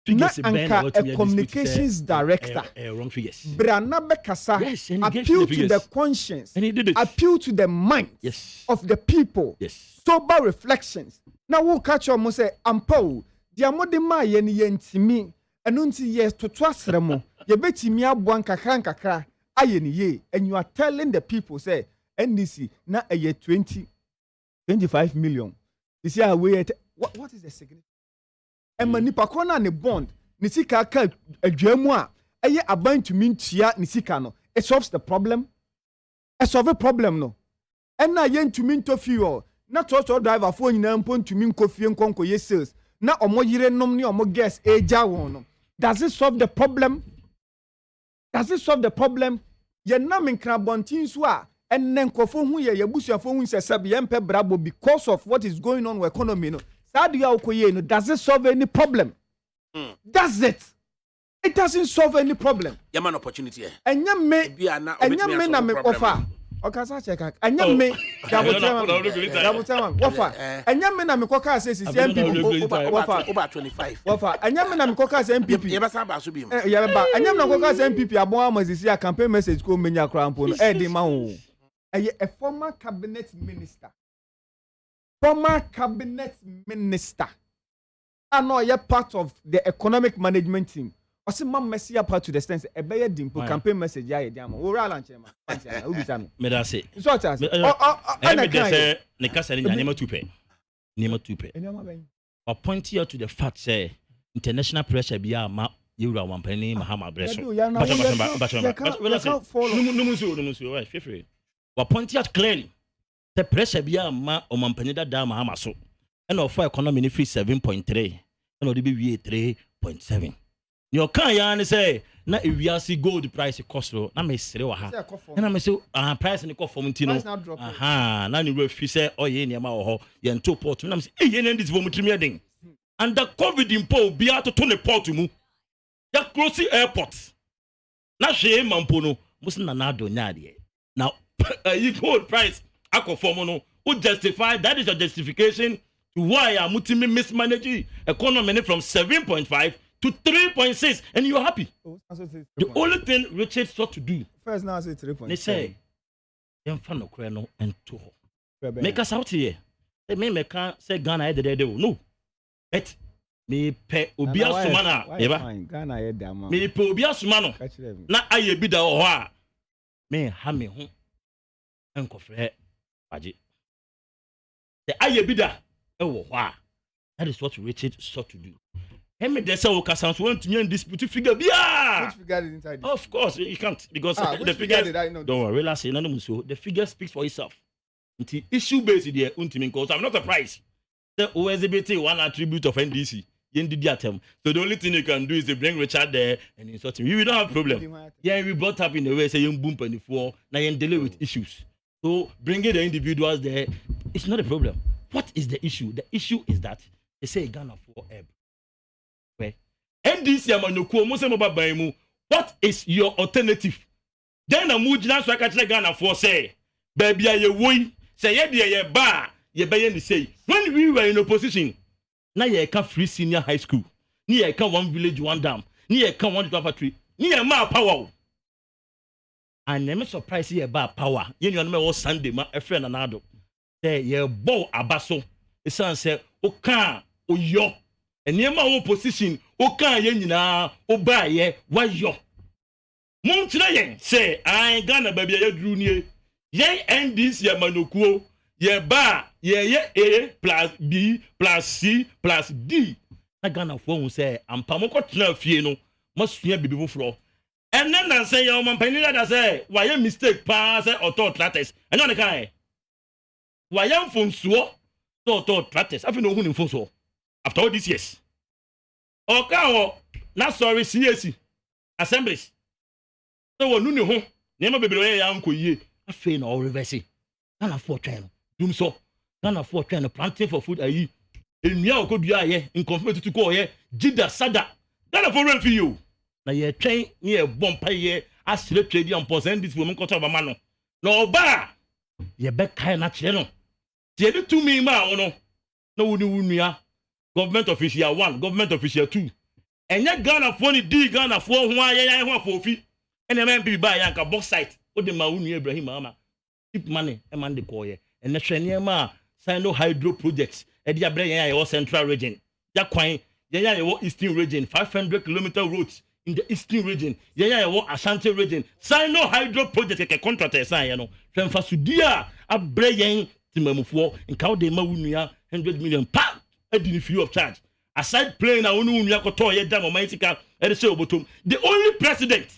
na anka a communications director wrong figures brana bekasa appeal to the conscience appeal to the mind of the people sober reflections na wo catch am say ampo dia modema ye ne yentimi eno nti ye toto asremo ye betimi aboa nkakra aye ne ye and you are telling the people say NDC na eye 25 million. You see how we what is the significance? And manipa kona ne bond ni sika ka adwamu a eye aban tumi ntia ni sika no. It solves the problem. It solve a problem no. And na ye ntumi nto fuel. Na to driver fo nyina mpo ntumi nkofie nkonko ye sales. Na omo yire nom ni omo gas eja won no. Does it solve the problem? Does it solve the problem? Ye na menkra bontin so a and then kofo hu ye busuafo hu se sabe yempe brabo because of what is going on with economy no sadia okoye no does it solve any problem? Does it? It doesn't solve any problem. Yaman opportunity here. Enya me na me offer okasa check enya me double time offer enya me na me koka say MPP over 25 offer enya me na me koka say MPP ye basa ba so bi ye ba enya me na koka say MPP abon amazisi a campaign message ko menya krampo no e di ma ho a former cabinet minister. And now you're part of the economic management team. I see my message part to the sense a better dimple campaign message. Yeah, diamo. Oral and chema. Me da say. So what I say. I say. Nekasa ni nima tupe. Nima tupe. Appoint you to the fact say international pressure biya ma yura wampani mahama breso. No. We point out clearly the pressure be a ma o mampanida da mahama so and of economy free 7.3 and o be 3.7 your kan ya ne say na ewiase gold price cost na me sere wa ha na me say price ni ko form ntino na ni refi say oye ni ma wo ho ye nto port na me say ye ne this form trimi den and the covid impo bia to ne port mu ya close airport na hwe mampo no musin na do nya de now gold price akofom no who justify that is your justification to why I'm mismanaging economy from 7.5 to 3.6, and you're happy. The only thing Richard sought to do. First, now I say 3.6. They say, "Young fan of Creno and two. Make us out here. They may make say Ghana the day. No, but me pay Obia Sumana. Ghana head down. Me pay Obia Sumano. Na aye bida oha. Me hame home. Uncle Fred, Baji. The aye bida. That is what Richard sought to do. Hemi desa Okasan want to me dispute figure. Yeah. Which figure is inside this? Of course, you can't because the figure figures. did I know Don't worry, relax. The figure speaks for itself. Until issue based there, because I'm not surprised. The OSBT one attribute of NDC. So the only thing you can do is to bring Richard there and insult him. We don't have a problem. Yeah, we brought up in the way saying boom 24. Now you deal with issues. So bringing the individuals there, it's not a problem. What is the issue? The issue is that they say Ghana for ebb. Okay. NDC amanoku mo se mo baba mu. What is your alternative? Then a mujina so aka tell Ghana for say, baby aye woy, say ye de ye ba, ye be ye ni say. When we were in opposition, na ye can free senior high school. Ni ye can one village one dam. Ni ye can one factory. Ni ye ma power. And I'm surprised ye ba power. Ye no me was Sunday ma a friend anado. Say ye bow abaso. The son say oka oyo. And ye ma opposition oka ye nyina oba ye wa yo. Mon tire say I Ghana baby ye drew near. Ye NDC ye manokuo. Ye ba ye A plus B plus C plus D. Na Ghana for who say ampamoko tena fie no must fear bibi fro. And then I say your man penny that say why you mistake pass or thought tratters. And on the kind. Why you from so thought tratters. I feel no who in so after all these years. Okay, not sorry CAC assemblies. So no no ho. Never be below ya uncle ye. I feel no reverse. Ghana for train. Doom so. Ghana for train planting for food ayi. Enya okodua ye in conformity to call ye Jida Sada. Ghana for rent for you. Na ye train near bompa ye asile trade and present this woman cut of a man. No ba ye back kind na cheno. Ye do to me ma ono. No wunu government official 1, government official 2. And yet Ghana for the D Ghana for one ye for fee. And the man be buy yanka box site. What the maunu Ibrahim mama. Keep money and man de call ye. And the training ma Sino hydro projects. Edia bre ye central region. Ya kwan ye eastern region 500-kilometer roads. In the eastern region, Ashanti region, Sino hydro project a contractor sign, Transfer Sudia, a brain Timamufu, and Cow de Maunia, 100 million pounds, a free of charge. Aside playing a Ununia Kotoya Damo Maitica, and the show bottom, the only president,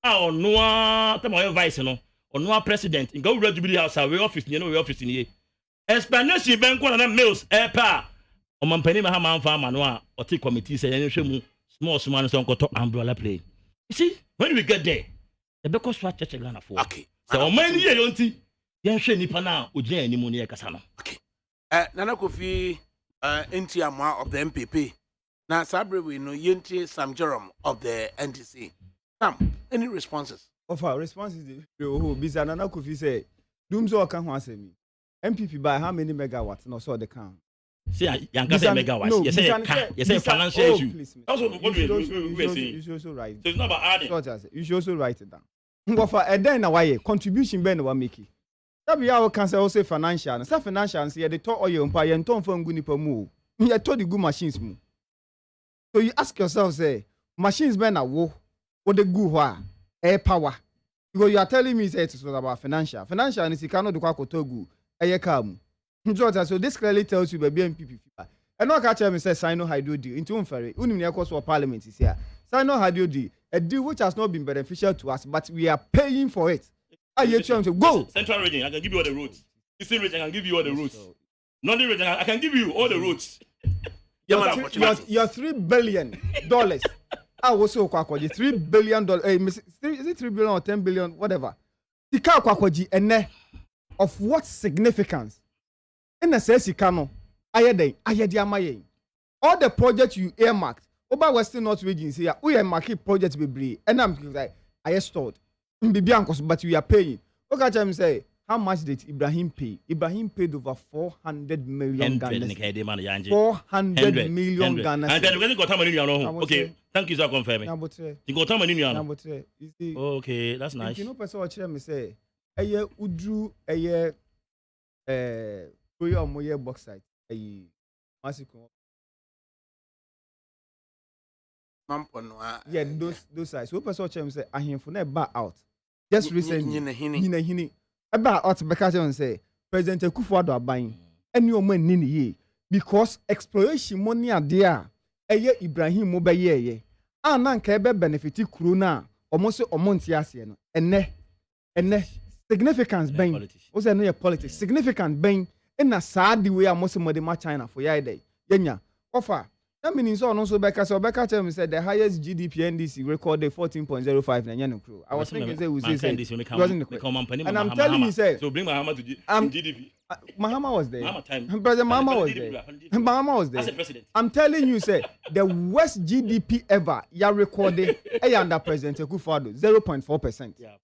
our Noah, Tamoya Vice, or Noah president, in Go Red Jubilee House, our office, office in here. Espanish Bank one of them mills, pa, or Mampeni Mahaman Farmer, Noah, or T committee, say, small man so got umbrella play. You see, when we get there, the because what church Ghana for. Okay. So many years yonti, yan hwe nipa na oje animu ne yakasa no. Okay. Nana Kofi Ntiamwa of the MPP. Na sabre we no yenti Sam Jerome of the NDC. Sam, any responses? Of our responses who bisa Nana Kofi say, Doomso kan ho asemi. MPP by how many megawatts no so the count. See, Yanka say megawatts. You say financial issue. That's what we're saying. You should also write it. So it's not about adding. You should also write it down. For a day na why contribution ben wa make. That be how can say also financial. Say financial say the talk oil mpa yen ton fo nguni pa mu. You told the good machines mu. So you ask yourself say machines ben na wo the good wa air power. Because you are telling me say it is about financial. Financial is you cannot do kwa kotogu aye car mu. So this clearly tells you baby MPP. And no catch me say Sino hydro deal into unfair. Unimia cost for parliament is here. Sino hydro deal, a deal which has not been beneficial to us, but we are paying for it. You trying to go? Central region, I can give you all the roads. Eastern region, I can give you all the roads. Northern region, I can give you all the roads. Your $3 billion. I was so quackwaji $3 billion. Is it $3 billion or $10 billion? Whatever. The car quackwaji and of what significance? In the sense, all the projects you earmarked over Western North regions here, we are marking projects be and I'm like I stored but we are paying. Okay, I'm say how much did Ibrahim pay? Ibrahim paid over 400 million Ghana cedis. 400 million Ghana cedis. Okay, thank you for confirming. You got how many? Okay, that's nice. You know, person watch me say, "Eye udru, eye koyo moye box site, eye masiko." Yeah, those sides. So person watch me say, "Ahimfo na ba out." Just recently, hine. About out Bekajon say President Akufo-Addo aban any omo nini ye because exploration money are there. Eye Ibrahim mo be ye. Na nka ebe benefit kuro na omo se omo ntiase no. Ene significance ben. O say no ye politics. Significant ben na sad the way amo se modema China for ya dey. Yenya offer. That means so so Beka tell me said the highest GDP NDC recorded 14.05 na yen crew. I was thinking say we say and I'm telling you say so bring Mahama to GDP. Mahama was there. President Mahama was there. Mahama was there. As a president. I'm telling you say the worst GDP ever ya recorded under President Akufo-Addo 0.4%. Yeah.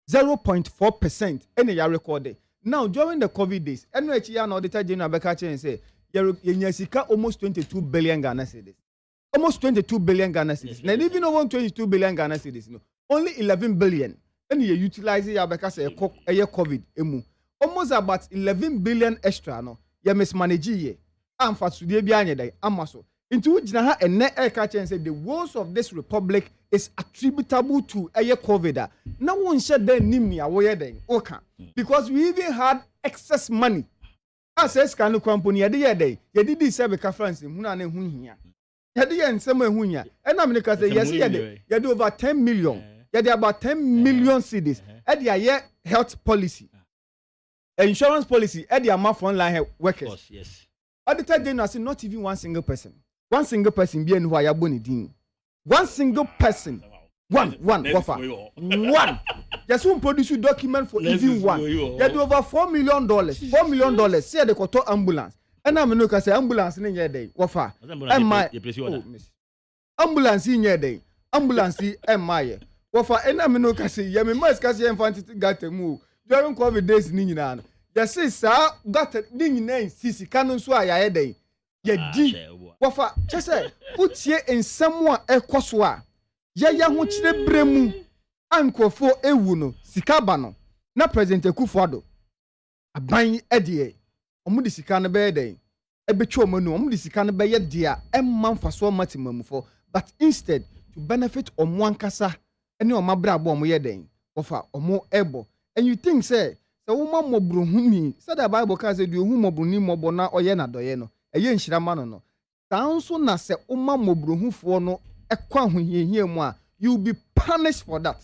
0.4% any ya recorded. Now during the COVID days, NHR and Auditor General Beka Chen say Yenyasika almost 22 billion Ghana cedis. Almost 22 billion Ghana cedis. Now even over 22 billion Ghana cedis, no. Only 11 billion. And you utilize it because a COVID emu. Almost about 11 billion extra no. You mismanage ye. And for today behind day. Amaso. Into which na and net and say the woes of this republic is attributable to a COVID. No one said then nimni away then. Okay. Because we even had excess money. As can company yede did this Sebeka France huna ne hu hia yede ye nsem hu hia and America say yes yede over 10 million yede about 10 million cedis e dey aye health policy insurance policy e dey am frontline workers. Of course, yes. Auditor General say not even one single person be enu ya boni din one single person one just one produce document for even one. They do over $4 million. $4 million. Say they got ambulance. And I'm no say ambulance in your day. Wafa. Ambulance in your day. Ambulance in my. Wafa. And I'm no say ya me mas kasi infantity got a move. During COVID days ni nyina. Just say sir got ni nyina sisi kanon so ya day. Ya di. Wafa. Just say put here in someone ekoswa. Ya ho chire bremu. Ankofo ewu no sika ba no na President Akufo-Addo aban edie omu di sika no be den ebetwa omanu omu di sika no be ye dia emma mfaso matimamufo but instead to benefit omu ankasa ene omabra abo omu ye den ofa omu ebo and you think say woman mobru huni say the Bible can say do hu mobru ni mobo na oye na doye no eye nhirama no tanso na se woman mobru hufo no ekwa hohiehie mu a you will be punished for that.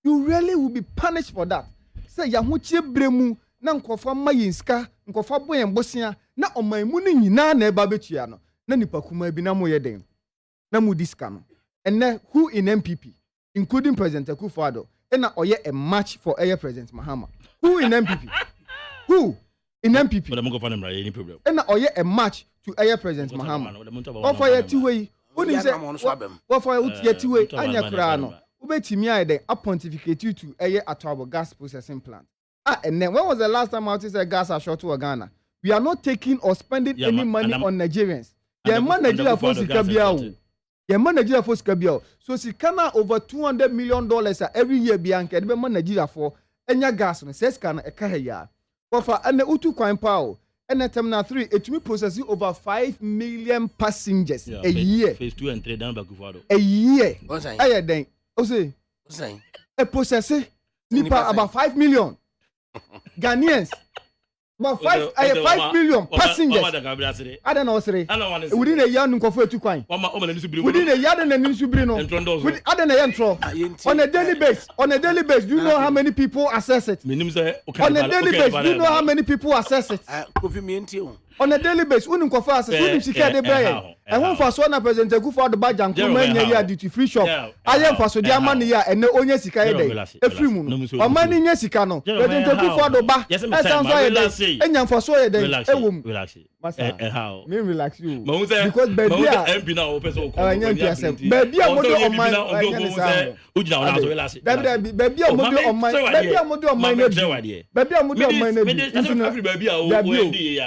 You really will be punished for that. Say ya huchie bremu na nkofa mayinska nkofa boyen bosia na omanmu ni nyina na eba betua no na nipa kuma bi na moye den na mu diska no and who in MPP including President Akufo-Addo na oye a match for air President Mahama who in MPP who in MPP but I'm going to find any problem na oye a match to air President Mahama offer ye tiwe woni say offer ye tiwe anya kra no ubetimi aide a pontificate you to Atwabo gas processing plant. And then when was the last time I said gas are short to Ghana? We are not taking or spending any money on Nigerians. Yeah, man Nigeria for Sikabiao. Yeah, man Nigeria for Sikabiao. So Sikana over $200 million every year Bianca, the man Nigeria for enya gas on says can a kahaya. But for and the Utu Quine Power and the Terminal 3, it will processing over 5 million passengers a year. Phase 2 and 3 down back to a year. I then. Ose, a processor, nipa about 5 million Ghanaians, about 5 million passengers. I don't know, sir. Within a year, no coffee to coin. Within a yard and a Nisubrino. I don't know. On a daily basis, do you know how many people access it? On a daily basis, do you know how many people access it? On a daily basis, unim kofa access, unim sika de buy. And one for so na President Akufo-Addo badge and come here duty free shop. I am for so dia man here and onye sika here dey. Efri mu no. O man nye sika no. President Akufo-Addo ba. E sound so here dey. Enya for so here dey. Ewum. Relax. How? Me relax you. Because baby a MP na o person ko. Baby a mo do on my. Baby a mo do on my. Baby a mo do on my. Baby a mo do on my.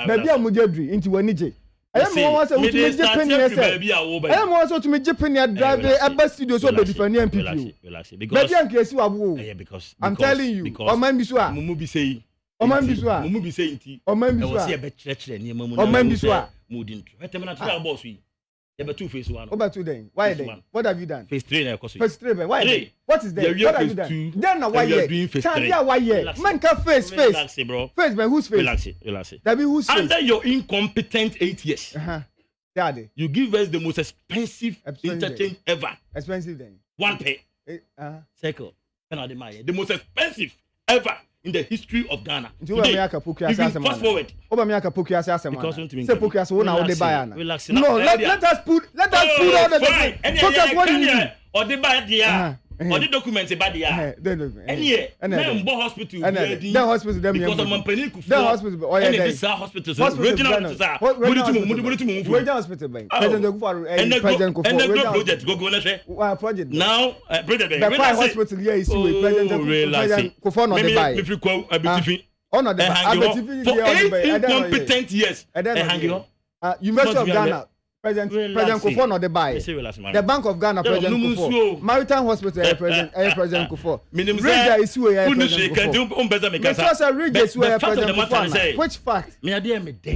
Baby a mo do adri into wanije. I am one say to me Japan I am also to me Japan drive a studio so be different MPP. Relax. Because baby anke wabu. Yeah, because I'm telling you. O man bi so a. Mumu bi say. O man bi so a. Mumu bi say nti. O man bi so a. E wo se be kire ni mamu na. O man bi so a. Mudin. Wetem na try boss we. You be two phase 1. Over 2 then. Why then? What have you done? Phase 3 na koso. Phase 3 why then? What is there? What have you done? Then na why here? Can be why here? Man can face. Relax, bro. Face man who's face? Relax. That be who's face? Under your incompetent 8 years. Daddy. You give us the most expensive interchange ever. Expensive then. 1 pay. Circle. The most expensive ever in the history of Ghana. Today, fast forward. Because relax. No, let us put all the focus what you do. Or the bad year. Or the documents about the year. Then hospital. Then hospital. Because of my penny. Then hospital. And this hospital. Regional hospital. President project. Go project. Now, the hospital here is President Kufo no dey buy. For 8 incompetent years. University of Ghana. President Kufo no dey buy. The Bank of Ghana President Kufo. Maritime Hospital President Kufo. Ranger is where President Kufo. Because Ranger is where President Kufo. Which fact?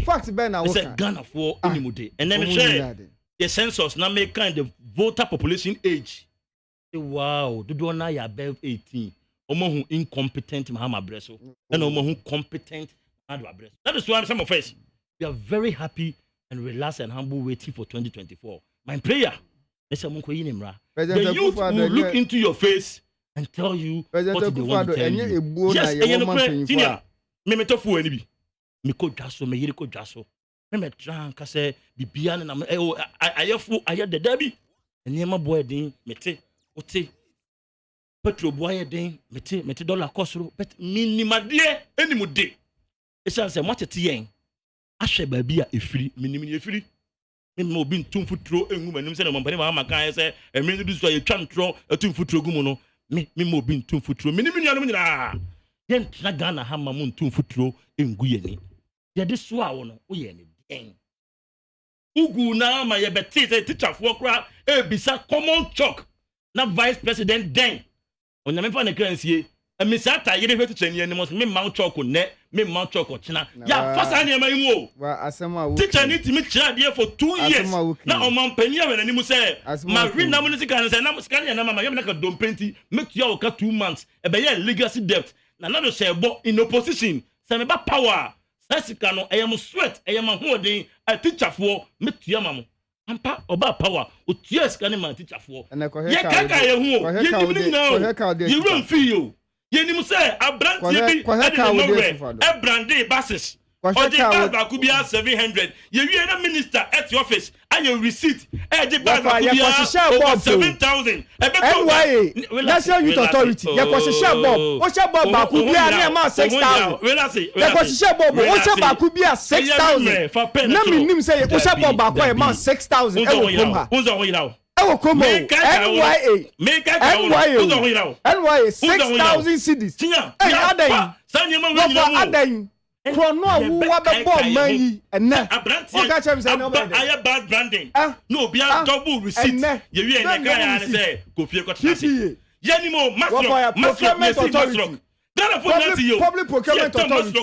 Fact be na wo kan. Ghana for animude. And then me share the census na make kind of voter population age. Wow, do na ya above 18. Omo hu incompetent Mahama Breso. And omo hu competent Adwa Breso. That is why some of us we are very happy and relaxed and humble waiting for 2024. My prayer, the youth will look into your face and tell you what they want to tell you. Yes, me tofu eni bi. Me ko dwaso, me yiri ko dwaso. Me tran ka se bibia na ayefu aye de dabi. Enema boy din mete, ote. Petro boy din mete dollar kosoro, but minimade enimude. E say what it yen. Ahwe baabi a efiri minimini efiri me obi ntum futuro engu manum se na mampani ma kan se emi du so ye twantro atum futuro gumu no me obi ntum futuro minimini anum nyina ye ntra Ghana ha ma mu ntum futuro engu ye ni ye de so a wo no wo ye ni den ugu na ma ye beti se teacher fo kra e bisa common chalk na vice president den onyame fa na kransie emisata yire fetu cheni enimo me mount chalk ne me mount chalk china ya fasa ne ma yimu wa asema wo teacher need me chira there for 2 years na o man pani ya wenani mu say ma ri na mu ni sika say na sika na mama yem na ka dom penti make you o ka 2 months e be ya legacy debt na do say bo in opposition say me ba power say sika no e yam sweat e yam hoden a teacher for me tuya mamu ampa oba power o tuya sika ne ma teacher for ye kaka ye hu ye dimini na you run feel yenim say abrantie bi branding buses or the bus ba could be 700 you hear na minister at your office and your receipt the bus ba could be 7,000 National Youth Authority ye ko shisha bob o sha bob ba could be na 6,000 ye ko shisha bob o sha ba could be 6,000 na minim say ye ko sha bob ba ko e 6,000 e wo kom ha Ewo komo NYA 6,000 cedis. Hey adan. Adan. Krono awu abebo man yi ene. O ka chem say no be. Aya bad branding. No be a double receipt. You hear na guy say go fie kwatase. Yenimo masro. Dara for that you. Public procurement authority.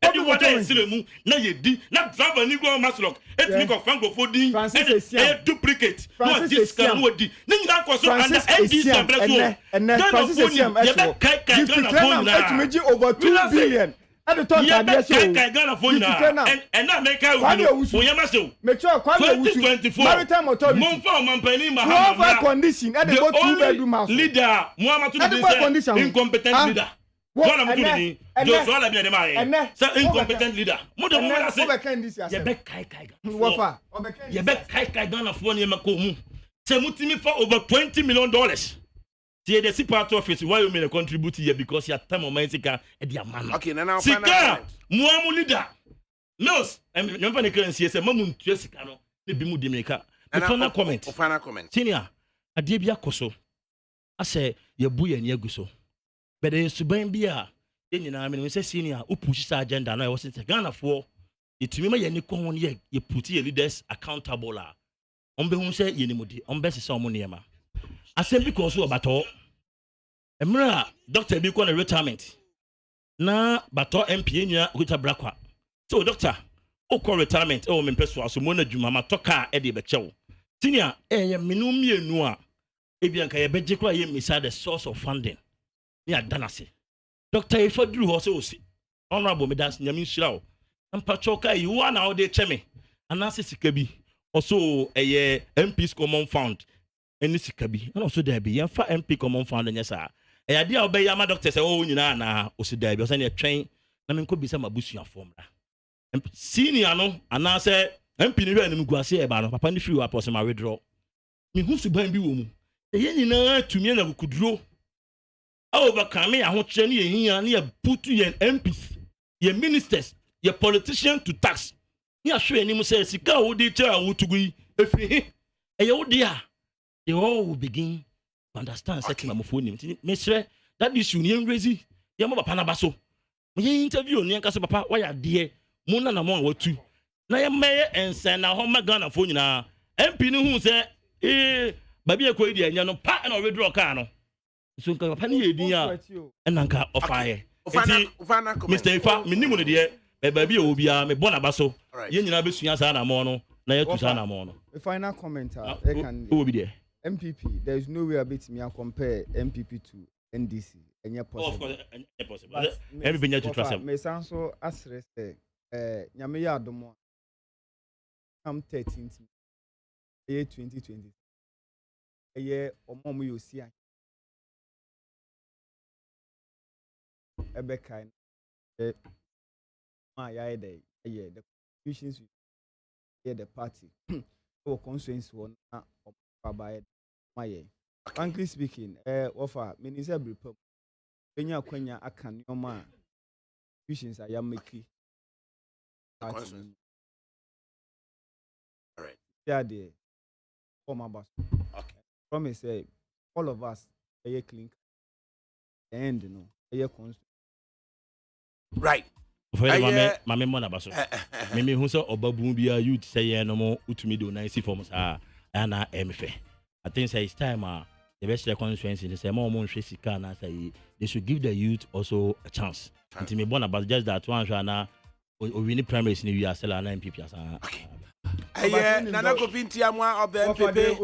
Everyone is silemu na yedi na driver ni go maslok ethnic of franco din and duplicate no this can no di ni na koso and NDC abreso and Francis Esiam eto over 2 billion at the top Ghana phone and na make we yamaso make sure 2024 maritime authority monfa mampani mahama condition at the 2 bedroom house leader Muhammadu incompetent leader One of them, just all of them, so incompetent leader. Mother, I say, you bet Kai. You bet Kai Ghana for Niamakomu. Say, Mutimi for over $20 million. See, the part office, why you may contribute here because your time of Mexico and your man. Okay, now, Sika, Muamu leader. Mills, and nobody can see a Mamun Jessicano, the Bimu Dimeka. The final comment. Senior, a Debia Coso. I say, your boy and Yaguso. But there is to be a we say senior who pushes our agenda. And I was in Ghana for it to me. You put your leaders accountable. On be say Yenimudi, on best Somoniama. I said because of Bato. Emra, Doctor Bicon retirement. Na Bato MP with a Brakwa. So, doctor, call retirement. Oh, my person, so Mona Jumama Toka Eddie Bechow. Senior, Minumi Noa. Ebianka Yabejikwa Yem is the source of funding. Yeah, Danasi. Doctor, if I drew also, Honorable Medas Yamin Shrow. And Pachoka, you are now the chemi. And Nancy Sikabi. Also, a MP's common fund. And this Sikabi. And also there be a MP common fund. And yes, sir. A idea obey Yama doctor say, oh, you know, also there be a train. I mean, could be some abusive formula. Senior no, and I say, MP ni and Mguasi about Papa ni few apostle my withdraw. Me who's to buy be woman. The yen to me and could draw. Overcome me, I want to here put you an MPs, your ministers, your politicians to tax. You sure any say, Sika would tell to be if you dear. They all will begin to understand such a phone. Mister, that is union raising. Yamma Panabaso. We interview Yankas Papa, why are dear? Mona na mo watu na ye meye ensen na homa Ghana fo nyina MP ni hu se baby ekoi de anya no pa na withdraw car no so nka papa ni edin a enanka ofaye Mr. Ifa minimu ne de baby obi a me bona baso ye nyina besua sa na mo no na ye tu sa na mo no the final commenter can obi de MPP there is no way about me compare MPP to NDC any possible. Of course possible everybody to trust him me sanso asre say nyame ya adomo come 13th year 2020 eye omom yo si an ebekai ma ya dey the constitutions the party or constituency one by my frankly speaking offer minister report enya kwanya aka nyoma constitutions are making. All right. Yeah, the former boss. Okay. Promise say all of us a clean and you know a constant. Right. My memory baso. Me who so obabu bia youth say no more utumi do nice forms and MF. I think say it's time the best constituency they say more money sika na say they should give the youth also a chance. Until me born about just that one shana we need primaries in the US and MPP as okay. Nana Kopinti amwa of the MPP.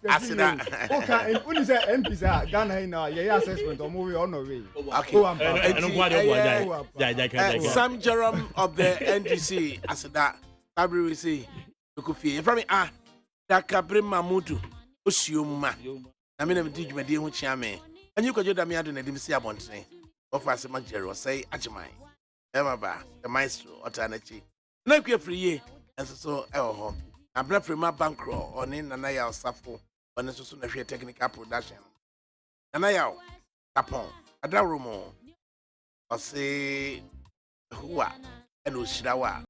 Asida. Okay, when you say MP say Ghana now, yeah assessment or movie on the way. Okay. Sam Jerome of the NDC Asida. Kabri we say Kofi. From ADAKABRI Mamudu Osioma. I mean I'm teach me dey ho chiame. And you ko joda me ado na dim si abontene. Offer Sam Jerome say Ajimai. Emaba, the maestro alternative. Na kwe free ye. And so, I'm not from my bankroll on in and I suffer on a technical production. And I Capon, a darumo, or say, who are and Ushidawa,